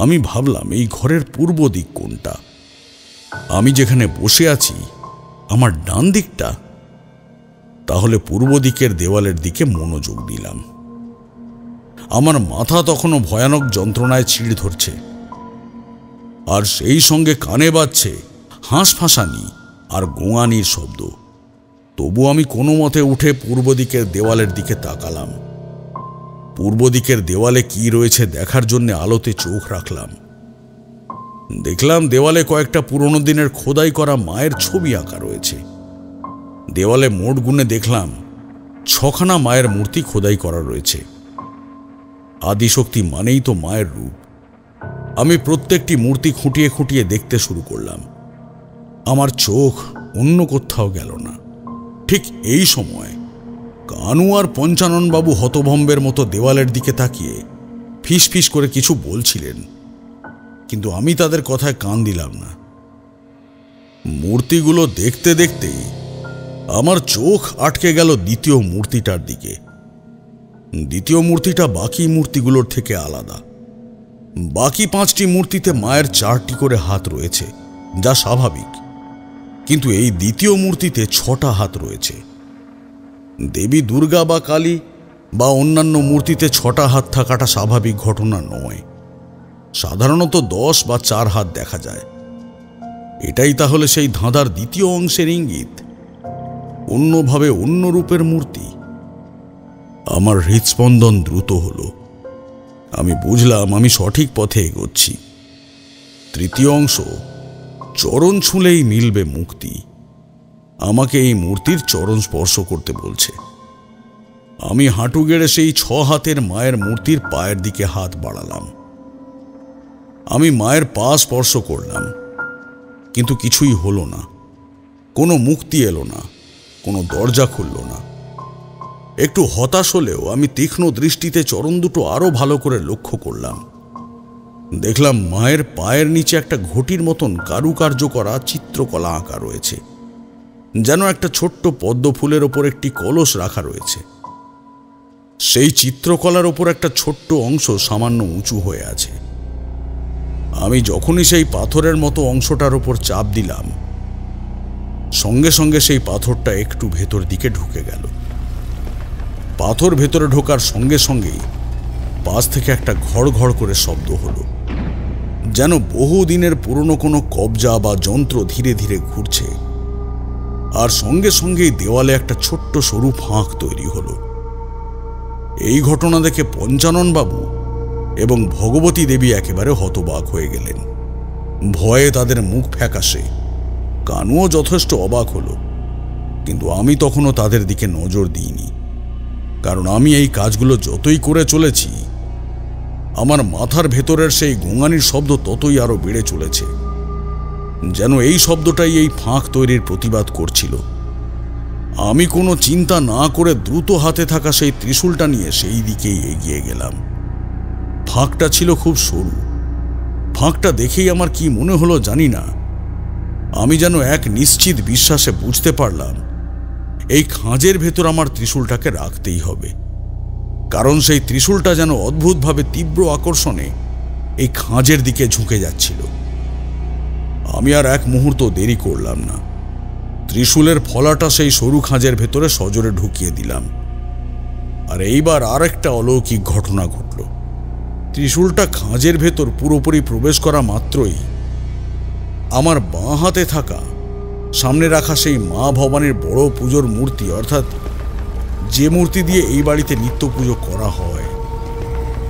আমি ভাবলাম এই ঘরের পূর্ব দিক কোনটা? আমি যেখানে বসে আছি আমার ডান দিকটা? তাহলে পূর্ব দিকের দেওয়ালের দিকে মনোযোগ দিলাম। আমার মাথা তখনও ভয়ানক যন্ত্রণায় ছিঁড় ধরছে, আর সেই সঙ্গে কানে বাজছে হাঁসফাঁসানি আর গোঙানির শব্দ। তবু আমি কোনো মতে উঠে পূর্ব দিকের দেওয়ালের দিকে তাকালাম। পূর্ব দিকের দেওয়ালে কি রয়েছে দেখার জন্য আলোতে চোখ রাখলাম। দেখলাম দেওয়ালে কয়েকটা পুরনো দিনের খোদাই করা মায়ের ছবি আঁকা রয়েছে। দেওয়ালে মোট গুণে দেখলাম 6খানা মায়ের মূর্তি খোদাই করা রয়েছে। আদিশক্তি মানেই তো মায়ের রূপ। আমি প্রত্যেকটি মূর্তি খুঁটিয়ে খুঁটিয়ে দেখতে শুরু করলাম। আমার চোখ অন্য কোথাও গেল না। ঠিক এই সময় কানু আর পঞ্চাননবাবু হতভম্বের মতো দেওয়ালের দিকে তাকিয়ে ফিস ফিস করে কিছু বলছিলেন, কিন্তু আমি তাদের কথায় কান দিলাম না। মূর্তিগুলো দেখতে দেখতেই আমার চোখ আটকে গেল দ্বিতীয় মূর্তিটার দিকে। দ্বিতীয় মূর্তিটা বাকি মূর্তিগুলোর থেকে আলাদা। বাকি 5টি মূর্তিতে মায়ের 4টি করে হাত রয়েছে, যা স্বাভাবিক, কিন্তু এই দ্বিতীয় মূর্তিতে 6টা হাত রয়েছে। দেবী দুর্গা বা কালী বা অন্যান্য মূর্তিতে 6টা হাত থাকাটা স্বাভাবিক ঘটনা নয়। সাধারণত 10 বা 4 হাত দেখা যায়। এটাই তাহলে সেই ধাঁধার দ্বিতীয় অংশের ইঙ্গিত, অন্যভাবে অন্য রূপের মূর্তি। আমার হৃৎস্পন্দন দ্রুত হলো। আমি বুঝলাম আমি সঠিক পথে এগোচ্ছি। তৃতীয় অংশ, চরণ ছুঁলেই মিলবে মুক্তি, আমাকে এই মূর্তির চরণ স্পর্শ করতে বলছে। আমি হাঁটু গেড়ে সেই 6 হাতের মায়ের মূর্তির পায়ের দিকে হাত বাড়ালাম। আমি মায়ের পা স্পর্শ করলাম, কিন্তু কিছুই হলো না। কোনো মুক্তি এলো না, কোনো দরজা খুলল না। একটু হতাশ হলেও আমি তীক্ষ্ণ দৃষ্টিতে চরণ দুটো আরো ভালো করে লক্ষ্য করলাম। দেখলাম মায়ের পায়ের নিচে একটা ঘটির মতন কারুকার্য করা চিত্রকলা আঁকা রয়েছে, যেন একটা ছোট্ট পদ্ম ফুলের ওপর একটি কলস রাখা রয়েছে। সেই চিত্রকলার ওপর একটা ছোট্ট অংশ সামান্য উঁচু হয়ে আছে। আমি যখনই সেই পাথরের মতো অংশটার ওপর চাপ দিলাম, সঙ্গে সঙ্গে সেই পাথরটা একটু ভেতর দিকে ঢুকে গেল। পাথর ভেতরে ঢোকার সঙ্গে সঙ্গেই পাশ থেকে একটা ঘড় ঘড় করে শব্দ হলো, যেন বহুদিনের পুরনো কোনো কবজা বা যন্ত্র ধীরে ধীরে ঘুরছে। আর সঙ্গে সঙ্গেই দেওয়ালে একটা ছোট্ট সরু ফাঁক তৈরি হলো। এই ঘটনা দেখে পঞ্চাননবাবু এবং ভগবতী দেবী একেবারে হতবাক হয়ে গেলেন। ভয়ে তাদের মুখ ফ্যাকাশে। কানুও যথেষ্ট অবাক হলো, কিন্তু আমি তখনও তাদের দিকে নজর দিইনি, কারণ আমি এই কাজগুলো যতই করে চলেছি আমার মাথার ভেতরের সেই গোঙানির শব্দ ততই আরো বেড়ে চলেছে, যেন এই শব্দটাই এই ফাঁক তৈরির প্রতিবাদ করছিল। আমি কোনো চিন্তা না করে দ্রুত হাতে থাকা সেই ত্রিশূলটা নিয়ে সেই দিকেই এগিয়ে গেলাম। ফাঁকটা ছিল খুব সরু। ফাঁকটা দেখেই আমার কি মনে হলো জানি না, আমি যেন এক নিশ্চিত বিশ্বাসে বুঝতে পারলাম এই খাঁজের ভেতর আমার ত্রিশূলটাকে রাখতেই হবে। কারণ সেই ত্রিশূলটা যেন অদ্ভুতভাবে তীব্র আকর্ষণে এই খাঁজের দিকে ঝুঁকে যাচ্ছিল। আমি আর এক মুহূর্ত দেরি করলাম না, ত্রিশূলের ফলাটা সেই সরু খাঁজের ভেতরে সজোরে ঢুকিয়ে দিলাম। আর এইবার আরেকটা অলৌকিক ঘটনা ঘটল। ত্রিশূলটা খাঁজের ভেতর পুরোপুরি প্রবেশ করা মাত্রই আমার বাঁ হাতে থাকা সামনে রাখা সেই মা ভবানীর বড় পুজোর মূর্তি, অর্থাৎ যে মূর্তি দিয়ে এই বাড়িতে নিত্য পুজো করা হয়,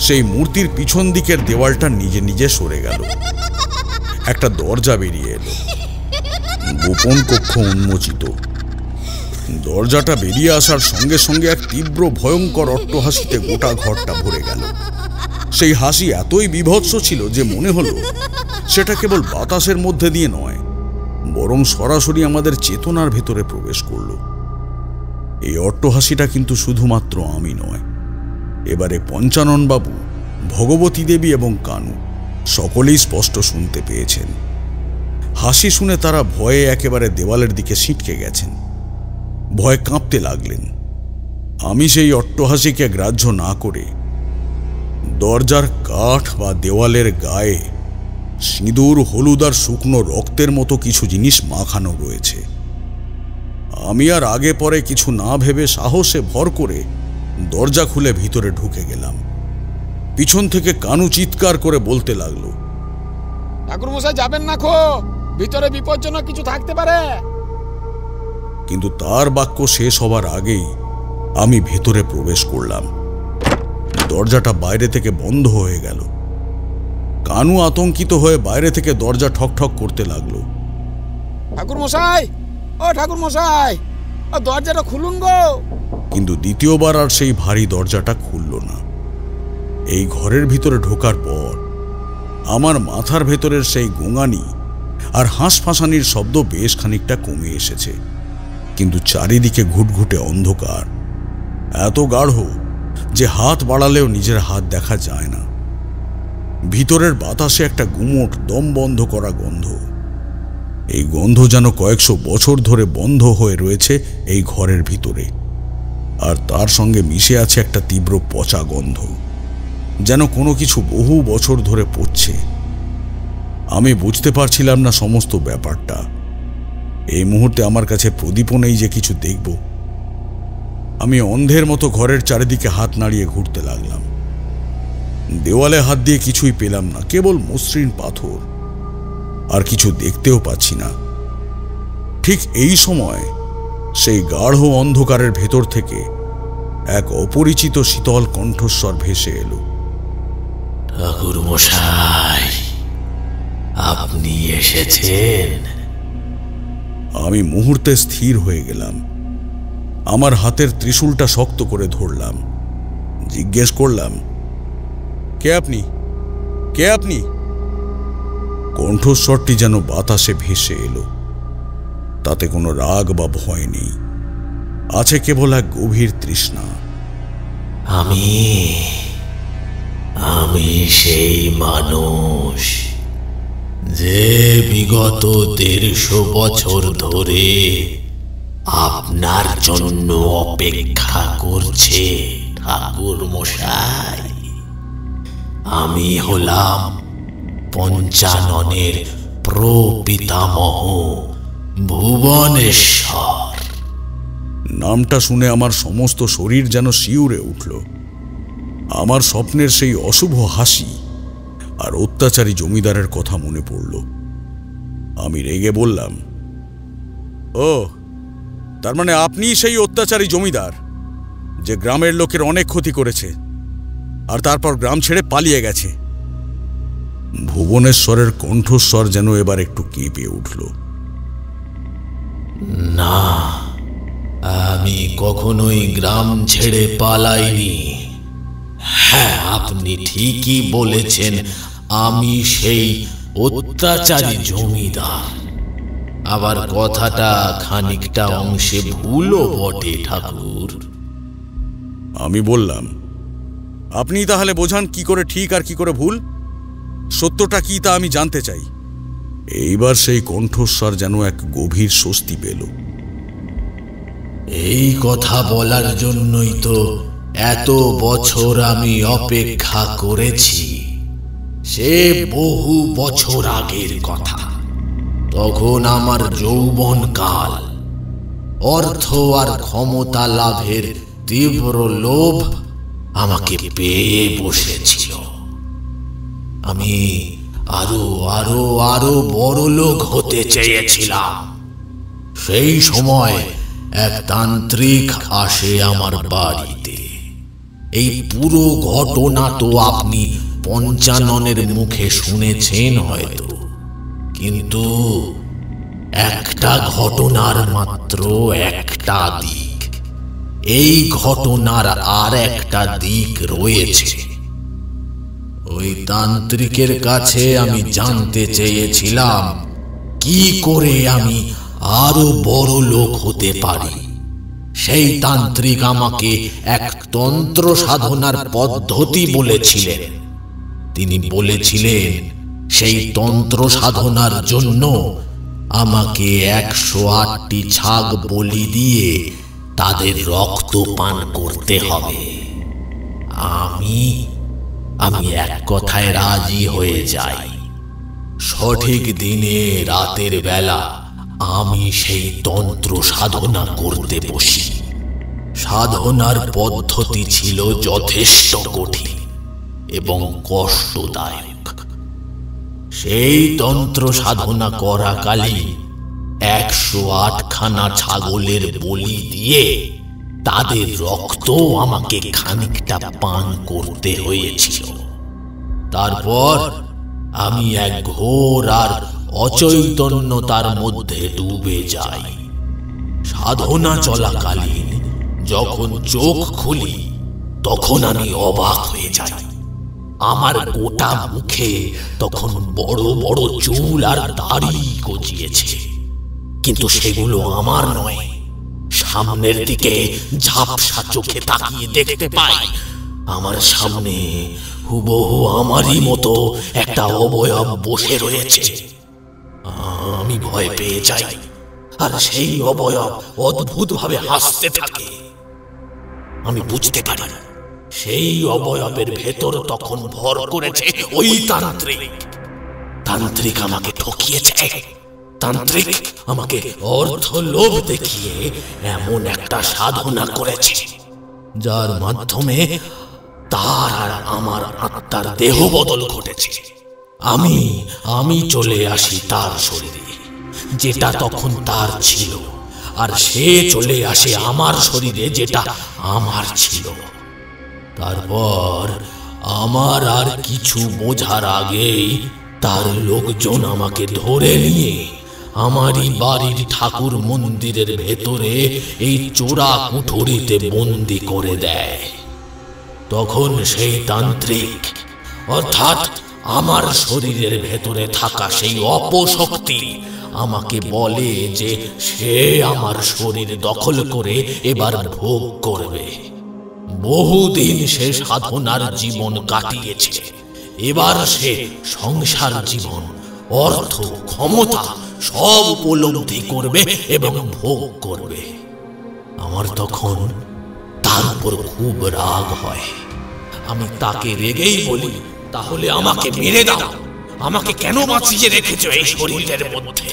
সেই মূর্তির পিছন দিকের দেওয়ালটা নিজে নিজে সরে গেল। একটা দরজা বেরিয়ে এলো, গোপন কক্ষ উন্মোচিত। দরজাটা বেরিয়ে আসার সঙ্গে সঙ্গে এক তীব্র ভয়ঙ্কর অট্টহাসিতে গোটা ঘরটা ভরে গেল। সেই হাসি এতই বীভৎস ছিল যে মনে হলো সেটা কেবল বাতাসের মধ্যে দিয়ে নয়, বরং সরাসরি আমাদের চেতনার ভেতরে প্রবেশ করল। এই অট্টহাসিটা কিন্তু শুধুমাত্র আমি নয়, এবারে পঞ্চানন বাবু, ভগবতী দেবী এবং কানু সকলেই স্পষ্ট শুনতে পেয়েছেন। হাসি শুনে তারা ভয়ে একেবারে দেওয়ালের দিকে ছিটকে গেছেন, ভয়ে কাঁপতে লাগলেন। আমি সেই অট্টহাসিকে গ্রাহ্য না করে দরজার কাঠ বা দেওয়ালের গায়ে সিঁদুর, হলুদ আর শুকনো রক্তের মতো কিছু জিনিস মাখানো রয়েছে। আমি আর আগে পরে কিছু না ভেবে সাহসে ভর করে দরজা খুলে ভিতরে ঢুকে গেলাম। পিছন থেকে কানু চিৎকার করে বলতে লাগলো, ঠাকুরমশাই যাবেন না, খো ভিতরে বিপজ্জনক কিছু থাকতে পারে। কিন্তু তার বাক্য শেষ হবার আগেই আমি ভেতরে প্রবেশ করলাম। দরজাটা বাইরে থেকে বন্ধ হয়ে গেল। কানু আতঙ্কিত হয়ে বাইরে থেকে দরজা ঠকঠক করতে লাগলো। ঠাকুরমশাই, ও ঠাকুরমশাই, ও দরজাটা খুলুন গো। কিন্তু দ্বিতীয়বার আর সেই ভারী দরজাটা খুলল না। এই ঘরের ভিতরে ঢোকার পর আমার মাথার ভেতরের সেই গোঙানি আর হাঁসফাঁসানির শব্দ বেশ খানিকটা কমে এসেছে, কিন্তু চারিদিকে ঘুটঘুটে অন্ধকার, এত গাঢ় যে হাত বাড়ালেও নিজের হাত দেখা যায় না। ভিতরের বাতাসে একটা গুমোট দম বন্ধ করা গন্ধ। এই গন্ধ যেন কয়েকশো বছর ধরে বন্ধ হয়ে রয়েছে এই ঘরের ভিতরে, আর তার সঙ্গে মিশে আছে একটা তীব্র পচা গন্ধ, যেন কোনো কিছু বহু বছর ধরে পচছে। আমি বুঝতে পারছিলাম না সমস্ত ব্যাপারটা। এই মুহূর্তে আমার কাছে প্রদীপও নেই যে কিছু দেখব। আমি অন্ধের মতো ঘরের চারিদিকে হাত নাড়িয়ে ঘুরতে লাগলাম। দেওয়ালে হাত দিয়ে কিছুই পেলাম না, কেবল মসৃণ পাথর, আর কিছু দেখতেও পাচ্ছি না। ঠিক এই সময় সেই গাঢ় অন্ধকারের ভেতর থেকে এক অপরিচিত শীতল কণ্ঠস্বর ভেসে এলো, ঠাকুরমশাই, আপনি এসেছেন। আমি মুহূর্তে স্থির হয়ে গেলাম। আমার হাতের ত্রিশূলটা শক্ত করে ধরলাম। জিজ্ঞেস করলাম, কে আপনি? কে আপনি? কণ্ঠস্বরটি যেন বাতাসে ভেসে এলো। তাতে কোনো রাগ বা ভয় নেই, আছে কেবল এক গভীর তৃষ্ণা। আমি সেই মানুষ যে বিগত 150 বছর ধরে আপনার জন্য অপেক্ষা করছে ঠাকুরমশাই। আমি হলাম পঞ্চাননের প্রপিতামহ ভুবনেশ্বর। নামটা শুনে আমার সমস্ত শরীর যেন শিউরে উঠল। আমার স্বপ্নের সেই অশুভ হাসি আর অত্যাচারী জমিদারের কথা মনে পড়ল। আমি রেগে বললাম, ও, তার মানে আপনিই সেই অত্যাচারী জমিদার যে গ্রামের লোকের অনেক ক্ষতি করেছে আর তারপর গ্রাম ছেড়ে পালিয়ে গেছে। ভুবনেশ্বরের কণ্ঠস্বর যেন এবার একটু কেঁপে উঠল। না, আমি কখনোই গ্রাম ছেড়ে পালাইনি। হ্যাঁ, আপনি ঠিকই বলেছেন, আমি সেই অত্যাচারী জমিদার। আবার কথাটা খানিকটা অংশে ভুলও বটে ঠাকুর। আমি বললাম, আপনি তাহলে বোঝান কি করে ঠিক আর কি করে ভুল। সত্যটা কি তা আমি জানতে চাই। এইবার সেই কণ্ঠস্বর যেন এক গভীর স্বস্তি পেল। এই কথা বলার জন্যই তো এত বছর আমি অপেক্ষা করেছি, সে বহু বছর আগের কথা। তখন আমার যৌবন কাল, অর্থ আর ক্ষমতা লাভের তীব্র লোভ আমাকে পেয়ে বসেছিল। আমি আরো আরো আরো বড় লোক হতে চেয়েছিলাম। সেই সময় এক তান্ত্রিক আসে আমার বাড়িতে। এই পুরো ঘটনা তো আপনি পঞ্চাননের মুখে শুনেছেন হয়তো, কিন্তু একটা ঘটনার মাত্র একটা দিক। এই ঘটনার আর একটা দিক রয়েছে। ওই তান্ত্রিকের কাছে আমি জানতে চেয়েছিলাম কি করে আমি আরো বড় লোক হতে পারি। সেই তান্ত্রিক আমাকে এক তন্ত্র সাধনার পদ্ধতি বলেছিলেন। তিনি বলেছিলেন সেই তন্ত্র সাধনার জন্য আমাকে 108টি ছাগ বলি দিয়ে তাদের রক্ত পান করতে হবে। আমি এক কথায় রাজি হয়ে যাই। সঠিক দিনে রাতের বেলা আমি সেই তন্ত্র সাধনা করতে বসি। সাধনার পদ্ধতি ছিল যথেষ্ট কঠিন এবং কষ্টদায়ক। সেই তন্ত্র সাধনা করাকালীন 108খানা ছাগলের বলি দিয়ে তাদের রক্ত আমাকে খানিকটা পান করতে হয়েছিল। তারপর আমি এক ঘোর আর অচৈতন্যতার মধ্যে ডুবে যাই। সাধনা চলাকালীন যখন চোখ খুলি তখন আমি অবাক হয়ে যাই। আমার গোটা মুখে তখন বড় বড় চুল আর দাড়ি গজিয়েছে, কিন্তু সেগুলো আমার নয়। সামনের দিকে ঝাপসা চোখে তাকিয়ে দেখতে পাই আমার সামনে হুবহু আমারই মতো একটা অবয়ব বসে রয়েছে। আমি ভয় পেয়ে যাই, আর সেই অবয়ব অদ্ভুতভাবে হাসতে থাকে। আমি বুঝতে পারি সেই অবয়বের ভেতর তখন ভর করেছে ওই তান্ত্রিক। তান্ত্রিক আমাকে ঠকিয়েছে। তান্ত্রিক আমাকে অর্থ লোভ দেখিয়ে এমন একটা সাধনা করেছে যার মাধ্যমে তার আর আমার আত্মার দেহ বদল ঘটেছে। আমি চলে আসি তার শরীরে, যেটা তখন তার ছিল, আর সে চলে আসে আমার শরীরে, যেটা আমার ছিল। তারপর আমার আর কিছু বোঝার আগেই তার লোকজন আমাকে ধরে নিয়ে আমারই বাড়ির ঠাকুর মন্দিরের ভেতরে এই চোরা কুঠুরিতে বন্দি করে দেয়। তখন সেই তান্ত্রিক, অর্থাৎ আমার শরীরের ভেতরে থাকা সেই অপশক্তি আমাকে বলে যে সে আমার শরীর দখল করে এবার ভোগ করবে। বহুদিন সে সাধনার জীবন কাটিয়েছে, এবার সে সংসার জীবন, অর্থ, ক্ষমতা সব উপলব্ধি করবে এবং ভোগ করবে। আমার তখন তার উপর খুব রাগ হয়। আমি তাকে রেগেই বলি, তাহলে আমাকে মেরে দাও, আমাকে কেন বাঁচিয়ে রেখেছো এই শরীরের মধ্যে?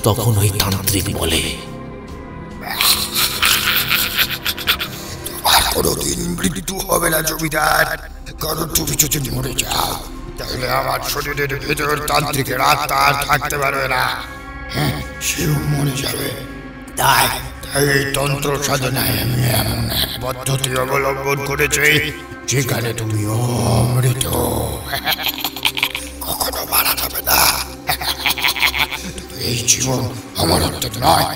তখন ওই তান্ত্রিক বলে, তোমার কোনোদিন মৃত্যু হবে না জমিদার, কারণ তুমি যদি মরে যাও তাহলে আমার শরীরের ভেতর তান্ত্রিকের আত্মা থাকতে পারবে না, সেও মরে যাবে। তাই এই তন্ত্র সাধনায় আমি এমন এক পদ্ধতি অবলম্বন করেছি যেখানে তুমি অমৃত, কখনো মারা যাবে না। এই জীবন আমার অর্থ নয়,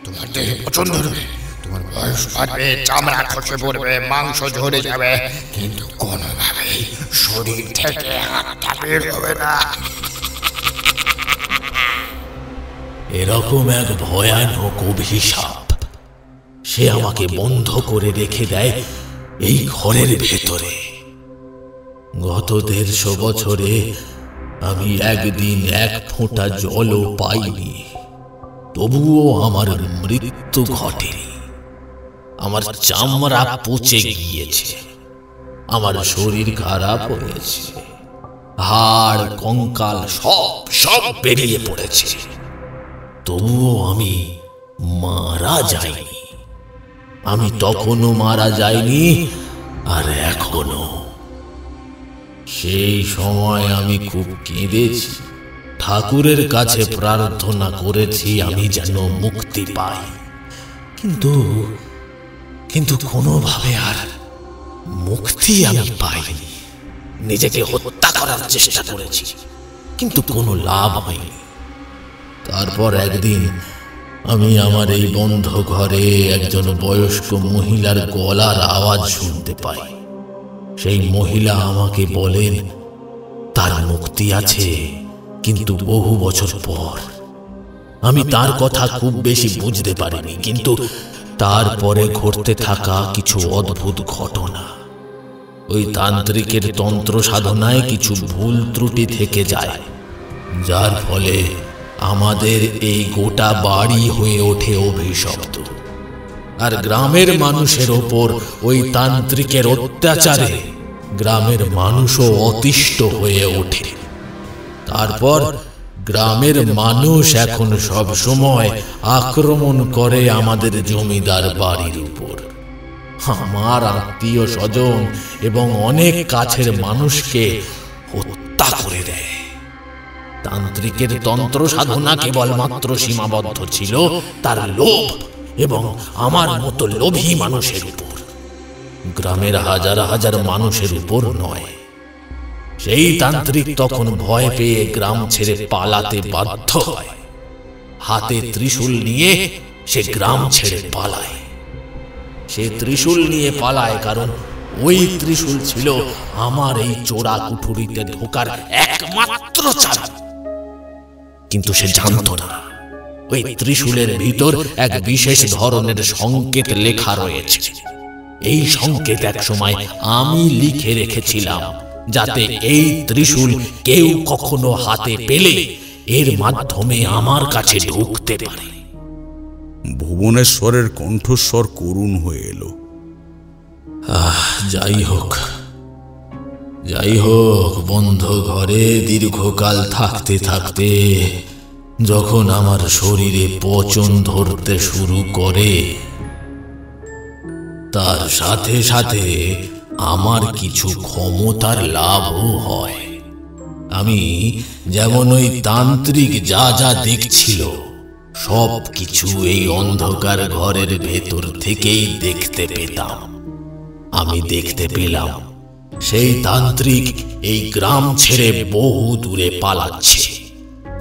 তোমার দেহে পছন্দ হবে, তোমার বয়স বাড়বে, চামড়া খসে পড়বে, মাংস ঝরে যাবে, কিন্তু কোনোভাবেই শরীর থেকে আত্মা বের হবে না। এরকম এক ভয়ানক অভিশাপ সে আমাকে বন্ধ করে রেখে দেয় এই ঘরের ভেতরে। গত 150 বছরে আমি একদিন এক ফোঁটা জলও পাইনি, তবুও আমার মৃত্যু ঘটেনি। আমার চামড়া পচে গিয়েছে, আমার শরীর খারাপ হয়েছে, হাড় কঙ্কাল সব বেরিয়ে পড়েছে, তবুও আমি মারা যাইনি। আমি তখনও মারা যাইনি, আর এখনো। সেই সময় আমি খুব কেঁদেছি, ঠাকুরের কাছে প্রার্থনা করেছি আমি যেন মুক্তি পাই, কিন্তু কোনোভাবে আর মুক্তি আমি পাইনি। নিজেকে হত্যা করার চেষ্টা করেছি, কিন্তু কোনো লাভ হয়নি। তারপর একদিন আমি আমার এই বন্ধ ঘরে একজন বয়স্ক মহিলার গলার আওয়াজ শুনতে পাই। সেই মহিলা আমাকে বলেন তার মুক্তি আছে, কিন্তু বহু বছর পর। আমি তার কথা খুব বেশি বুঝতে পারিনি, কিন্তু তারপরে ঘটতে থাকা কিছু অদ্ভুত ঘটনা, ওই তান্ত্রিকের তন্ত্র সাধনায় কিছু ভুল ত্রুটি থেকে যায়, যার ফলে আমাদের এই গোটা বাড়ি হয়ে ওঠে অভিশপ্ত। আর গ্রামের মানুষের ওপর ওই তান্ত্রিকের অত্যাচারে গ্রামের মানুষও অতিষ্ঠ হয়ে ওঠে। তারপর গ্রামের মানুষ এখন সব সময় আক্রমণ করে আমাদের জমিদার বাড়ির উপর। আমার আত্মীয় স্বজন এবং অনেক কাছের মানুষকে হত্যা করে দেয়। তান্ত্রিকের তন্ত্র সাধনা কেবলমাত্র সীমাবদ্ধ ছিল তার লোভ এবং আমার মতো লোভী মানুষের উপর, গ্রামের হাজার হাজার মানুষের উপর নয়। সেই তান্ত্রিক তখন ভয় পেয়ে গ্রাম ছেড়ে পালাতে বাধ্য হয়। হাতে ত্রিশূল নিয়ে সে গ্রাম ছেড়ে পালায়। সে ত্রিশূল নিয়ে পালায় কারণ ওই ত্রিশূল ছিল আমার এই চোরা কুঠুরিতে ঢোকার একমাত্র চাবি। কিন্তু সে জানত না ওই ত্রিশূলের ভিতর এক বিশেষ ধরনের সংকেত লেখা রয়েছে। এই সংকেত এক সময় আমি লিখে রেখেছিলাম, যাতে এই ত্রিশূল কেউ কখনো হাতে পেলে এর মাধ্যমে আমার কাছে ঢুকতে পারে। ভুবনেশ্বরের কণ্ঠস্বর করুণ হয়ে এলো। যাই হোক, বন্ধ ঘরে দীর্ঘকাল থাকতে থাকতে যখন আমার শরীরে পচন ধরতে শুরু করে, তার সাথে সাথে আমার কিছু ক্ষমতার লাভও হয়। আমি যেমন ওই তান্ত্রিক যা যা দেখছিল সব কিছু এই অন্ধকার ঘরের ভেতর থেকেই দেখতে পেতাম। আমি দেখতে পেলাম সেই তান্ত্রিক এই গ্রাম ছেড়ে বহু দূরে পালাচ্ছে।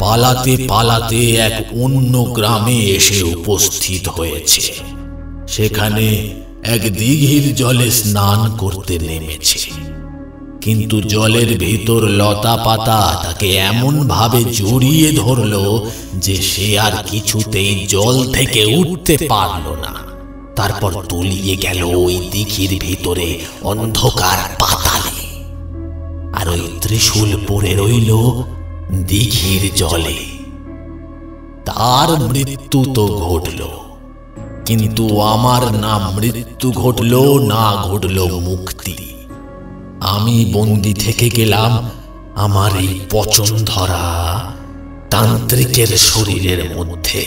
পালাতে পালাতে এক অন্য গ্রামে এসে উপস্থিত হয়েছে। সেখানে এক দিঘির জলে স্নান করতে নেমেছে, কিন্তু জলের ভিতর লতা পাতা তাকে এমন ভাবে জড়িয়ে ধরল যে সে আর কিছুতেই জল থেকে উঠতে পারল না। তারপর তলিয়ে গেল ওই দিঘির ভিতরে অন্ধকার পাতালে, আর ওই ত্রিশূল পড়ে রইল দিঘির জলে। তার মৃত্যু তো ঘটল, কিন্তু আমার না মৃত্যু ঘটল না ঘটল মুক্তি। আমি বন্দী থেকে গেলাম আমার এই পচন ধরা তান্ত্রিকের শরীরের মধ্যে।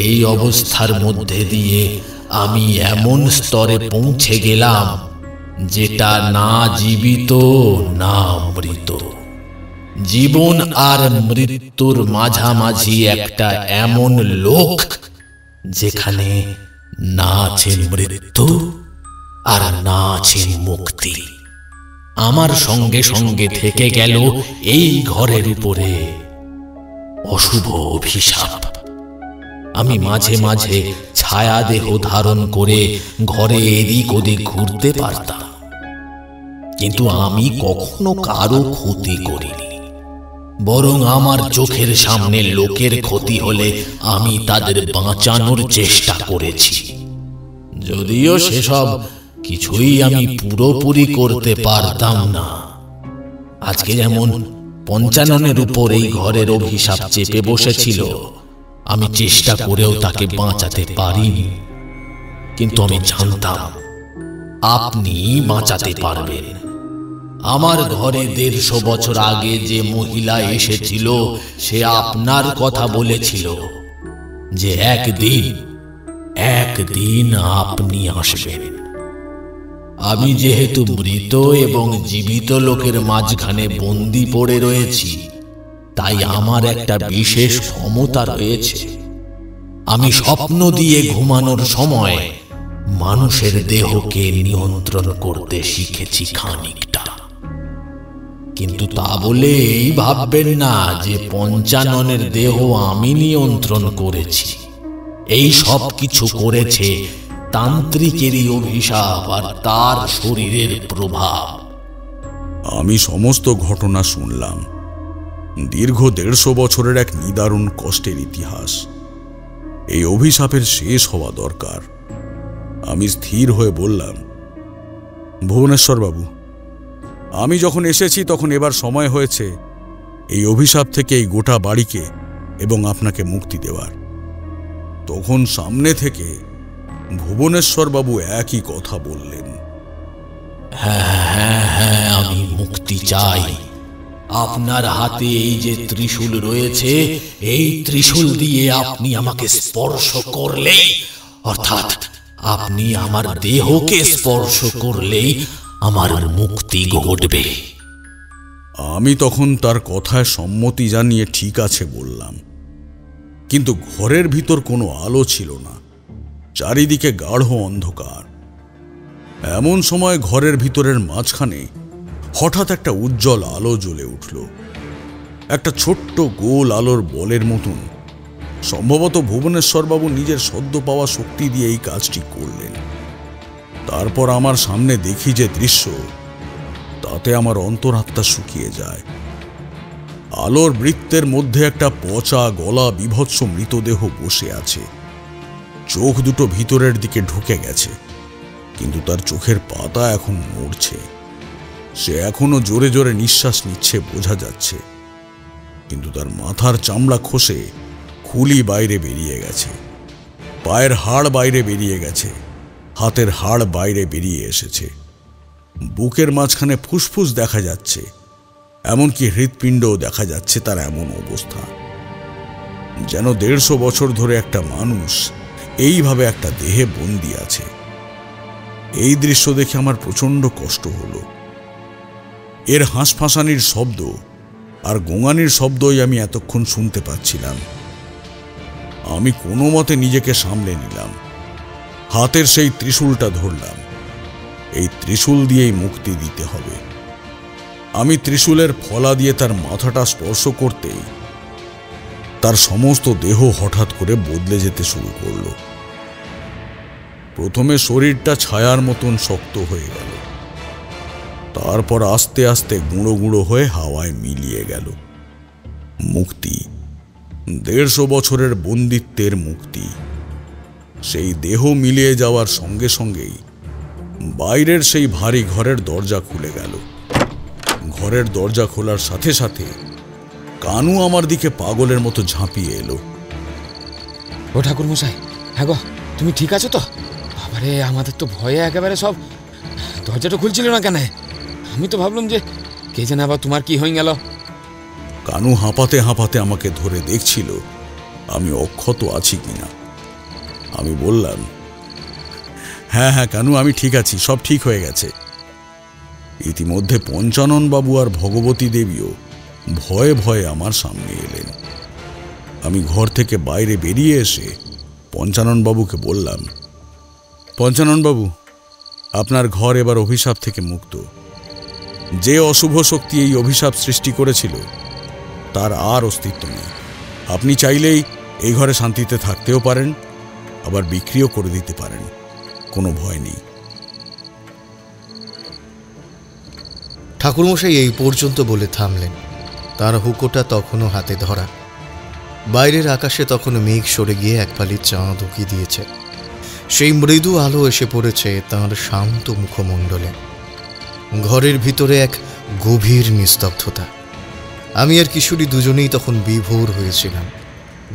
এই অবস্থার মধ্যে দিয়ে আমি এমন স্তরে পৌঁছে গেলাম যেটা না জীবিত না মৃত, জীবন আর মৃত্যুর মাঝামাঝি একটা এমন লোক যেখানে না আছে মৃত্যু আর না আছে মুক্তি। আমার সঙ্গে সঙ্গে থেকে গেল এই ঘরের উপরে অশুভ অভিশাপ। আমি মাঝে মাঝে ছায়া দেহ ধারণ করে ঘরে এদিক ওদিক ঘুরতে পারতাম, কিন্তু আমি কখনো কারো ক্ষতি করিনি। বরং আমার চোখের সামনে লোকের ক্ষতি হলে আমি তাদের বাঁচানোর চেষ্টা করেছি, যদিও সেসব কিছুই আমি পুরোপুরি করতে পারতাম না। আজকে যেমন পঞ্চাননের উপর এই ঘরের অভিশাপ চেপে বসেছিল, আমি চেষ্টা করেও তাকে বাঁচাতে পারিনি। কিন্তু আমি জানতাম আপনি বাঁচাতে পারবেন। আমার ঘরে 150 বছর আগে যে মহিলা এসেছিল সে আপনার কথা বলেছিল যে একদিন আপনি আসবেন। আমি যেহেতু মৃত এবং জীবিত লোকের মাঝখানে বন্দী পড়ে রয়েছি, তাই আমার একটা বিশেষ ক্ষমতা রয়েছে। আমি স্বপ্ন দিয়ে ঘুমানোর সময় মানুষের দেহকে নিয়ন্ত্রণ করতে শিখেছি খানিকটা। কিন্তু তা বলে এই ভাববেন না যে পঞ্চাননের দেহ আমি নিয়ন্ত্রণ করেছি। এই সব কিছু করেছে তান্ত্রিকেরই অভিশাপ আর তার শরীরের প্রভাব। আমি সমস্ত ঘটনা শুনলাম। দীর্ঘ 150 বছরের এক নিদারুণ কষ্টের ইতিহাস। এই অভিশাপের শেষ হওয়া দরকার। আমি স্থির হয়ে বললাম, ভুবনেশ্বর বাবু, আমি যখন এসেছি তখন এবার সময় হয়েছে এই অভিশাপ থেকে এই গোটা বাড়িকে এবং আপনাকে মুক্তি দেওয়ার। তখন সামনে থেকে ভুবনেশ্বর বাবু একই কথা বললেন, হ্যাঁ, আমি মুক্তি চাই। আপনার হাতে এই যে ত্রিশূল রয়েছে, এই ত্রিশূল দিয়ে আপনি আমাকে স্পর্শ করলেই, অর্থাৎ আপনি আমার দেহকে স্পর্শ করলেই আমার মুক্তি ঘটবে। আমি তখন তার কথায় সম্মতি জানিয়ে ঠিক আছে বললাম। কিন্তু ঘরের ভিতর কোনো আলো ছিল না, চারিদিকে গাঢ় অন্ধকার। এমন সময় ঘরের ভিতরের মাঝখানে হঠাৎ একটা উজ্জ্বল আলো জ্বলে উঠল। একটা ছোট্ট গোল আলোর বলের মতন। সম্ভবত ভুবনেশ্বরবাবু নিজের সদ্য পাওয়া শক্তি দিয়ে এই কাজটি করলেন। তারপর আমার সামনে দেখি যে দৃশ্য, তাতে আমার অন্তরাত্মা শুকিয়ে যায়। আলোর বৃত্তের মধ্যে একটা পচা গলা বিভৎস মৃতদেহ বসে আছে। চোখ দুটো ভিতরের দিকে ঢুকে গেছে, কিন্তু তার চোখের পাতা এখন নড়ছে। সে এখনো জোরে জোরে নিঃশ্বাস নিচ্ছে বোঝা যাচ্ছে, কিন্তু তার মাথার চামড়া খসে খুলি বাইরে বেরিয়ে গেছে, পায়ের হাড় বাইরে বেরিয়ে গেছে, হাতের হাড় বাইরে বেরিয়ে এসেছে, বুকের মাঝখানে ফুসফুস দেখা যাচ্ছে, এমনকি হৃৎপিণ্ডও দেখা যাচ্ছে। তার এমন অবস্থা যেন 150 বছর ধরে একটা মানুষ এইভাবে একটা দেহে বন্দী আছে। এই দৃশ্য দেখে আমার প্রচন্ড কষ্ট হলো। এর হাঁসফাঁসানির শব্দ আর গোঙানির শব্দই আমি এতক্ষণ শুনতে পাচ্ছিলাম। আমি কোনো মতে নিজেকে সামলে নিলাম, হাতের সেই ত্রিশূলটা ধরলাম। এই ত্রিশূল দিয়েই মুক্তি দিতে হবে। আমি ত্রিশূলের ফলা দিয়ে তার মাথাটা স্পর্শ করতেই তার সমস্ত দেহ হঠাৎ করে বদলে যেতে শুরু করলো। প্রথমে শরীরটা ছায়ার মতন শক্ত হয়ে গেল, তারপর আস্তে আস্তে গুঁড়ো গুঁড়ো হয়ে হাওয়ায় মিলিয়ে গেল। মুক্তি, 150 বছরের বন্দিত্বের মুক্তি। সেই দেহ মিলিয়ে যাওয়ার সঙ্গে সঙ্গেই বাইরের সেই ভারী ঘরের দরজা খুলে গেল। ঘরের দরজা খোলার সাথে সাথে কানু আমার দিকে পাগলের মতো ঝাঁপিয়ে এলো। ও ঠাকুর মশাই, হ্যাঁ গো, তুমি ঠিক আছো তো? বাবারে, আমাদের তো ভয়ে একেবারে সব দরজাটা খুলছিল না কেন? আমি তো ভাবলাম যে কে জানে আবার তোমার কি হয়ে গেল। কানু হাঁপাতে হাঁপাতে আমাকে ধরে দেখছিল আমি অক্ষত আছি কিনা। আমি বললাম, হ্যাঁ কানু, আমি ঠিক আছি, সব ঠিক হয়ে গেছে। ইতিমধ্যে পঞ্চানন বাবু আর ভগবতী দেবীও ভয়ে ভয়ে আমার সামনে এলেন। আমি ঘর থেকে বাইরে বেরিয়ে এসে পঞ্চানন বাবুকে বললাম, পঞ্চানন বাবু, আপনার ঘর এবার অভিশাপ থেকে মুক্ত। যে অশুভ শক্তি এই অভিশাপ সৃষ্টি করেছিল তার আর অস্তিত্ব নেই। আপনি চাইলেই এই ঘরে শান্তিতে থাকতেও পারেন, আবার বিক্রিও করে দিতে পারেন, কোনো ভয় নেই। ঠাকুরমশাই এই পর্যন্ত বলে থামলেন। তার হুকোটা তখনও হাতে ধরা। বাইরের আকাশে তখনও মেঘ সরে গিয়ে এক ফালি চাঁদ উকি দিয়েছে। সেই মৃদু আলো এসে পড়েছে তাঁর শান্ত মুখমণ্ডলে। ঘরের ভিতরে এক গভীর নিস্তব্ধতা। আমি আর কিশোরী দুজনেই তখন বিভোর হয়েছিলাম।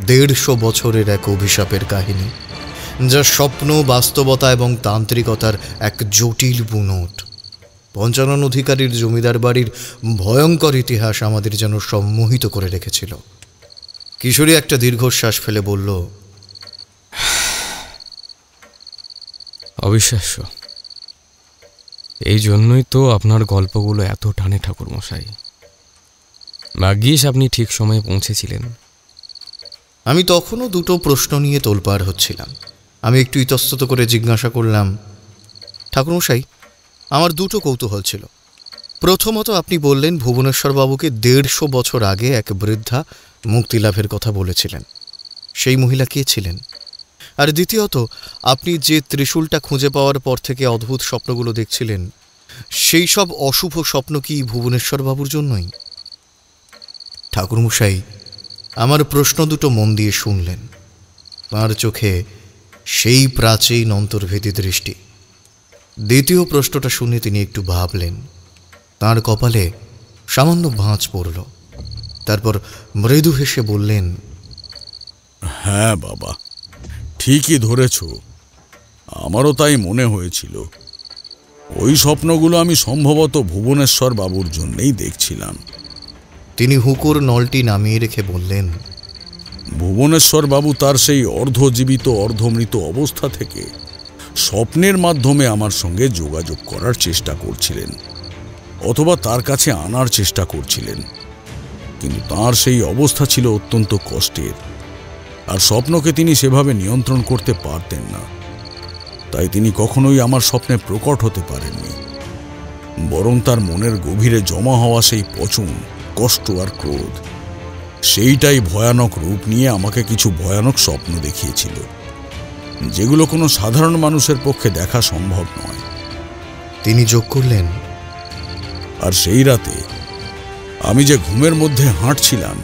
150 বছরের এক অভিশাপের কাহিনী যা স্বপ্ন, বাস্তবতা এবং তান্ত্রিকতার এক জটিল বুনোট। পঞ্চানন অধিকারীর জমিদার বাড়ির ভয়ঙ্কর ইতিহাস আমাদের যেন সম্মোহিত করে রেখেছিল। কিশোরী একটা দীর্ঘশ্বাস ফেলে বলল, অবিশ্বাস্য। এই জন্যই তো আপনার গল্পগুলো এত টানে ঠাকুরমশাই। ভাগ্যিস আপনি ঠিক সময়ে পৌঁছেছিলেন। আমি তখনও দুটো প্রশ্ন নিয়ে তোলপাড় হচ্ছিলাম। আমি একটু ইতস্তত করে জিজ্ঞাসা করলাম, ঠাকুরমশাই, আমার দুটো কৌতূহল ছিল। প্রথমত, আপনি বললেন ভুবনেশ্বর বাবুকে 150 বছর আগে এক বৃদ্ধা মুক্তিলাভের কথা বলেছিলেন। সেই মহিলা কে ছিলেন? আর দ্বিতীয়ত, আপনি যে ত্রিশূলটা খুঁজে পাওয়ার পর থেকে অদ্ভুত স্বপ্নগুলো দেখছিলেন, সেই সব অশুভ স্বপ্ন কি ভুবনেশ্বর বাবুর জন্যই? ঠাকুরমশাই আমার প্রশ্ন দুটো মন দিয়ে শুনলেন। তাঁর চোখে সেই প্রাচীন অন্তর্ভেদী দৃষ্টি। দ্বিতীয় প্রশ্নটা শুনে তিনি একটু ভাবলেন। তাঁর কপালে সামান্য ভাঁজ পড়ল। তারপর মৃদু হেসে বললেন, হ্যাঁ বাবা, ঠিকই ধরেছ। আমারও তাই মনে হয়েছিল। ওই স্বপ্নগুলো আমি সম্ভবত ভুবনেশ্বর বাবুর জন্যেই দেখছিলাম। তিনি হুঁকোর নলটি নামিয়ে রেখে বললেন, ভুবনেশ্বর বাবু তার সেই অর্ধজীবিত অর্ধমৃত অবস্থা থেকে স্বপ্নের মাধ্যমে আমার সঙ্গে যোগাযোগ করার চেষ্টা করছিলেন, অথবা তার কাছে আনার চেষ্টা করছিলেন। কিন্তু তার সেই অবস্থা ছিল অত্যন্ত কষ্টের, আর স্বপ্নকে তিনি সেভাবে নিয়ন্ত্রণ করতে পারতেন না। তাই তিনি কখনোই আমার স্বপ্নে প্রকট হতে পারেননি। বরং তার মনের গভীরে জমা হওয়া সেই পচন, কষ্ট আর ক্রোধ, সেইটাই ভয়ানক রূপ নিয়ে আমাকে কিছু ভয়ানক স্বপ্ন দেখিয়েছিল, যেগুলো কোনো সাধারণ মানুষের পক্ষে দেখা সম্ভব নয়। তিনি যোগ করলেন, আর সেই রাতে আমি যে ঘুমের মধ্যে হাঁটছিলাম,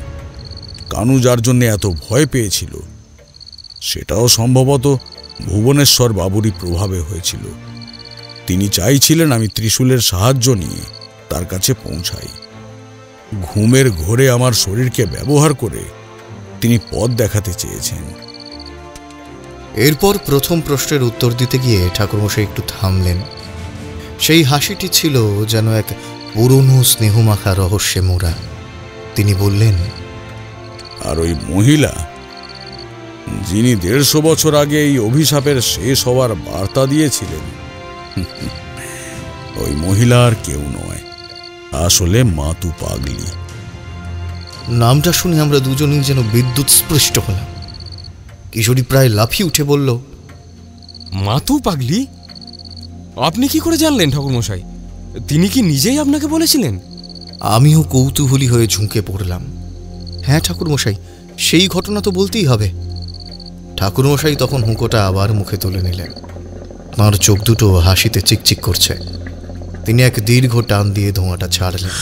কানু যার জন্য এত ভয় পেয়েছিল, সেটাও সম্ভবত ভুবনেশ্বর বাবুরই প্রভাবে হয়েছিল। তিনি চাইছিলেন আমি ত্রিশূলের সাহায্য নিয়ে তার কাছে পৌঁছাই। ঘুমের ঘোরে আমার শরীরকে ব্যবহার করে তিনি পথ দেখাতে চেয়েছেন। এরপর প্রথম প্রশ্নের উত্তর দিতে গিয়ে ঠাকুরমশাই একটু থামলেন। সেই হাসিটি ছিল যেন এক পুরনো স্নেহমাখা রহস্যে মোড়া। তিনি বললেন, আর ওই মহিলা যিনি 150 বছর আগে এই অভিশাপের শেষ হওয়ার বার্তা দিয়েছিলেন, ওই মহিলা আর কেউ নয়, আসলে মাতু পাগলি। নামটা শুনে আমরা দুজনেই যেন বিদ্যুৎ স্পৃষ্ট হলাম। কিশোরী প্রায় লাফিয়ে উঠে বলল, মাতু পাগলি? আপনি কি করে জানলেন ঠাকুরমশাই? তিনি কি নিজেই আপনাকে বলেছিলেন? আমিও কৌতূহলী হয়ে ঝুঁকে পড়লাম। হ্যাঁ ঠাকুরমশাই, সেই ঘটনা তো বলতেই হবে। ঠাকুরমশাই তখন হুঁকোটা আবার মুখে তুলে নিলেন। তাঁর চোখ দুটো হাসিতে চিকচিক করছে। তিনি এক দীর্ঘ টান দিয়ে ধোঁয়াটা ছাড়লেন।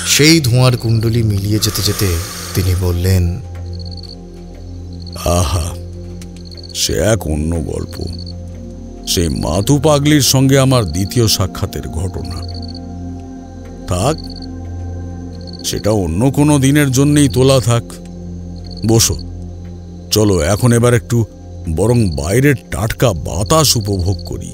সেই ধোঁয়ার কুণ্ডলি মিলিয়ে যেতে যেতে তিনি বললেন, আহা, সে এক অন্য গল্প। সেই মাতু পাগলির সঙ্গে আমার দ্বিতীয় সাক্ষাতের ঘটনা। থাক, সেটা অন্য কোনো দিনের জন্যেই তোলা থাক। বসো, চলো এখন এবার একটু বরং বাইরের টাটকা বাতাস উপভোগ করি।